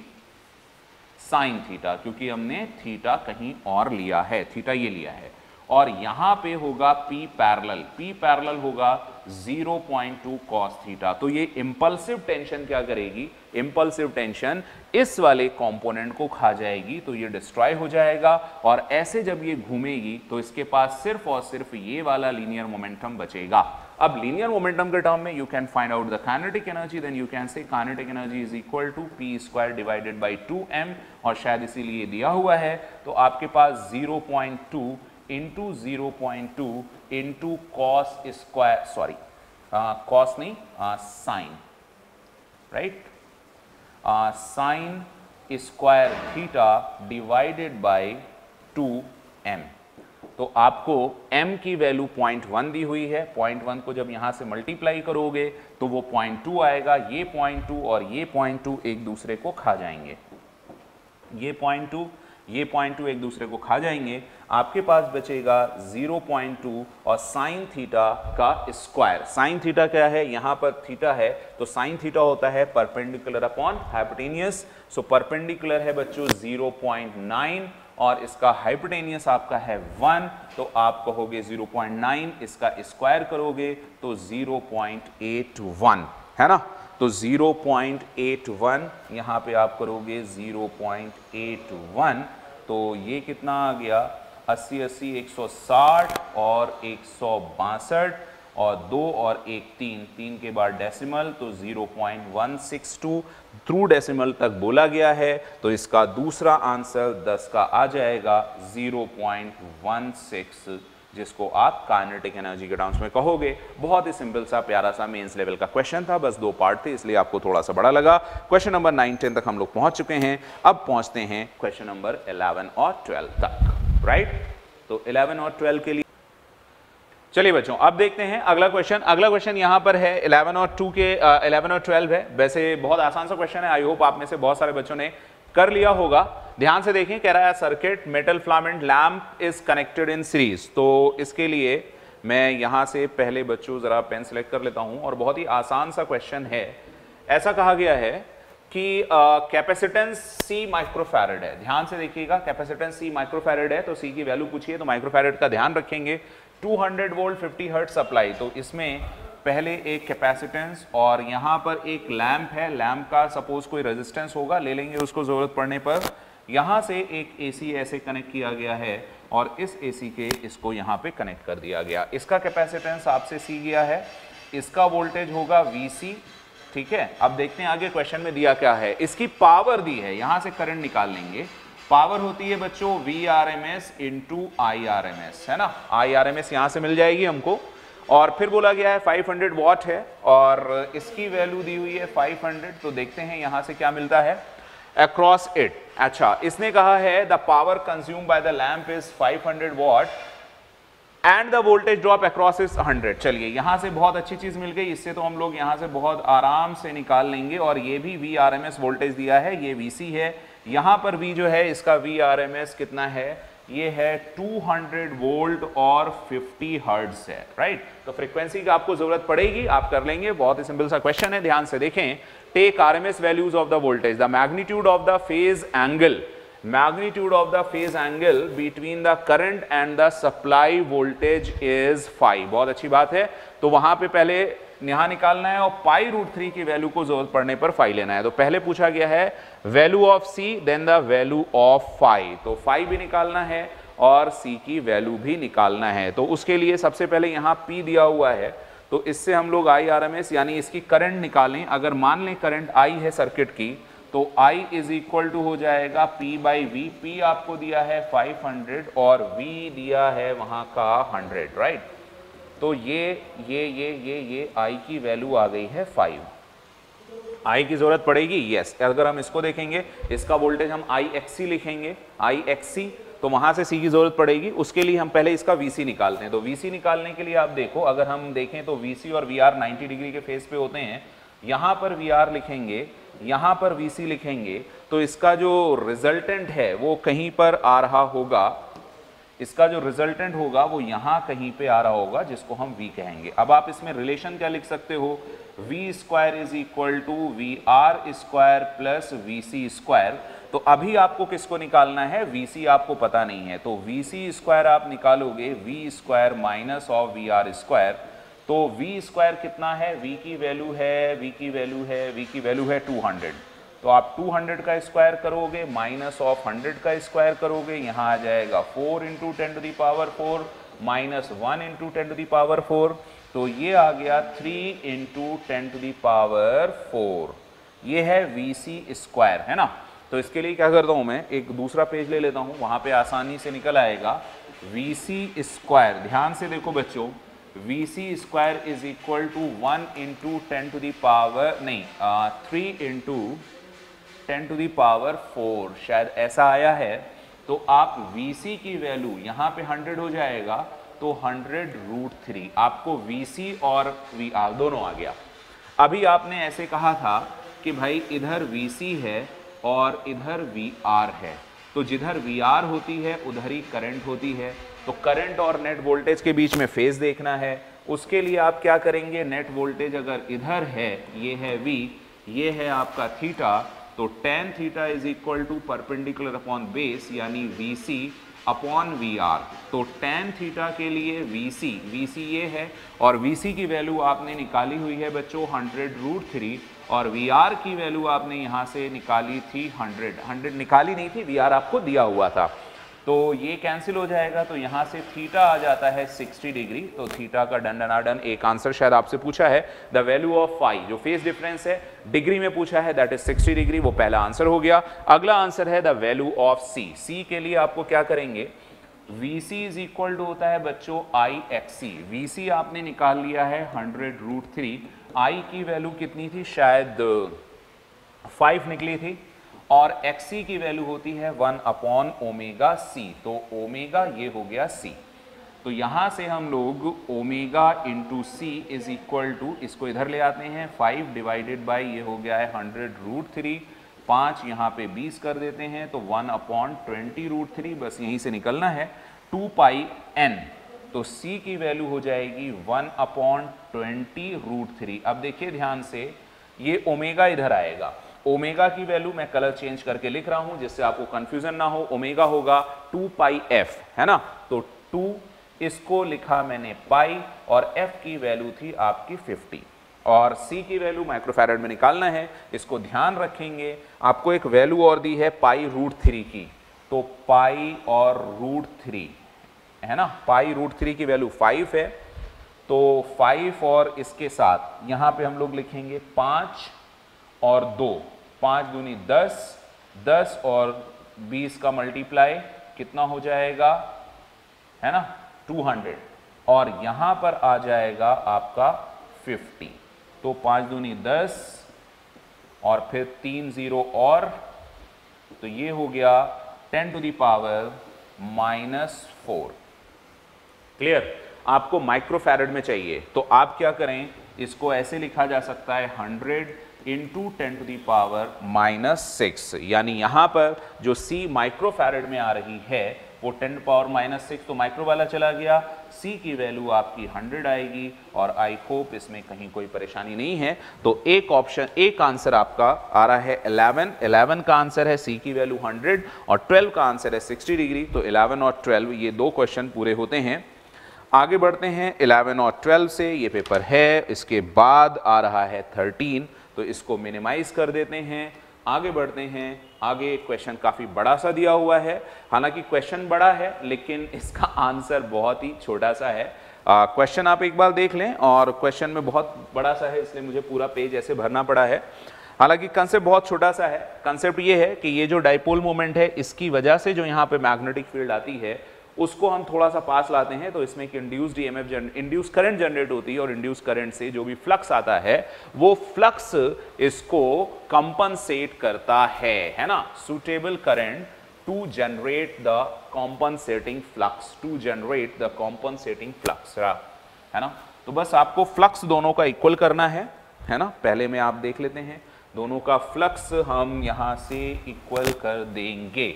S1: sine theta, क्योंकि हमने थीटा कहीं और लिया है, थीटा ये लिया है, और यहां पे होगा P पैरेलल होगा 0.2 cos थीटा। तो ये इंपल्सिव टेंशन क्या करेगी, इंपल्सिव टेंशन इस वाले कंपोनेंट को खा जाएगी, तो ये डिस्ट्रॉय हो जाएगा, और ऐसे जब ये घूमेगी तो इसके पास सिर्फ और सिर्फ ये वाला लीनियर मोमेंटम बचेगा। अब लीनियर मोमेंटम के टर्म में you can find out the kinetic energy, then you can say kinetic energy is equal to p² divided by 2m, और शायद इसीलिए दिया हुआ है। तो आपके पास 0.2 into 0.2 into cos square, sorry cos नहीं, sine, right, sine square theta divided by 2m। तो आपको m की वैल्यू 0.1 दी हुई है, 0.1 को जब यहां से मल्टीप्लाई करोगे तो वो 0.2 आएगा। ये 0.2 और ये 0.2 एक दूसरे को खा जाएंगे, ये 0.2 ये 0.2 एक दूसरे को खा जाएंगे। आपके पास बचेगा 0.2 और साइन थीटा का स्क्वायर। साइन थीटा क्या है, यहाँ पर थीटा है तो साइन थीटा होता है perpendicular upon hypotenuse. So perpendicular है बच्चों 0.9 और इसका हाइपोटेनियस आपका है 1, तो आप कहोगे 0.9, इसका स्क्वायर करोगे तो 0.81 है ना। तो 0.81 यहाँ पे आप करोगे 0.81, तो ये कितना आ गया, 80 80 160 और 162 और 2 और 1 3, 3 के बाद डेसिमल, तो 0.162 थ्रू डेसिमल तक बोला गया है। तो इसका दूसरा आंसर 10 का आ जाएगा 0.16, जिसको आप काइनेटिक एनर्जी के टर्म्स में कहोगे। बहुत ही सिंपल सा प्यारा सा मेंस लेवल का क्वेश्चन था, बस 2 पार्ट थे इसलिए आपको थोड़ा सा बड़ा लगा। क्वेश्चन नंबर 9 10 तक हम लोग पहुंच चुके हैं, अब पहुंचते हैं क्वेश्चन नंबर 11 और 12 तक, राइट। तो 11 और 12 के लिए चलिए बच्चों अब देखते हैं अगला क्वेश्चन। अगला क्वेश्चन यहाँ पर है 11 और 2 के 11 और 12 है। वैसे बहुत आसान सा क्वेश्चन है, आई होप आप में से बहुत सारे बच्चों ने कर लिया होगा। ध्यान से देखें, कह रहा है circuit metal filament lamp is connected in series. तो इसके लिए मैं यहां से पहले बच्चों जरा पेन सिलेक्ट कर लेता हूं, और बहुत ही आसान सा क्वेश्चन है। ऐसा कहा गया है कि कैपेसिटेंस C माइक्रोफैरेड है। ध्यान से देखिएगा, कैपेसिटेंस C माइक्रोफैरेड है, तो C की वैल्यू पूछिए तो माइक्रोफैरेड का ध्यान रखेंगे। 200 वोल्ट 50 हर्ट्ज सप्लाई, तो इसमें पहले एक कैपेसिटेंस और यहाँ पर एक लैंप है, लैंप का सपोज कोई रेजिस्टेंस होगा, ले लेंगे उसको जरूरत पड़ने पर। यहाँ से एक AC ऐसे कनेक्ट किया गया है और इस AC के इसको यहाँ पे कनेक्ट कर दिया गया। इसका कैपेसिटेंस आपसे C गया है, इसका वोल्टेज होगा VC, ठीक है। अब देखते हैं आगे क्वेश्चन में दिया क्या है। इसकी पावर दी है, यहाँ से करंट निकाल लेंगे। पावर होती है बच्चों VRMS इंटू IRMS, है ना। IRMS यहाँ से मिल जाएगी हमको, और फिर बोला गया है 500 वॉट है और इसकी वैल्यू दी हुई है 500। तो देखते हैं यहाँ से क्या मिलता है अक्रॉस इट। अच्छा, इसने कहा है the power consume by the lamp is 500 what and the voltage drop across is 100। चलिए यहाँ से बहुत अच्छी चीज मिल गई, इससे तो हम लोग यहाँ से बहुत आराम से निकाल लेंगे। और ये भी VRMS वोल्टेज दिया है, ये VC है, यहाँ पर V जो है इसका VRMS कितना है, ये है 200 वोल्ट और 50 हर्ट्ज है, राइट। तो फ्रीक्वेंसी की आपको जरूरत पड़ेगी, आप कर लेंगे। बहुत ही सिंपल सा क्वेश्चन है, ध्यान से देखें। Take RMS values of the voltage, the magnitude of the phase angle, magnitude of the phase angle between the current and the supply voltage is phi। बहुत अच्छी बात है। तो वहां पे पहले यहाँ निकालना है और π√3 की वैल्यू को जरूरत पड़ने पर फाई लेना है। तो पहले पूछा गया है value of C then the value of phi, तो फाई भी निकालना है और C की वैल्यू भी निकालना है। तो उसके लिए सबसे पहले यहाँ P दिया हुआ है, तो इससे हम लोग IRMS यानी इसकी करंट निकालें। अगर मान लें करंट I है सर्किट की, तो I इज इक्वल टू हो जाएगा P/V। P आपको दिया है 500 और V दिया है वहां का 100, राइट। तो ये I की वैल्यू आ गई है 5। I की जरूरत पड़ेगी, यस। अगर हम इसको देखेंगे, इसका वोल्टेज हम IXC लिखेंगे, IXC, तो वहां से C की जरूरत पड़ेगी। उसके लिए हम पहले इसका VC निकालते हैं। तो VC निकालने के लिए आप देखो, अगर हम देखें तो VC और VR 90 डिग्री के फेस पे होते हैं। यहां पर VR लिखेंगे, यहां पर VC लिखेंगे, तो इसका जो रिजल्टेंट है वो कहीं पर आ रहा होगा, इसका जो रिजल्टेंट होगा वो यहां कहीं पे आ रहा होगा, जिसको हम V कहेंगे। अब आप इसमें रिलेशन क्या लिख सकते हो, V square is equal to VR square plus VC square. तो अभी आपको किसको निकालना है, VC आपको पता नहीं है, तो VC स्क्वायर आप निकालोगे V square minus of VR square. तो V स्क्वायर कितना है, V की वैल्यू है 200। तो आप 200 का स्क्वायर करोगे माइनस ऑफ 100 का स्क्वायर करोगे, यहाँ आ जाएगा 4 into 10 to the power 4 minus 1 into 10 to the power 4। तो ये आ गया 3 इंटू 10 टू द पावर 4। ये है VC स्क्वायर, है ना। तो इसके लिए क्या करता हूँ, मैं एक दूसरा पेज ले लेता हूँ, वहाँ पे आसानी से निकल आएगा। VC स्क्वायर, ध्यान से देखो बच्चों, VC square is equal to 1 into 10 to the power 3 into 10 to the power 4, शायद ऐसा आया है। तो आप VC की वैल्यू यहाँ पे 100 हो जाएगा, तो 100√3 आपको VC और VR दोनों आ गया। अभी आपने ऐसे कहा था कि भाई इधर VC है और इधर VR है, तो जिधर VR होती है उधर ही करंट होती है। तो करंट और नेट वोल्टेज के बीच में फेज देखना है। उसके लिए आप क्या करेंगे, नेट वोल्टेज अगर इधर है, ये है V, ये है आपका थीटा, तो tan theta is equal to perpendicular upon base, यानी VC अपॉन VR। तो tan थीटा के लिए VC ये है, और VC की वैल्यू आपने निकाली हुई है बच्चों 100√3, और VR की वैल्यू आपने यहाँ से निकाली थी 100 निकाली नहीं थी, VR आपको दिया हुआ था। तो ये कैंसिल हो जाएगा, तो यहाँ से थीटा आ जाता है 60 डिग्री। तो थीटा का डन। एक आंसर शायद आपसे पूछा है, द वैल्यू ऑफ फाई, जो फेज डिफरेंस है डिग्री में पूछा है, दैट इज 60 डिग्री, वो पहला आंसर हो गया। अगला आंसर है द वैल्यू ऑफ सी के लिए आपको क्या करेंगे, VC इज इक्वल टू होता है बच्चों IXC। VC आपने निकाल लिया है 100√3, I की वैल्यू कितनी थी, शायद 5 निकली थी, और XC की वैल्यू होती है 1/ओमेगा C। तो ओमेगा ये हो गया C। तो यहां से हम लोग omega into C is equal to, इसको इधर ले आते हैं, 5 डिवाइडेड बाई ये हो गया है 100√3, 5 यहाँ पे 20 कर देते हैं, तो 1/20√3, बस यहीं से निकलना है, 2πn। तो C की वैल्यू हो जाएगी 1/20√3। अब देखिए ध्यान से, ये ओमेगा इधर आएगा, ओमेगा की वैल्यू मैं कलर चेंज करके लिख रहा हूं जिससे आपको कंफ्यूजन ना हो। ओमेगा होगा 2πf, है ना। तो 2 इसको लिखा मैंने पाई, और f की वैल्यू थी आपकी 50, और C की वैल्यू माइक्रोफैरड में निकालना है। इसको ध्यान रखेंगे, आपको एक वैल्यू और दी है π√3 की, तो पाई और √3 है ना, π√3 की वैल्यू 5 है, तो 5 और इसके साथ यहाँ पे हम लोग लिखेंगे 5 और 2, 5 दूनी 10, 10 और 20 का मल्टीप्लाई कितना हो जाएगा, है ना, 200, और यहां पर आ जाएगा आपका 50। तो 5 दूनी 10 और फिर 3 0 और, तो ये हो गया 10 टू द पावर -4। क्लियर। आपको माइक्रोफैरड में चाहिए, तो आप क्या करें, इसको ऐसे लिखा जा सकता है 100 इंटू 10 टू दी पावर -6, यानी यहां पर जो C माइक्रोफैरड में आ रही है वो 10 पावर -6, तो माइक्रो वाला चला गया। C की वैल्यू आपकी 100 आएगी, और आई होप इसमें कहीं कोई परेशानी नहीं है। तो एक आंसर आपका आ रहा है 11 का आंसर है C की वैल्यू 100, और 12 का आंसर है 60 डिग्री। तो 11 और 12 ये 2 क्वेश्चन पूरे होते हैं। आगे बढ़ते हैं 11 और 12 से, ये पेपर है। इसके बाद आ रहा है 13, तो इसको मिनिमाइज कर देते हैं, आगे बढ़ते हैं। आगे क्वेश्चन काफ़ी बड़ा सा दिया हुआ है, हालांकि क्वेश्चन बड़ा है लेकिन इसका आंसर बहुत ही छोटा सा है। क्वेश्चन आप एक बार देख लें, और क्वेश्चन में बहुत बड़ा सा है इसलिए मुझे पूरा पेज ऐसे भरना पड़ा है। हालांकि कंसेप्ट बहुत छोटा सा है। कंसेप्ट ये है कि ये जो डाइपोल मोमेंट है, इसकी वजह से जो यहाँ पे मैग्नेटिक फील्ड आती है, उसको हम थोड़ा सा पास लाते हैं तो इसमें एक induced EMF induce current generate होती है और इंड्यूस करंट से जो भी फ्लक्स आता है वो फ्लक्स इसको कंपनसेट करता है ना, suitable current to generate the compensating flux, to generate the compensating flux, है ना। तो बस आपको फ्लक्स दोनों का इक्वल करना है ना। पहले में आप देख लेते हैं दोनों का फ्लक्स हम यहां से इक्वल कर देंगे।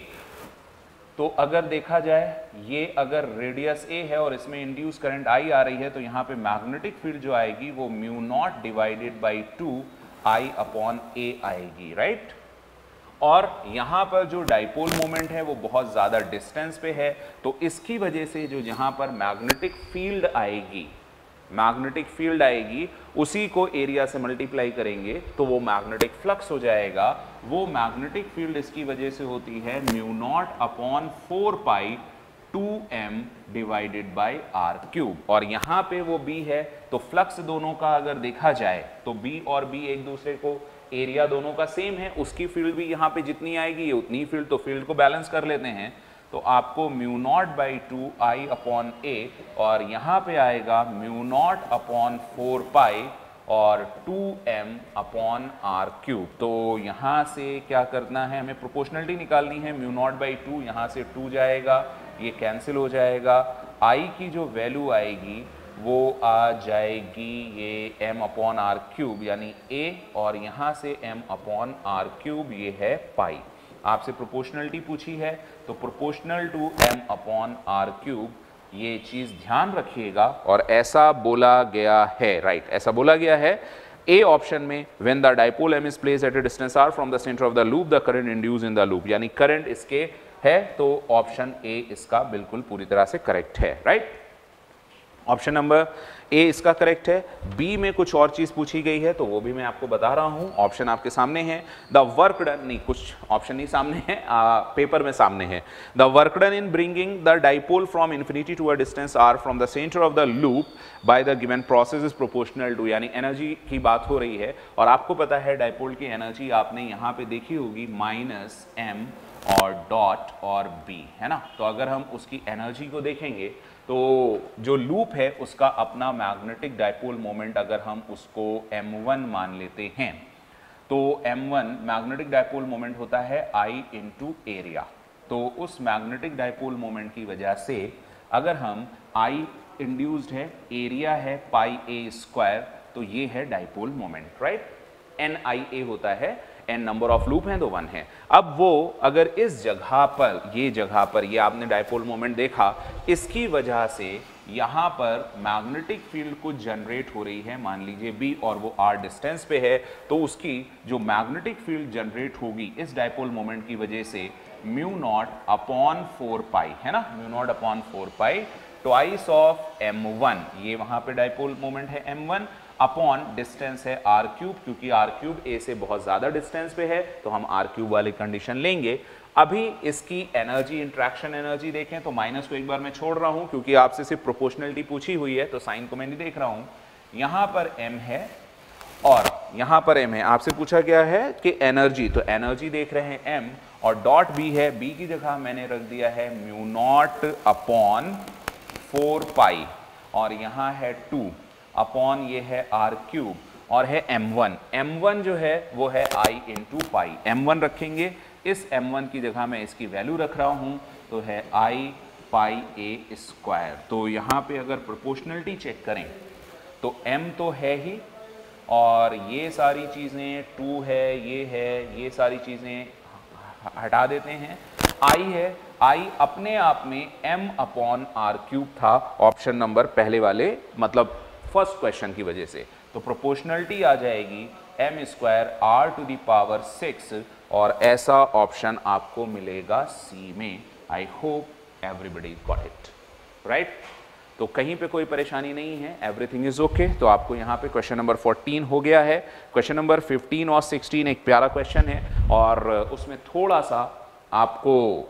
S1: तो अगर देखा जाए ये अगर रेडियस ए है और इसमें इंड्यूस करंट आई आ रही है तो यहाँ पे मैग्नेटिक फील्ड जो आएगी वो mu naught divided by 2 I upon A आएगी, राइट। और यहाँ पर जो डाइपोल मोमेंट है वो बहुत ज़्यादा डिस्टेंस पे है तो इसकी वजह से जो यहाँ पर मैग्नेटिक फील्ड आएगी, मैग्नेटिक फील्ड आएगी उसी को एरिया से मल्टीप्लाई करेंगे तो वो मैग्नेटिक फ्लक्स हो जाएगा। वो मैग्नेटिक फील्ड इसकी वजह से होती है mu naught upon 4 pi 2m divided by R cube, और यहाँ पे वो b है तो फ्लक्स दोनों का अगर देखा जाए तो b और b एक दूसरे को, एरिया दोनों का सेम है, उसकी फील्ड भी यहाँ पे जितनी आएगी ये उतनी फील्ड, तो फील्ड को बैलेंस कर लेते हैं तो आपको mu naught by 2 I upon A और यहाँ पे आएगा म्यू नॉट अपॉन 4 पाई और 2m अपॉन आर क्यूब। तो यहाँ से क्या करना है, हमें प्रोपोर्शनलिटी निकालनी है। म्यू नॉट बाई 2 यहाँ से 2 जाएगा, ये कैंसिल हो जाएगा, i की जो वैल्यू आएगी वो आ जाएगी ये m अपॉन आर क्यूब यानी a, और यहाँ से m अपॉन आर क्यूब ये है पाई। आपसे प्रोपोर्शनलिटी पूछी है तो proportional to m upon r cube, ये चीज ध्यान रखिएगा। और ऐसा बोला गया है, राइट, ऐसा बोला गया है ए ऑप्शन में, when the dipole m is placed at a distance r from the centre of the loop the current induce in the loop, यानी करंट इसके है तो ऑप्शन ए इसका बिल्कुल पूरी तरह से करेक्ट है, राइट। ऑप्शन नंबर ए इसका करेक्ट है। बी में कुछ और चीज पूछी गई है तो वो भी मैं आपको बता रहा हूं, ऑप्शन आपके सामने है। द वर्क डन, नहीं कुछ ऑप्शन नहीं सामने है, पेपर में सामने है। The work done in bringing the dipole from infinity to a distance r from the centre of the loop by the given process is proportional to, यानी एनर्जी की बात हो रही है और आपको पता है डाइपोल की एनर्जी आपने यहाँ पे देखी होगी माइनस m और डॉट और b, है ना। तो अगर हम उसकी एनर्जी को देखेंगे तो जो लूप है उसका अपना मैग्नेटिक डाइपोल मोमेंट अगर हम उसको m1 मान लेते हैं तो m1 मैग्नेटिक डाइपोल मोमेंट होता है I इंटू एरिया। तो उस मैग्नेटिक डाइपोल मोमेंट की वजह से अगर हम I इंड्यूस्ड है, एरिया है पाई a स्क्वायर, तो ये है डाइपोल मोमेंट, राइट। NIA होता है, n नंबर ऑफ लूप हैं तो 1 है। अब वो अगर इस जगह पर, ये आपने डाइपोल मोमेंट देखा, इसकी वजह से यहाँ पर मैग्नेटिक फील्ड कुछ जनरेट हो रही है, मान लीजिए b और वो r डिस्टेंस पे है, तो उसकी जो मैग्नेटिक फील्ड जनरेट होगी इस डाइपोल मोमेंट की वजह से म्यू नॉट अपॉन 4 पाई, है ना, mu naught upon 4 pi twice of m1, ये वहां पे डाइपोल मोमेंट है m1 अपॉन डिस्टेंस है r क्यूब, क्योंकि r क्यूब a से बहुत ज्यादा डिस्टेंस पे है तो हम r क्यूब वाली कंडीशन लेंगे। अभी इसकी एनर्जी, इंट्रैक्शन एनर्जी देखें तो माइनस को एक बार मैं छोड़ रहा हूं क्योंकि आपसे सिर्फ प्रोपोर्शनलिटी पूछी हुई है तो साइन को मैं नहीं देख रहा हूं। यहां पर m है और यहां पर m है, आपसे पूछा गया है कि एनर्जी, तो एनर्जी देख रहे हैं m और डॉट b है, b की जगह मैंने रख दिया है म्यू नॉट अपॉन 4 पाई और यहाँ है 2 अपॉन ये है आर क्यूब और है m1 जो है वो है I इंटू पाई, m1 रखेंगे, इस m1 की जगह मैं इसकी वैल्यू रख रहा हूँ तो है I पाई a स्क्वायर। तो यहाँ पे अगर प्रोपोर्शनलिटी चेक करें तो m तो है ही और ये सारी चीज़ें 2 है, ये सारी चीज़ें हटा देते हैं, I है, I अपने आप में m अपॉन आर क्यूब था ऑप्शन नंबर पहले वाले, मतलब फर्स्ट क्वेश्चन की वजह से। तो प्रोपोर्शनलिटी आ जाएगी m square r to the power 6 और ऐसा ऑप्शन आपको मिलेगा C में। I hope everybody got it, right. तो कहीं पे कोई परेशानी नहीं है, एवरीथिंग इज ओके। तो आपको यहाँ पे क्वेश्चन नंबर 14 हो गया है। क्वेश्चन नंबर 15 और 16 एक प्यारा क्वेश्चन है और उसमें थोड़ा सा आपको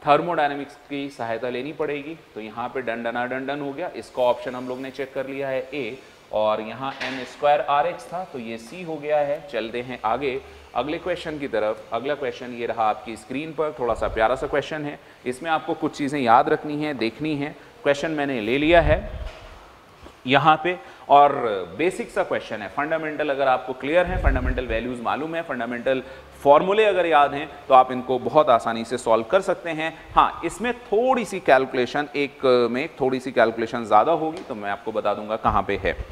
S1: थर्मोडायनेमिक्स की सहायता लेनी पड़ेगी। तो यहाँ पे डन डना डन डन हो गया, इसका ऑप्शन हम लोग ने चेक कर लिया है ए और यहाँ m² Rx था, तो ये c हो गया है। चलते हैं आगे अगले क्वेश्चन की तरफ। अगला क्वेश्चन ये रहा आपकी स्क्रीन पर, थोड़ा सा प्यारा सा क्वेश्चन है। इसमें आपको कुछ चीज़ें याद रखनी है, देखनी है। क्वेश्चन मैंने ले लिया है यहाँ पे, और बेसिक सा क्वेश्चन है। फंडामेंटल अगर आपको क्लियर है, फंडामेंटल वैल्यूज़ मालूम है, फंडामेंटल फॉर्मूले अगर याद हैं, तो आप इनको बहुत आसानी से सॉल्व कर सकते हैं। हाँ, इसमें थोड़ी सी कैलकुलेशन, एक में थोड़ी सी कैलकुलेशन ज़्यादा होगी, तो मैं आपको बता दूंगा कहाँ पे है।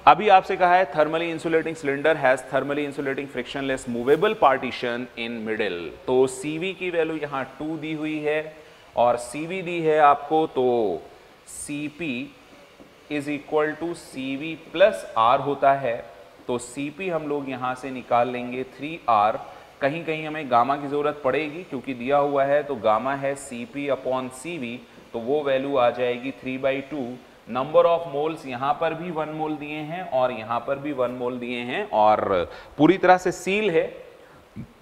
S1: अभी आपसे कहा है thermally insulating cylinder has thermally insulating frictionless movable partition in middle. तो CV की वैल्यू यहाँ 2 दी हुई है और CV दी है आपको, तो CP is equal to CV plus R होता है। तो CP हम लोग यहाँ से निकाल लेंगे 3R। कहीं कहीं हमें गामा की ज़रूरत पड़ेगी क्योंकि दिया हुआ है, तो गामा है CP अपॉन CV, तो वो वैल्यू आ जाएगी 3/2। नंबर ऑफ मोल्स यहाँ पर भी 1 मोल दिए हैं और यहाँ पर भी 1 मोल दिए हैं, और पूरी तरह से सील है,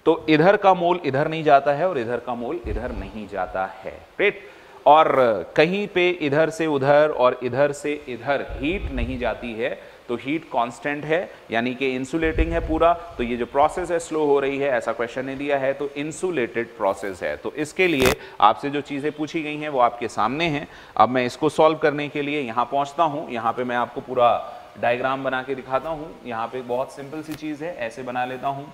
S1: तो इधर का मोल इधर नहीं जाता है और इधर का मोल इधर नहीं जाता है। राइट, और कहीं पे इधर से उधर और इधर से इधर हीट नहीं जाती है, तो हीट कांस्टेंट है, यानी कि इंसुलेटिंग है पूरा। तो ये जो प्रोसेस है स्लो हो रही है, ऐसा क्वेश्चन ने दिया है, तो इंसुलेटेड प्रोसेस है। तो इसके लिए आपसे जो चीज़ें पूछी गई हैं वो आपके सामने हैं। अब मैं इसको सॉल्व करने के लिए यहाँ पहुँचता हूँ। यहाँ पे मैं आपको पूरा डायग्राम बना के दिखाता हूँ। यहाँ पे बहुत सिंपल सी चीज़ है, ऐसे बना लेता हूँ।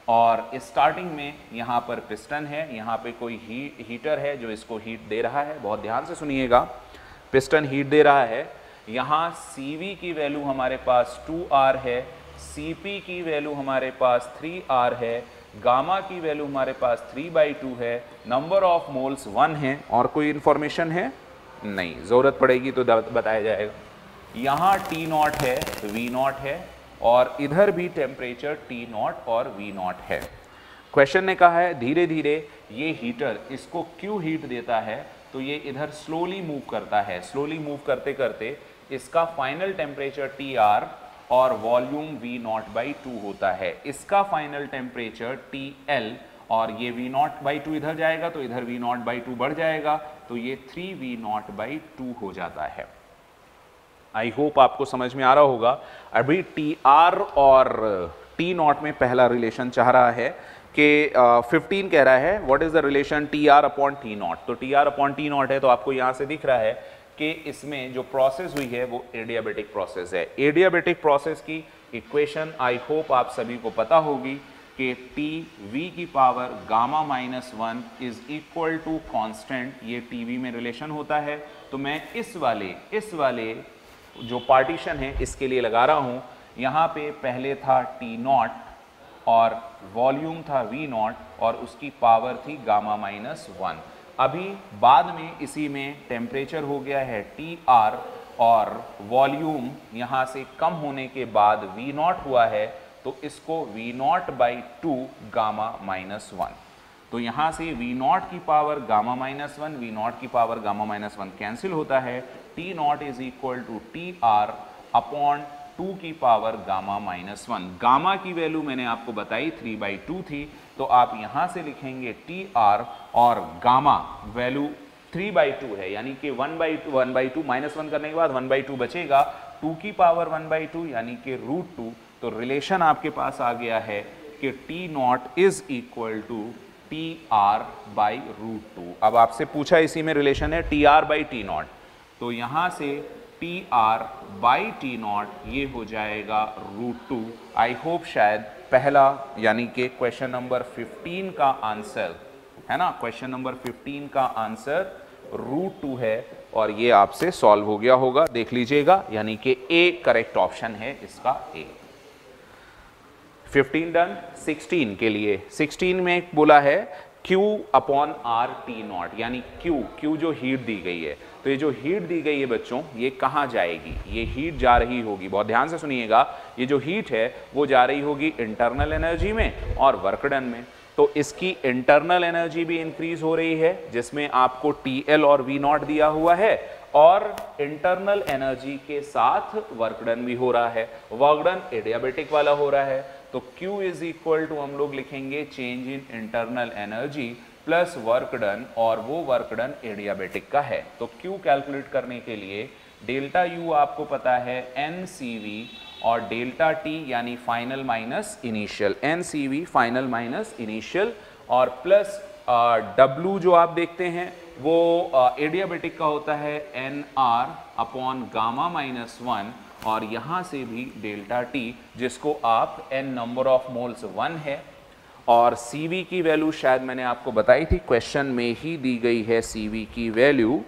S1: और स्टार्टिंग में यहाँ पर पिस्टन है, यहाँ पे कोई हीटर है जो इसको हीट दे रहा है। बहुत ध्यान से सुनिएगा, पिस्टन हीट दे रहा है। यहाँ CV की वैल्यू हमारे पास 2R है, CP की वैल्यू हमारे पास 3R है, गामा की वैल्यू हमारे पास 3/2 है, नंबर ऑफ मोल्स 1 है, और कोई इन्फॉर्मेशन है नहीं, ज़रूरत पड़ेगी तो बताया जाएगा। यहाँ T0 है, V0 है, और इधर भी टेम्परेचर T0 और V0 है। क्वेश्चन ने कहा है धीरे धीरे ये हीटर इसको क्यों हीट देता है, तो ये इधर स्लोली मूव करता है। स्लोली मूव करते करते इसका फाइनल टेम्परेचर TR और वॉल्यूम V0/2 होता है। इसका फाइनल टेम्परेचर TL, और ये V0/2 इधर जाएगा तो इधर V0/2 बढ़ जाएगा, तो ये 3V0/2 हो जाता है। आई होप आपको समझ में आ रहा होगा। अभी TR और T0 में पहला रिलेशन चाह रहा है कि 15 कह रहा है what is the relation TR upon T0। तो TR अपॉन T0 है, तो आपको यहाँ से दिख रहा है कि इसमें जो प्रोसेस हुई है वो एडियाबेटिक प्रोसेस है। एडियाबेटिक प्रोसेस की इक्वेशन आई होप आप सभी को पता होगी कि TV की power gamma -1 is equal to constant, ये TV में रिलेशन होता है। तो मैं इस वाले जो पार्टीशन है इसके लिए लगा रहा हूँ। यहाँ पे पहले था T0 और वॉल्यूम था V0 और उसकी पावर थी गामा -1। अभी बाद में इसी में टेम्परेचर हो गया है TR और वॉल्यूम यहाँ से कम होने के बाद V0 हुआ है, तो इसको V0/2 गामा -1। तो यहाँ से V0 की पावर गामा -1, V0 की पावर गामा -1 कैंसिल होता है। T0 is equal to TR upon 2 की पावर गामा -1। गामा की वैल्यू मैंने आपको बताई 3/2 थी, तो आप यहाँ से लिखेंगे TR और गामा वैल्यू 3/2 है, यानी कि 1/2 -1 करने के बाद 1/2 बचेगा, 2 की पावर 1/2 यानी कि √2। तो रिलेशन आपके पास आ गया है कि T0 is equal to TR/√2। अब आपसे पूछा इसी में रिलेशन है TR/T0, तो यहाँ से TR/T0 ये हो जाएगा √2। आई होप शायद पहला यानी कि क्वेश्चन नंबर 15 का आंसर है ना, क्वेश्चन नंबर 15 का आंसर √2 है और ये आपसे सॉल्व हो गया होगा। देख लीजिएगा, यानी कि ए करेक्ट ऑप्शन है इसका ए। 15 डन। 16 के लिए 16 में बोला है Q अपॉन R T0, यानी Q जो हीट दी गई है, तो ये जो हीट दी गई है बच्चों ये कहाँ जाएगी, ये हीट जा रही होगी, बहुत ध्यान से सुनिएगा, ये जो हीट है वो जा रही होगी इंटरनल एनर्जी में और वर्क डन में। तो इसकी इंटरनल एनर्जी भी इंक्रीज हो रही है जिसमें आपको TL और V0 दिया हुआ है, और इंटरनल एनर्जी के साथ वर्क डन भी हो रहा है। वर्क डन एडियाबेटिक वाला हो रहा है, तो Q इज इक्वल टू हम लोग लिखेंगे change in internal energy plus work done, और वो वर्क डन एडियाबेटिक का है। तो Q कैलकुलेट करने के लिए डेल्टा यू आपको पता है एन सी वी और डेल्टा टी यानी final minus initial, n c v final minus initial और प्लस डब्लू जो आप देखते हैं वो एडियाबेटिक का होता है n R upon gamma minus 1 और यहाँ से भी डेल्टा टी जिसको आप एन नंबर ऑफ मोल्स 1 है और CV की वैल्यू शायद मैंने आपको बताई थी, क्वेश्चन में ही दी गई है CV की वैल्यू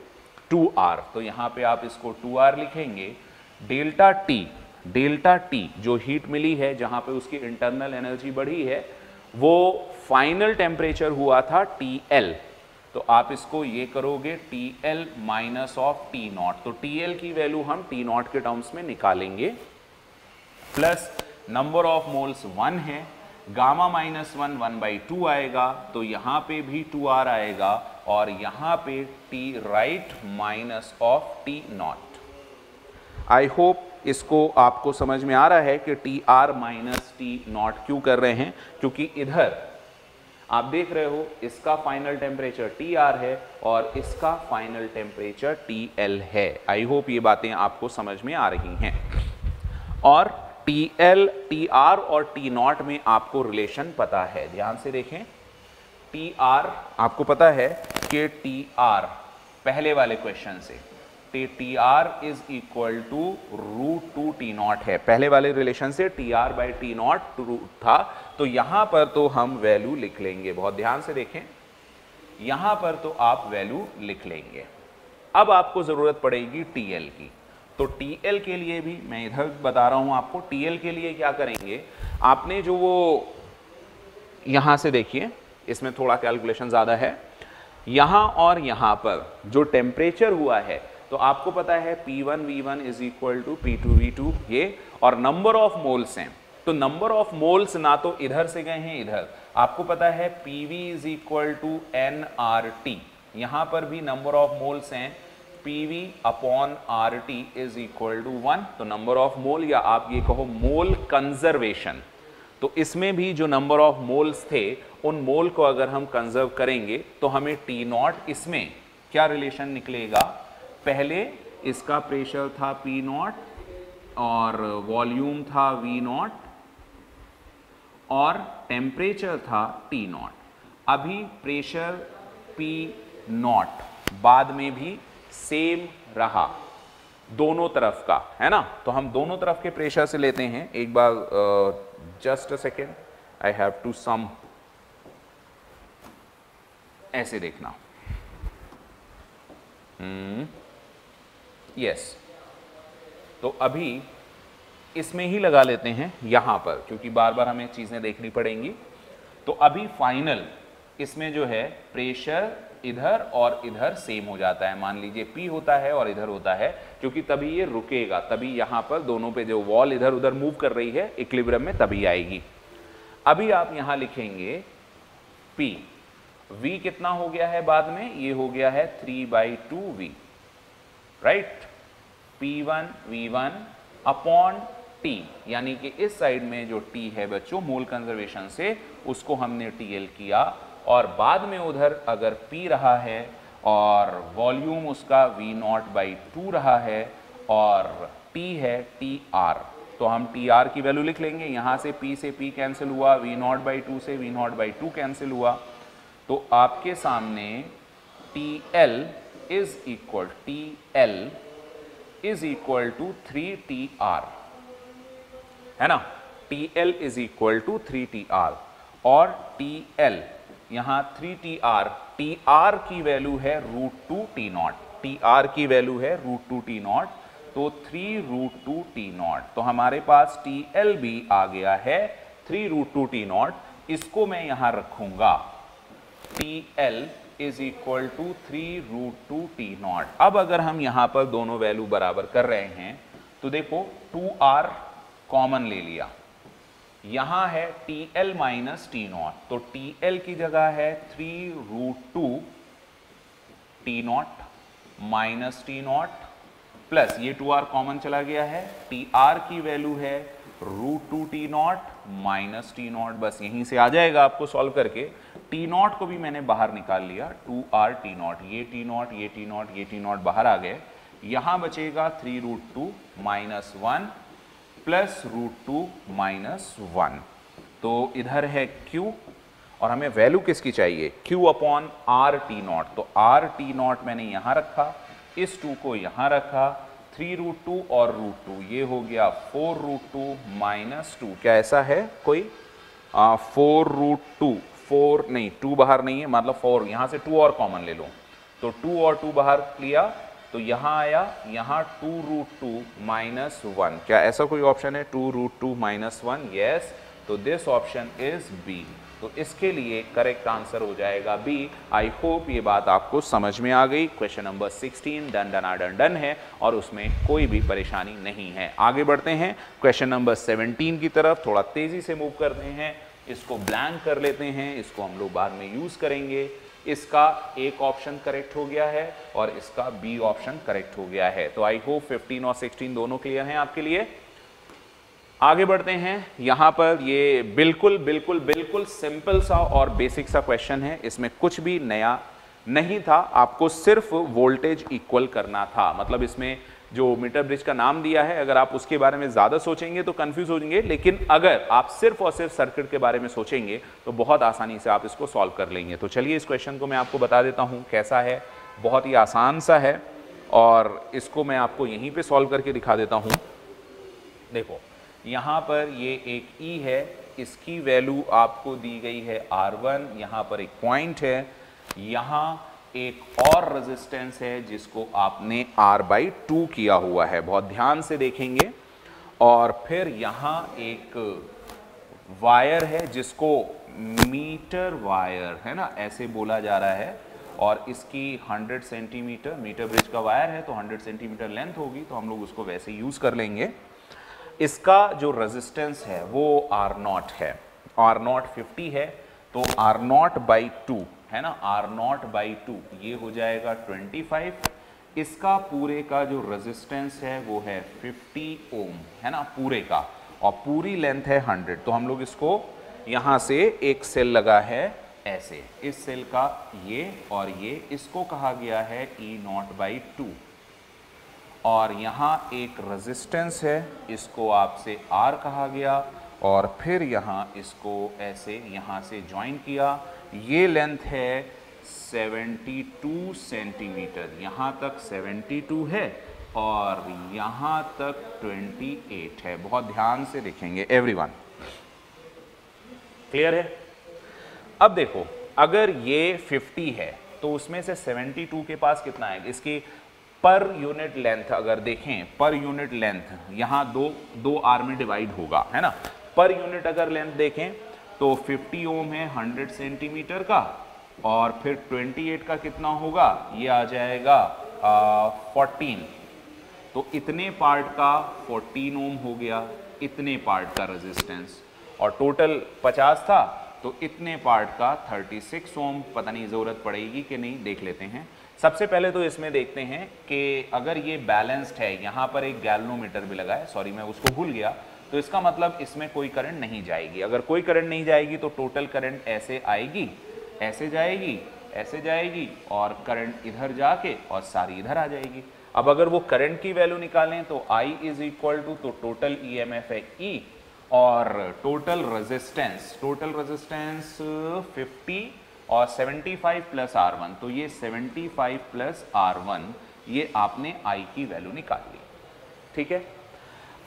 S1: 2R, तो यहाँ पे आप इसको 2R लिखेंगे। डेल्टा टी जो हीट मिली है जहाँ पे उसकी इंटरनल एनर्जी बढ़ी है वो फाइनल टेम्परेचर हुआ था TL, तो आप इसको ये करोगे TL माइनस ऑफ T0, तो TL की वैल्यू हम T0 के टर्म्स में निकालेंगे प्लस नंबर ऑफ मोल्स 1 है, गामा माइनस 1/2 आएगा तो यहाँ पे भी 2R आएगा और यहाँ पे T right minus of T0। I hope इसको आपको समझ में आ रहा है कि TR माइनस T0 क्यों कर रहे हैं, क्योंकि इधर आप देख रहे हो इसका फाइनल टेम्परेचर TR है और इसका फाइनल टेम्परेचर TL है। आई होप ये बातें आपको समझ में आ रही हैं। और TL, TR और T0 में आपको रिलेशन पता है, ध्यान से देखें। TR आपको पता है कि TR पहले वाले क्वेश्चन से TR is equal to √2 T0 है, पहले वाले रिलेशन से TR बाई T0 था, तो यहां पर तो हम वैल्यू लिख लेंगे, बहुत ध्यान से देखें, यहां पर तो आप वैल्यू लिख लेंगे। अब आपको जरूरत पड़ेगी TL की, तो TL के लिए भी मैं इधर बता रहा हूं आपको, TL के लिए क्या करेंगे, आपने जो वो यहां से देखिए इसमें थोड़ा कैलकुलेशन ज्यादा है, यहां और यहां पर जो टेम्परेचर हुआ है तो आपको पता है P1 V1 is equal to P2 V2 ये, और नंबर ऑफ मोल्स हैं, तो नंबर ऑफ मोल्स ना तो इधर से गए हैं इधर, आपको पता है PV is equal to nRT, यहां पर भी नंबर ऑफ मोल्स हैं PV upon RT is equal to 1, तो नंबर ऑफ मोल या आप ये कहो मोल कंजर्वेशन, तो इसमें भी जो नंबर ऑफ मोल्स थे उन मोल को अगर हम कंजर्व करेंगे तो हमें T0 इसमें क्या रिलेशन निकलेगा, पहले इसका प्रेशर था P0 और वॉल्यूम था V0 और टेम्परेचर था T0, अभी प्रेशर P0 बाद में भी सेम रहा दोनों तरफ का, है ना, तो हम दोनों तरफ के प्रेशर से लेते हैं, एक बार just a second, I have to some, ऐसे देखना, यस, तो अभी इसमें ही लगा लेते हैं यहां पर, क्योंकि बार बार हमें चीजें देखनी पड़ेंगी, तो अभी फाइनल इसमें जो है प्रेशर इधर और इधर सेम हो जाता है, मान लीजिए P होता है और इधर होता है, क्योंकि तभी ये रुकेगा, तभी यहां पर दोनों पे जो वॉल इधर उधर मूव कर रही है इक्विलिब्रियम में तभी आएगी। अभी आप यहां लिखेंगे P, V कितना हो गया है बाद में, ये हो गया है 3/2V, right, P1 V1 upon T, यानी कि इस साइड में जो T है बच्चों मोल कंजर्वेशन से उसको हमने TL किया, और बाद में उधर अगर P रहा है और वॉल्यूम उसका V0/2 रहा है और T है TR, तो हम TR की वैल्यू लिख लेंगे, यहां से P कैंसिल हुआ, V0/2 से V0/2 कैंसिल हुआ, तो आपके सामने TL is equal to 3TR, है ना, TL is equal to 3TR और TL यहां 3TR, TR की वैल्यू है √2 T0, TR की वैल्यू है √2 T0, तो 3√2 T0, तो हमारे पास TL भी आ गया है 3√2 T0, इसको मैं यहां रखूंगा, TL is equal to 3√2 T0। अब अगर हम यहां पर दोनों वैल्यू बराबर कर रहे हैं तो देखो 2R कॉमन ले लिया, यहां है TL माइनस T0, तो TL की जगह है 3√2 T0 माइनस T0 प्लस ये 2R कॉमन चला गया है, TR की वैल्यू है √2 T0 माइनस T0, बस यहीं से आ जाएगा आपको सॉल्व करके, T0 को भी मैंने बाहर निकाल लिया, 2R T0, ये T0 ये T0 ये T0 बाहर आ गए, यहां बचेगा 3 root 2 minus 1 plus root 2 minus 1। तो इधर है Q और हमें वैल्यू किसकी चाहिए, Q upon R T not. तो आर टी नॉट मैंने यहां रखा, इस 2 को यहां रखा, 3 रूट 2 और रूट 2, ये हो गया 4 रूट 2 माइनस 2। क्या ऐसा है कोई 4 रूट 2, 4 नहीं 2 बाहर नहीं है, मतलब 4, यहां से 2 और कॉमन ले लो, तो 2 और 2 बाहर लिया तो यहां आया, यहां 2 रूट 2 माइनस 1। क्या ऐसा कोई ऑप्शन है 2 रूट 2 माइनस 1? यस, तो दिस ऑप्शन इज बी। तो इसके लिए करेक्ट आंसर हो जाएगा बी। आई होप ये बात आपको समझ में आ गई। क्वेश्चन नंबर 16 डन डना डन डन है और उसमें कोई भी परेशानी नहीं है। आगे बढ़ते हैं क्वेश्चन नंबर 17 की तरफ, थोड़ा तेजी से मूव करते हैं, इसको ब्लैंक कर लेते हैं, इसको हम लोग बाद में यूज करेंगे। इसका एक ऑप्शन करेक्ट हो गया है और इसका बी ऑप्शन करेक्ट हो गया है। तो आई होप 15 और 16 दोनों क्लियर हैं आपके लिए। आगे बढ़ते हैं, यहां पर ये बिल्कुल बिल्कुल बिल्कुल सिंपल सा और बेसिक सा क्वेश्चन है, इसमें कुछ भी नया नहीं था, आपको सिर्फ वोल्टेज इक्वल करना था। मतलब इसमें जो मीटर ब्रिज का नाम दिया है, अगर आप उसके बारे में ज्यादा सोचेंगे तो कंफ्यूज हो जाएंगे, लेकिन अगर आप सिर्फ और सिर्फ सर्किट के बारे में सोचेंगे तो बहुत आसानी से आप इसको सॉल्व कर लेंगे। तो चलिए इस क्वेश्चन को मैं आपको बता देता हूं कैसा है। बहुत ही आसान सा है और इसको मैं आपको यहीं पे सॉल्व करके दिखा देता हूं। देखो यहाँ पर ये एक E है, इसकी वैल्यू आपको दी गई है R1, यहाँ पर एक पॉइंट है, यहाँ एक और रेजिस्टेंस है जिसको आपने R/2 किया हुआ है, बहुत ध्यान से देखेंगे। और फिर यहाँ एक वायर है जिसको मीटर वायर है ना ऐसे बोला जा रहा है, और इसकी 100 सेंटीमीटर, मीटर ब्रिज का वायर है तो 100 सेंटीमीटर लेंथ होगी, तो हम लोग उसको वैसे यूज कर लेंगे। इसका जो रेजिस्टेंस है वो R0 है, R0 50 है, तो R0/2 है ना, R0/2 ये हो जाएगा 25। इसका पूरे का जो रेजिस्टेंस है वो है 50 ओम है ना पूरे का, और पूरी लेंथ है 100। तो हम लोग इसको यहाँ से एक सेल लगा है ऐसे, इस सेल का ये और ये, इसको कहा गया है E0/2। और यहाँ एक रेजिस्टेंस है, इसको आपसे R कहा गया, और फिर यहाँ इसको ऐसे यहाँ से ज्वाइन किया। ये लेंथ है 72 सेंटीमीटर, यहाँ तक 72 है और यहाँ तक 28 है। बहुत ध्यान से देखेंगे एवरीवन, क्लियर है? अब देखो अगर ये 50 है तो उसमें से 72 के पास कितना है, इसकी पर यूनिट लेंथ अगर देखें, पर यूनिट लेंथ यहाँ दो आर में डिवाइड होगा है ना। पर यूनिट अगर लेंथ देखें तो 50 ओम है 100 सेंटीमीटर का, और फिर 28 का कितना होगा, ये आ जाएगा 14। तो इतने पार्ट का 14 ओम हो गया, इतने पार्ट का रेजिस्टेंस, और टोटल 50 था तो इतने पार्ट का 36 ओम। पता नहीं ज़रूरत पड़ेगी कि नहीं, देख लेते हैं। सबसे पहले तो इसमें देखते हैं कि अगर ये बैलेंस्ड है, यहाँ पर एक गैल्वेनोमीटर भी लगा है, सॉरी मैं उसको भूल गया, तो इसका मतलब इसमें कोई करंट नहीं जाएगी। अगर कोई करंट नहीं जाएगी तो टोटल करंट ऐसे आएगी, ऐसे जाएगी, ऐसे जाएगी, और करंट इधर जाके और सारी इधर आ जाएगी। अब अगर वो करंट की वैल्यू निकालें तो I इज इक्वल टू, तो टोटल EMF है E, और टोटल रेजिस्टेंस 50 और 75 प्लस R1, तो ये 75 प्लस R1, ये आपने I की वैल्यू निकाल ली, ठीक है।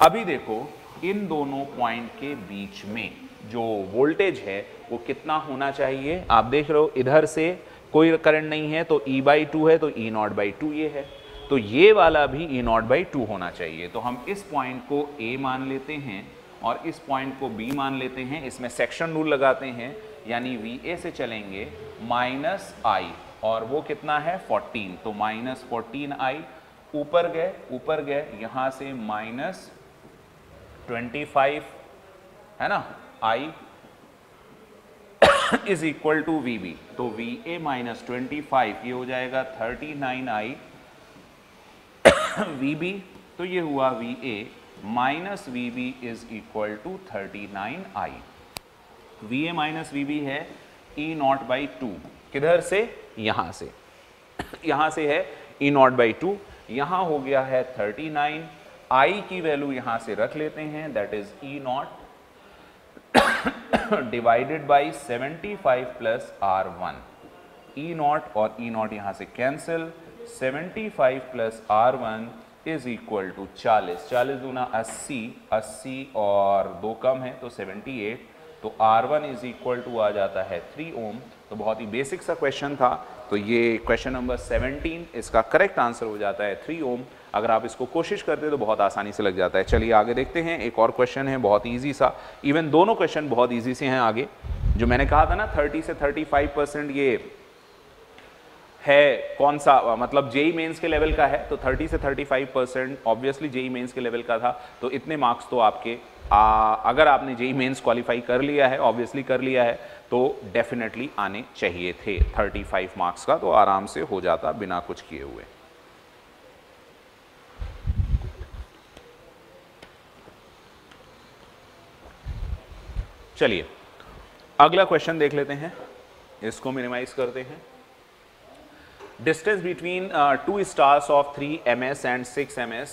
S1: अभी देखो इन दोनों पॉइंट के बीच में जो वोल्टेज है वो कितना होना चाहिए। आप देख रहे हो इधर से कोई करंट नहीं है तो E/2 है, तो E0/2 ये है, तो ये वाला भी E0/2 होना चाहिए। तो हम इस पॉइंट को A मान लेते हैं और इस पॉइंट को B मान लेते हैं। इसमें सेक्शन रूल लगाते हैं, यानी VA से चलेंगे माइनस I, और वो कितना है 14, तो माइनस 14I, ऊपर गए यहाँ से माइनस 25 है ना, I is equal to VB, तो VA माइनस 25 ये हो जाएगा 39I VB, तो ये हुआ VA minus VB is equal to 39I। VA minus VB है E0/2, किधर से, यहां से, यहां से है E0/2, यहाँ हो गया है 39, I की वैल्यू यहाँ से रख लेते हैं, that is E naught divided by 75 plus R1, E naught और E नॉट यहाँ से cancel, 75 plus R1 is equal to 40, 40 दूना 80, 80 और 2 कम है तो 78, तो R1 इज इक्वल टू आ जाता है 3 ओम। तो बहुत ही बेसिक सा क्वेश्चन था, तो ये क्वेश्चन नंबर 17, इसका करेक्ट आंसर हो जाता है 3 ओम। अगर आप इसको कोशिश करते तो बहुत आसानी से लग जाता है। चलिए आगे देखते हैं, एक और क्वेश्चन है बहुत ईजी सा, इवन दोनों क्वेश्चन बहुत ईजी से हैं। आगे जो मैंने कहा था ना 30 से 35% ये है कौन सा, मतलब जेई मेंस के लेवल का है, तो 30 से 35% ऑब्वियसली जेई मेंस के लेवल का था, तो इतने मार्क्स तो आपके अगर आपने जेई मेंस क्वालिफाई कर लिया है, ऑब्वियसली कर लिया है, तो डेफिनेटली आने चाहिए थे 35 मार्क्स का, तो आराम से हो जाता बिना कुछ किए हुए। चलिए अगला क्वेश्चन देख लेते हैं, इसको मिनिमाइज करते हैं। Distance between 2 stars of 3 ms and 6 ms,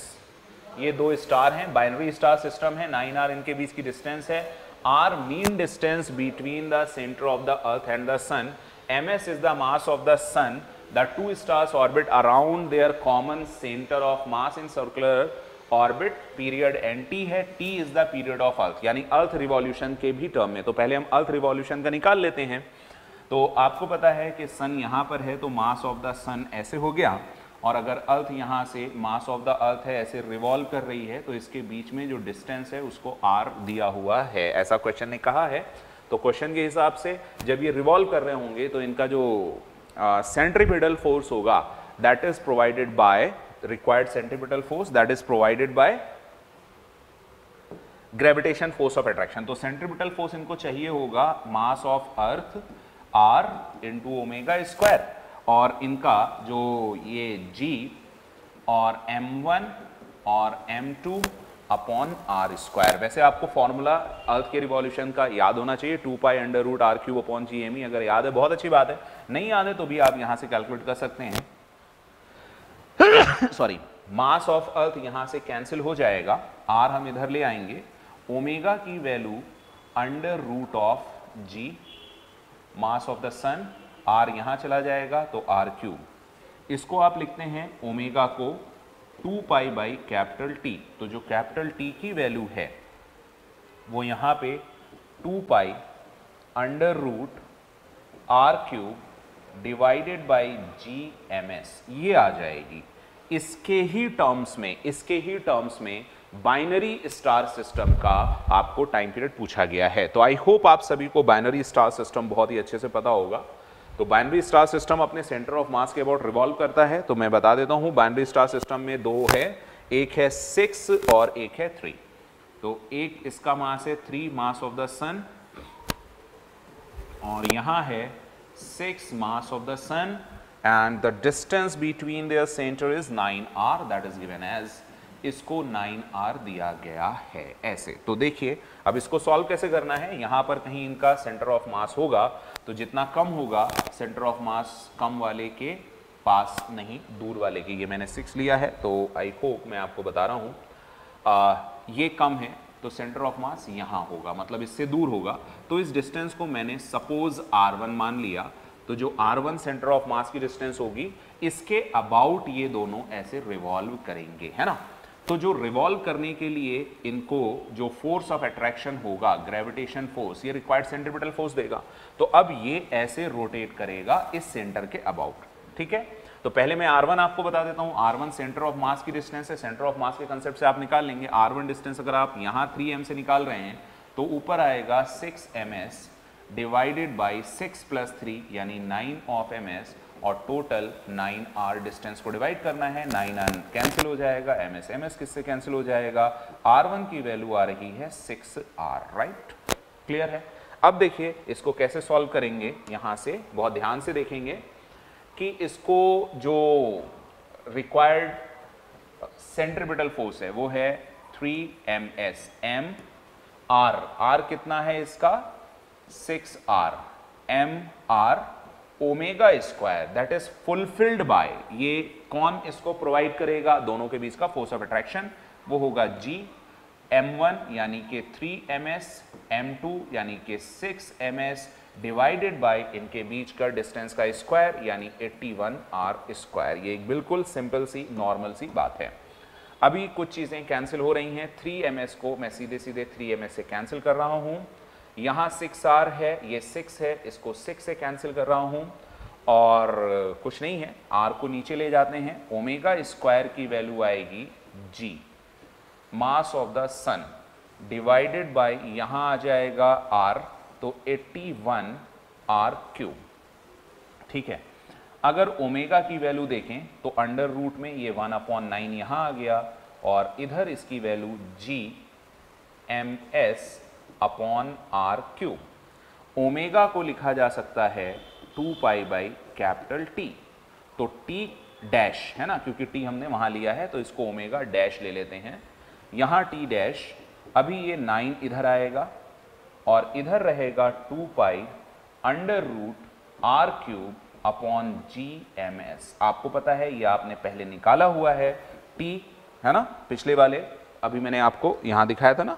S1: ये 2 स्टार हैं, बाइनरी स्टार सिस्टम है, 9r इनके बीच की डिस्टेंस है। r mean distance between the centre of the earth and the sun, ms is the mass of the sun, the 2 stars orbit around their common centre of mass in circular orbit, period nt है, t is the period of earth, यानी अर्थ रिवॉल्यूशन के भी टर्म में। तो पहले हम अर्थ रिवॉल्यूशन का निकाल लेते हैं। तो आपको पता है कि सन यहाँ पर है तो मास ऑफ द सन ऐसे हो गया, और अगर अर्थ यहाँ से मास ऑफ द अर्थ है ऐसे रिवॉल्व कर रही है, तो इसके बीच में जो डिस्टेंस है उसको r दिया हुआ है, ऐसा क्वेश्चन ने कहा है। तो क्वेश्चन के हिसाब से जब ये रिवॉल्व कर रहे होंगे तो इनका जो सेंट्रीपिटल फोर्स होगा that is provided by required centripetal force that is provided by gravitation force of attraction. तो सेंट्रीपिटल फोर्स इनको चाहिए होगा mass of earth r into omega square, और इनका जो ये g और m1 और m2 अपॉन r स्क्वायर। वैसे आपको फॉर्मूला अर्थ के रिवॉल्यूशन का याद होना चाहिए, 2 pi under root r cube upon gme। अगर याद है बहुत अच्छी बात है, नहीं याद है तो भी आप यहां से कैलकुलेट कर सकते हैं। सॉरी, मास ऑफ अर्थ यहां से कैंसिल हो जाएगा, r हम इधर ले आएंगे, ओमेगा की value under root of g, mass of the sun r यहां चला जाएगा तो r क्यूब, इसको आप लिखते हैं ओमेगा को 2 पाई बाई कैपिटल T। तो जो कैपिटल T की वैल्यू है वो यहां पे 2 pi under root r cube divided by GMS ये आ जाएगी। इसके ही टर्म्स में बाइनरी स्टार सिस्टम का आपको टाइम पीरियड पूछा गया है। तो आई होप आप सभी को बाइनरी स्टार सिस्टम बहुत ही अच्छे से पता होगा। तो बाइनरी स्टार सिस्टम अपने सेंटर ऑफ मास के अबाउट रिवॉल्व करता है। तो मैं बता देता हूं, बाइनरी स्टार सिस्टम में 2 है, एक है 6 और एक है 3। तो एक इसका मास है 3 मास ऑफ द सन, और यहां है 6 mass of the sun, and the distance between their centre is 9r, that is given as, इसको 9r दिया गया है ऐसे। तो देखिए अब इसको सॉल्व कैसे करना है, यहां पर कहीं इनका सेंटर ऑफ मास होगा, तो जितना कम होगा सेंटर ऑफ मास कम वाले के पास नहीं, दूर वाले की। ये मैंने 6 लिया है, तो आई होप मैं आपको बता रहा हूं ये कम है तो सेंटर ऑफ मास यहां होगा, मतलब इससे दूर होगा। तो इस डिस्टेंस को मैंने सपोज r1 मान लिया, तो जो r1 सेंटर ऑफ मास की डिस्टेंस होगी, इसके अबाउट ये दोनों ऐसे रिवॉल्व करेंगे, है ना। तो जो रिवॉल्व करने के लिए इनको जो फोर्स ऑफ अट्रैक्शन होगा, ग्रेविटेशन फोर्स, ये रिक्वायर्ड सेंट्रीपिटल फोर्स देगा। तो अब ये ऐसे रोटेट करेगा इस सेंटर के अबाउट, ठीक है। तो पहले मैं r1 आपको बता देता हूं, r1 सेंटर ऑफ मास की डिस्टेंस है, सेंटर ऑफ मास के कंसेप्ट से आप निकाल लेंगे। r1 डिस्टेंस अगर आप यहां 3m से निकाल रहे हैं तो ऊपर आएगा 6ms डिवाइडेड बाई 6 + 3 यानी 9 ऑफ ms, और टोटल 9r डिस्टेंस को डिवाइड करना है। 9 कैंसिल हो जाएगा, ms किससे कैंसिल हो जाएगा, r1 की वैल्यू आ रही है 6r, राइट। क्लियर है। अब देखिए इसको कैसे सॉल्व करेंगे, यहां से बहुत ध्यान से देखेंगे कि इसको जो रिक्वायर्ड सेंट्रीपिटल फोर्स है वो है 3ms, m r कितना है इसका 6r, m r omega square that is fulfilled by, ये कौन इसको प्रोवाइड करेगा, दोनों के बीच का फोर्स ऑफ अट्रैक्शन, वो होगा G, m1 यानी कि 3ms, m2 यानी कि 6ms डिवाइडेड बाय इनके बीच का डिस्टेंस का स्क्वायर यानी 81 r स्क्वायर। ये एक बिल्कुल सिंपल सी नॉर्मल सी बात है। अभी कुछ चीजें कैंसिल हो रही हैं, 3ms को मैं सीधे सीधे 3ms से कैंसिल कर रहा हूं, यहाँ 6r है, ये 6 है, इसको 6 से कैंसिल कर रहा हूं और कुछ नहीं है, r को नीचे ले जाते हैं, ओमेगा स्क्वायर की वैल्यू आएगी G, mass of the sun divided by यहाँ आ जाएगा r, तो 81 r क्यूब। ठीक है, अगर ओमेगा की वैल्यू देखें तो अंडर रूट में ये 1/9 यहाँ आ गया और इधर इसकी value G ms upon r cube. Omega को लिखा जा सकता है 2 पाई बाई कैपिटल T, तो T डैश है ना, क्योंकि T हमने वहां लिया है तो इसको ओमेगा डैश ले लेते हैं, यहाँ T डैश, अभी ये 9 इधर आएगा और इधर रहेगा 2 pi under root r cube upon GMS। आपको पता है ये आपने पहले निकाला हुआ है, T है ना, पिछले वाले अभी मैंने आपको यहां दिखाया था ना,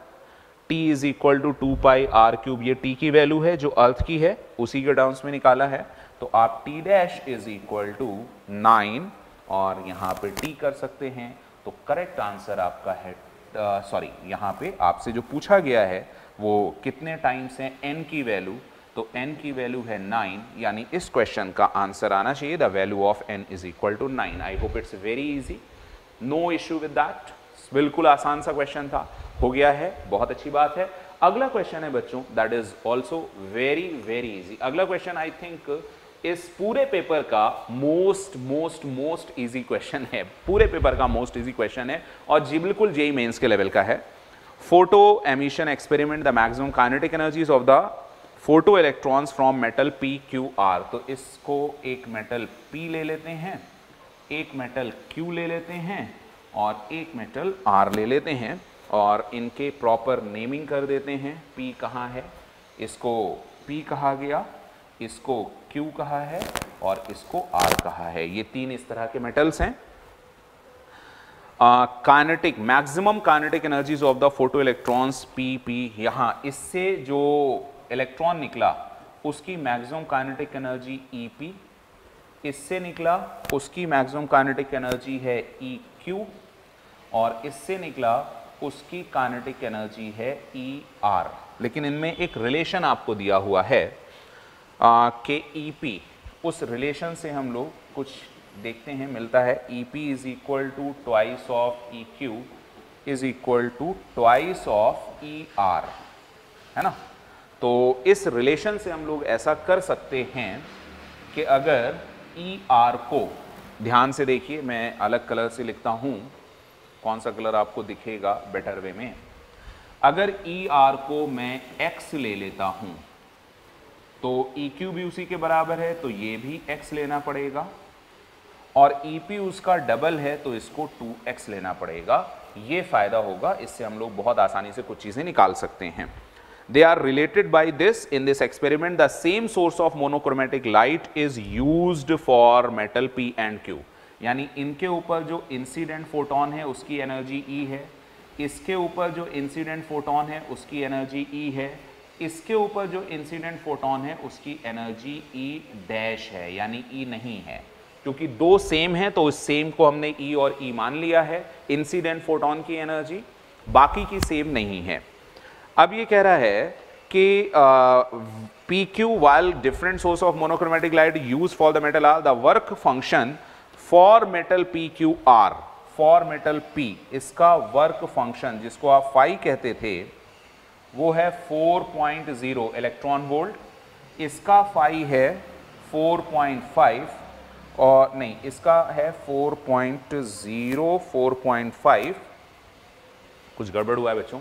S1: T is equal to 2 pi r cube, ये T की वैल्यू है जो अर्थ की है, उसी के टर्म्स में निकाला है, तो आप T dash is equal to 9 और यहाँ पे T कर सकते हैं, तो करेक्ट आंसर आपका है सॉरी, यहाँ पे आपसे जो पूछा गया है वो कितने टाइम्स है n की वैल्यू, तो n की वैल्यू है 9, यानी इस क्वेश्चन का आंसर आना चाहिए the value of n is equal to 9। I hope it's very easy, no issue with that, बिल्कुल आसान सा क्वेश्चन था, हो गया है, बहुत अच्छी बात है। अगला क्वेश्चन है बच्चों that is also very very easy. अगला क्वेश्चन आई थिंक इस पूरे पेपर का मोस्ट इजी क्वेश्चन है, पूरे पेपर का मोस्ट इजी क्वेश्चन है और जी बिल्कुल जेईई मेंस के लेवल का है। Photo emission experiment, the maximum kinetic energies of the photo electrons from metal PQR। तो इसको एक मेटल P ले लेते हैं, एक मेटल Q ले लेते हैं और एक मेटल R ले लेते हैं और इनके प्रॉपर नेमिंग कर देते हैं। P कहाँ है, इसको P कहा गया, इसको Q कहा है और इसको R कहा है। ये तीन इस तरह के मेटल्स हैं। Kinetic maximum kinetic energies of the photo electrons PP, यहाँ इससे जो इलेक्ट्रॉन निकला उसकी मैक्सिमम काइनेटिक एनर्जी EP, इससे निकला उसकी मैक्सिमम काइनेटिक एनर्जी है EQ और इससे निकला उसकी काइनेटिक एनर्जी है ER। लेकिन इनमें एक रिलेशन आपको दिया हुआ है कि EP, उस रिलेशन से हम लोग कुछ देखते हैं, मिलता है EP is equal to twice of EQ is equal to twice of ER, है ना। तो इस रिलेशन से हम लोग ऐसा कर सकते हैं कि अगर ER को, ध्यान से देखिए मैं अलग कलर से लिखता हूं, कौन सा कलर आपको दिखेगा बेटर वे में, अगर ER को मैं X ले लेता हूं तो EQ भी उसी के बराबर है, तो ये भी X लेना पड़ेगा और EP उसका डबल है तो इसको 2X लेना पड़ेगा। ये फायदा होगा, इससे हम लोग बहुत आसानी से कुछ चीजें निकाल सकते हैं। They are related by this. In this experiment, the same source of monochromatic light is used for metal P and Q. यानी इनके ऊपर जो इंसिडेंट फोटोन है उसकी एनर्जी E है, इसके ऊपर जो इंसिडेंट फोटोन है उसकी एनर्जी E है, इसके ऊपर जो इंसिडेंट फोटोन है उसकी एनर्जी E डैश है, यानी E नहीं है, क्योंकि दो सेम है तो इस सेम को हमने E और E मान लिया है। इंसिडेंट फोटोन की एनर्जी बाकी की सेम नहीं है। अब ये कह रहा है कि PQ while different source of monochromatic light used for the metal R, the work function for metal PQR, for metal P, इसका वर्क फंक्शन जिसको आप फाई कहते थे वो है 4.0 इलेक्ट्रॉन वोल्ट, इसका फाई है 4.5 और नहीं, इसका है 4.0 4.5, कुछ गड़बड़ हुआ है बच्चों,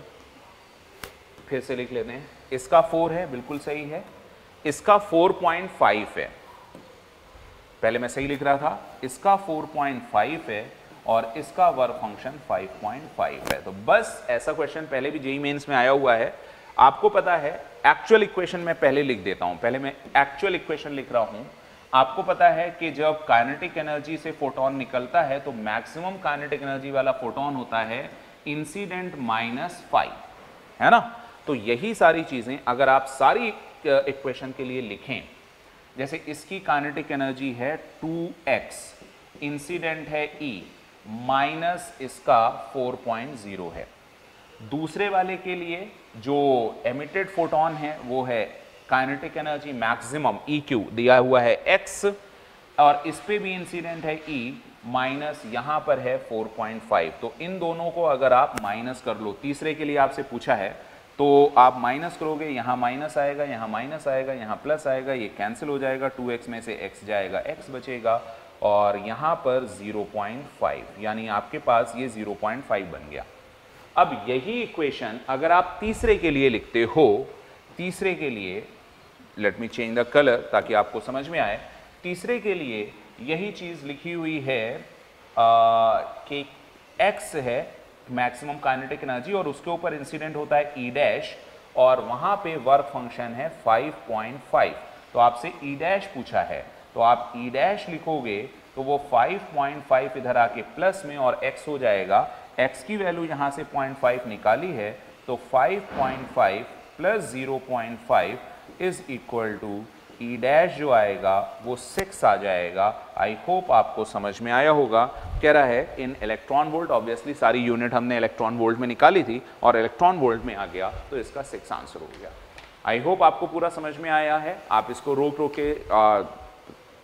S1: फिर से लिख लेते हैं। इसका 4 है, बिल्कुल सही है, इसका 4.5 है, पहले मैं सही लिख रहा था, इसका 4.5 है और इसका वर्क फंक्शन 5.5 है। तो बस ऐसा क्वेश्चन पहले भी जेईई मेंस में आया हुआ है, आपको पता है। एक्चुअल इक्वेशन मैं पहले लिख देता हूं, पहले मैं एक्चुअल इक्वेशन लिख रहा हूं, आपको पता है कि जब काइनेटिक एनर्जी से फोटोन निकलता है तो मैक्सिमम काइनेटिक एनर्जी वाला फोटोन होता है इंसिडेंट -5, है ना। तो यही सारी चीजें अगर आप सारी इक्वेशन के लिए लिखें, जैसे इसकी काइनेटिक एनर्जी है 2x, इंसिडेंट है E, माइनस इसका 4.0 है। दूसरे वाले के लिए जो एमिटेड फोटोन है वो है काइनेटिक एनर्जी मैक्सिमम EQ दिया हुआ है x, और इस पे भी इंसिडेंट है E, माइनस यहां पर है 4.5। तो इन दोनों को अगर आप माइनस कर लो, तीसरे के लिए आपसे पूछा है तो आप माइनस करोगे, यहाँ माइनस आएगा, यहाँ माइनस आएगा, यहाँ प्लस आएगा, ये कैंसिल हो जाएगा, 2x में से x जाएगा, x बचेगा, और यहाँ पर 0.5, यानी आपके पास ये 0.5 बन गया। अब यही इक्वेशन अगर आप तीसरे के लिए लिखते हो, तीसरे के लिए let me change the colour ताकि आपको समझ में आए, तीसरे के लिए यही चीज़ लिखी हुई है कि x है मैक्सिमम काइनेटिक एनर्जी और उसके ऊपर इंसिडेंट होता है E डैश, और वहां पे वर्क फंक्शन है 5.5। तो आपसे E डैश पूछा है तो आप E डैश लिखोगे तो वो 5.5 इधर आके प्लस में और x हो जाएगा, x की वैल्यू यहां से 0.5 निकाली है तो 5.5 plus 0.5 is equal to E dash जो आएगा वो 6 आ जाएगा। आई होप आपको समझ में आया होगा। कह रहा है इन इलेक्ट्रॉन वोल्ट, ऑब्वियसली सारी यूनिट हमने इलेक्ट्रॉन वोल्ट में निकाली थी और इलेक्ट्रॉन वोल्ट में आ गया तो इसका 6 आंसर हो गया। आई होप आपको पूरा समझ में आया है। आप इसको रोक रोक के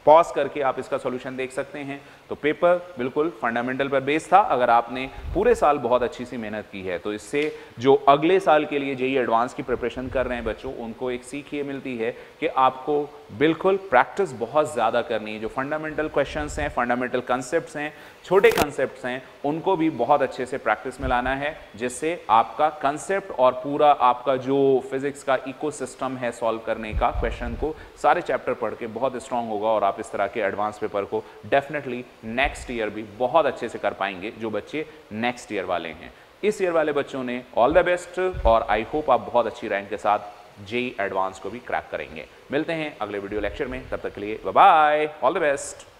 S1: पॉज करके आप इसका सॉल्यूशन देख सकते हैं। तो पेपर बिल्कुल फंडामेंटल पर बेस था। अगर आपने पूरे साल बहुत अच्छी सी मेहनत की है तो इससे जो अगले साल के लिए जेईई एडवांस की प्रिपरेशन कर रहे हैं बच्चों, उनको एक सीख ये मिलती है कि आपको बिल्कुल प्रैक्टिस बहुत ज़्यादा करनी है। जो फंडामेंटल क्वेश्चंस हैं, फंडामेंटल कंसेप्ट्स हैं, छोटे कंसेप्ट्स हैं, उनको भी बहुत अच्छे से प्रैक्टिस में लाना है, जिससे आपका कंसेप्ट और पूरा आपका जो फिजिक्स का इकोसिस्टम है सॉल्व करने का क्वेश्चन को सारे चैप्टर पढ़ के बहुत स्ट्रांग होगा और आप इस तरह के एडवांस पेपर को डेफिनेटली नेक्स्ट ईयर भी बहुत अच्छे से कर पाएंगे जो बच्चे नेक्स्ट ईयर वाले हैं। इस ईयर वाले बच्चों ने ऑल द बेस्ट और आई होप आप बहुत अच्छी रैंक के साथ जेईई एडवांस को भी क्रैक करेंगे। मिलते हैं अगले वीडियो लेक्चर में, तब तक के लिए bye bye, all the best.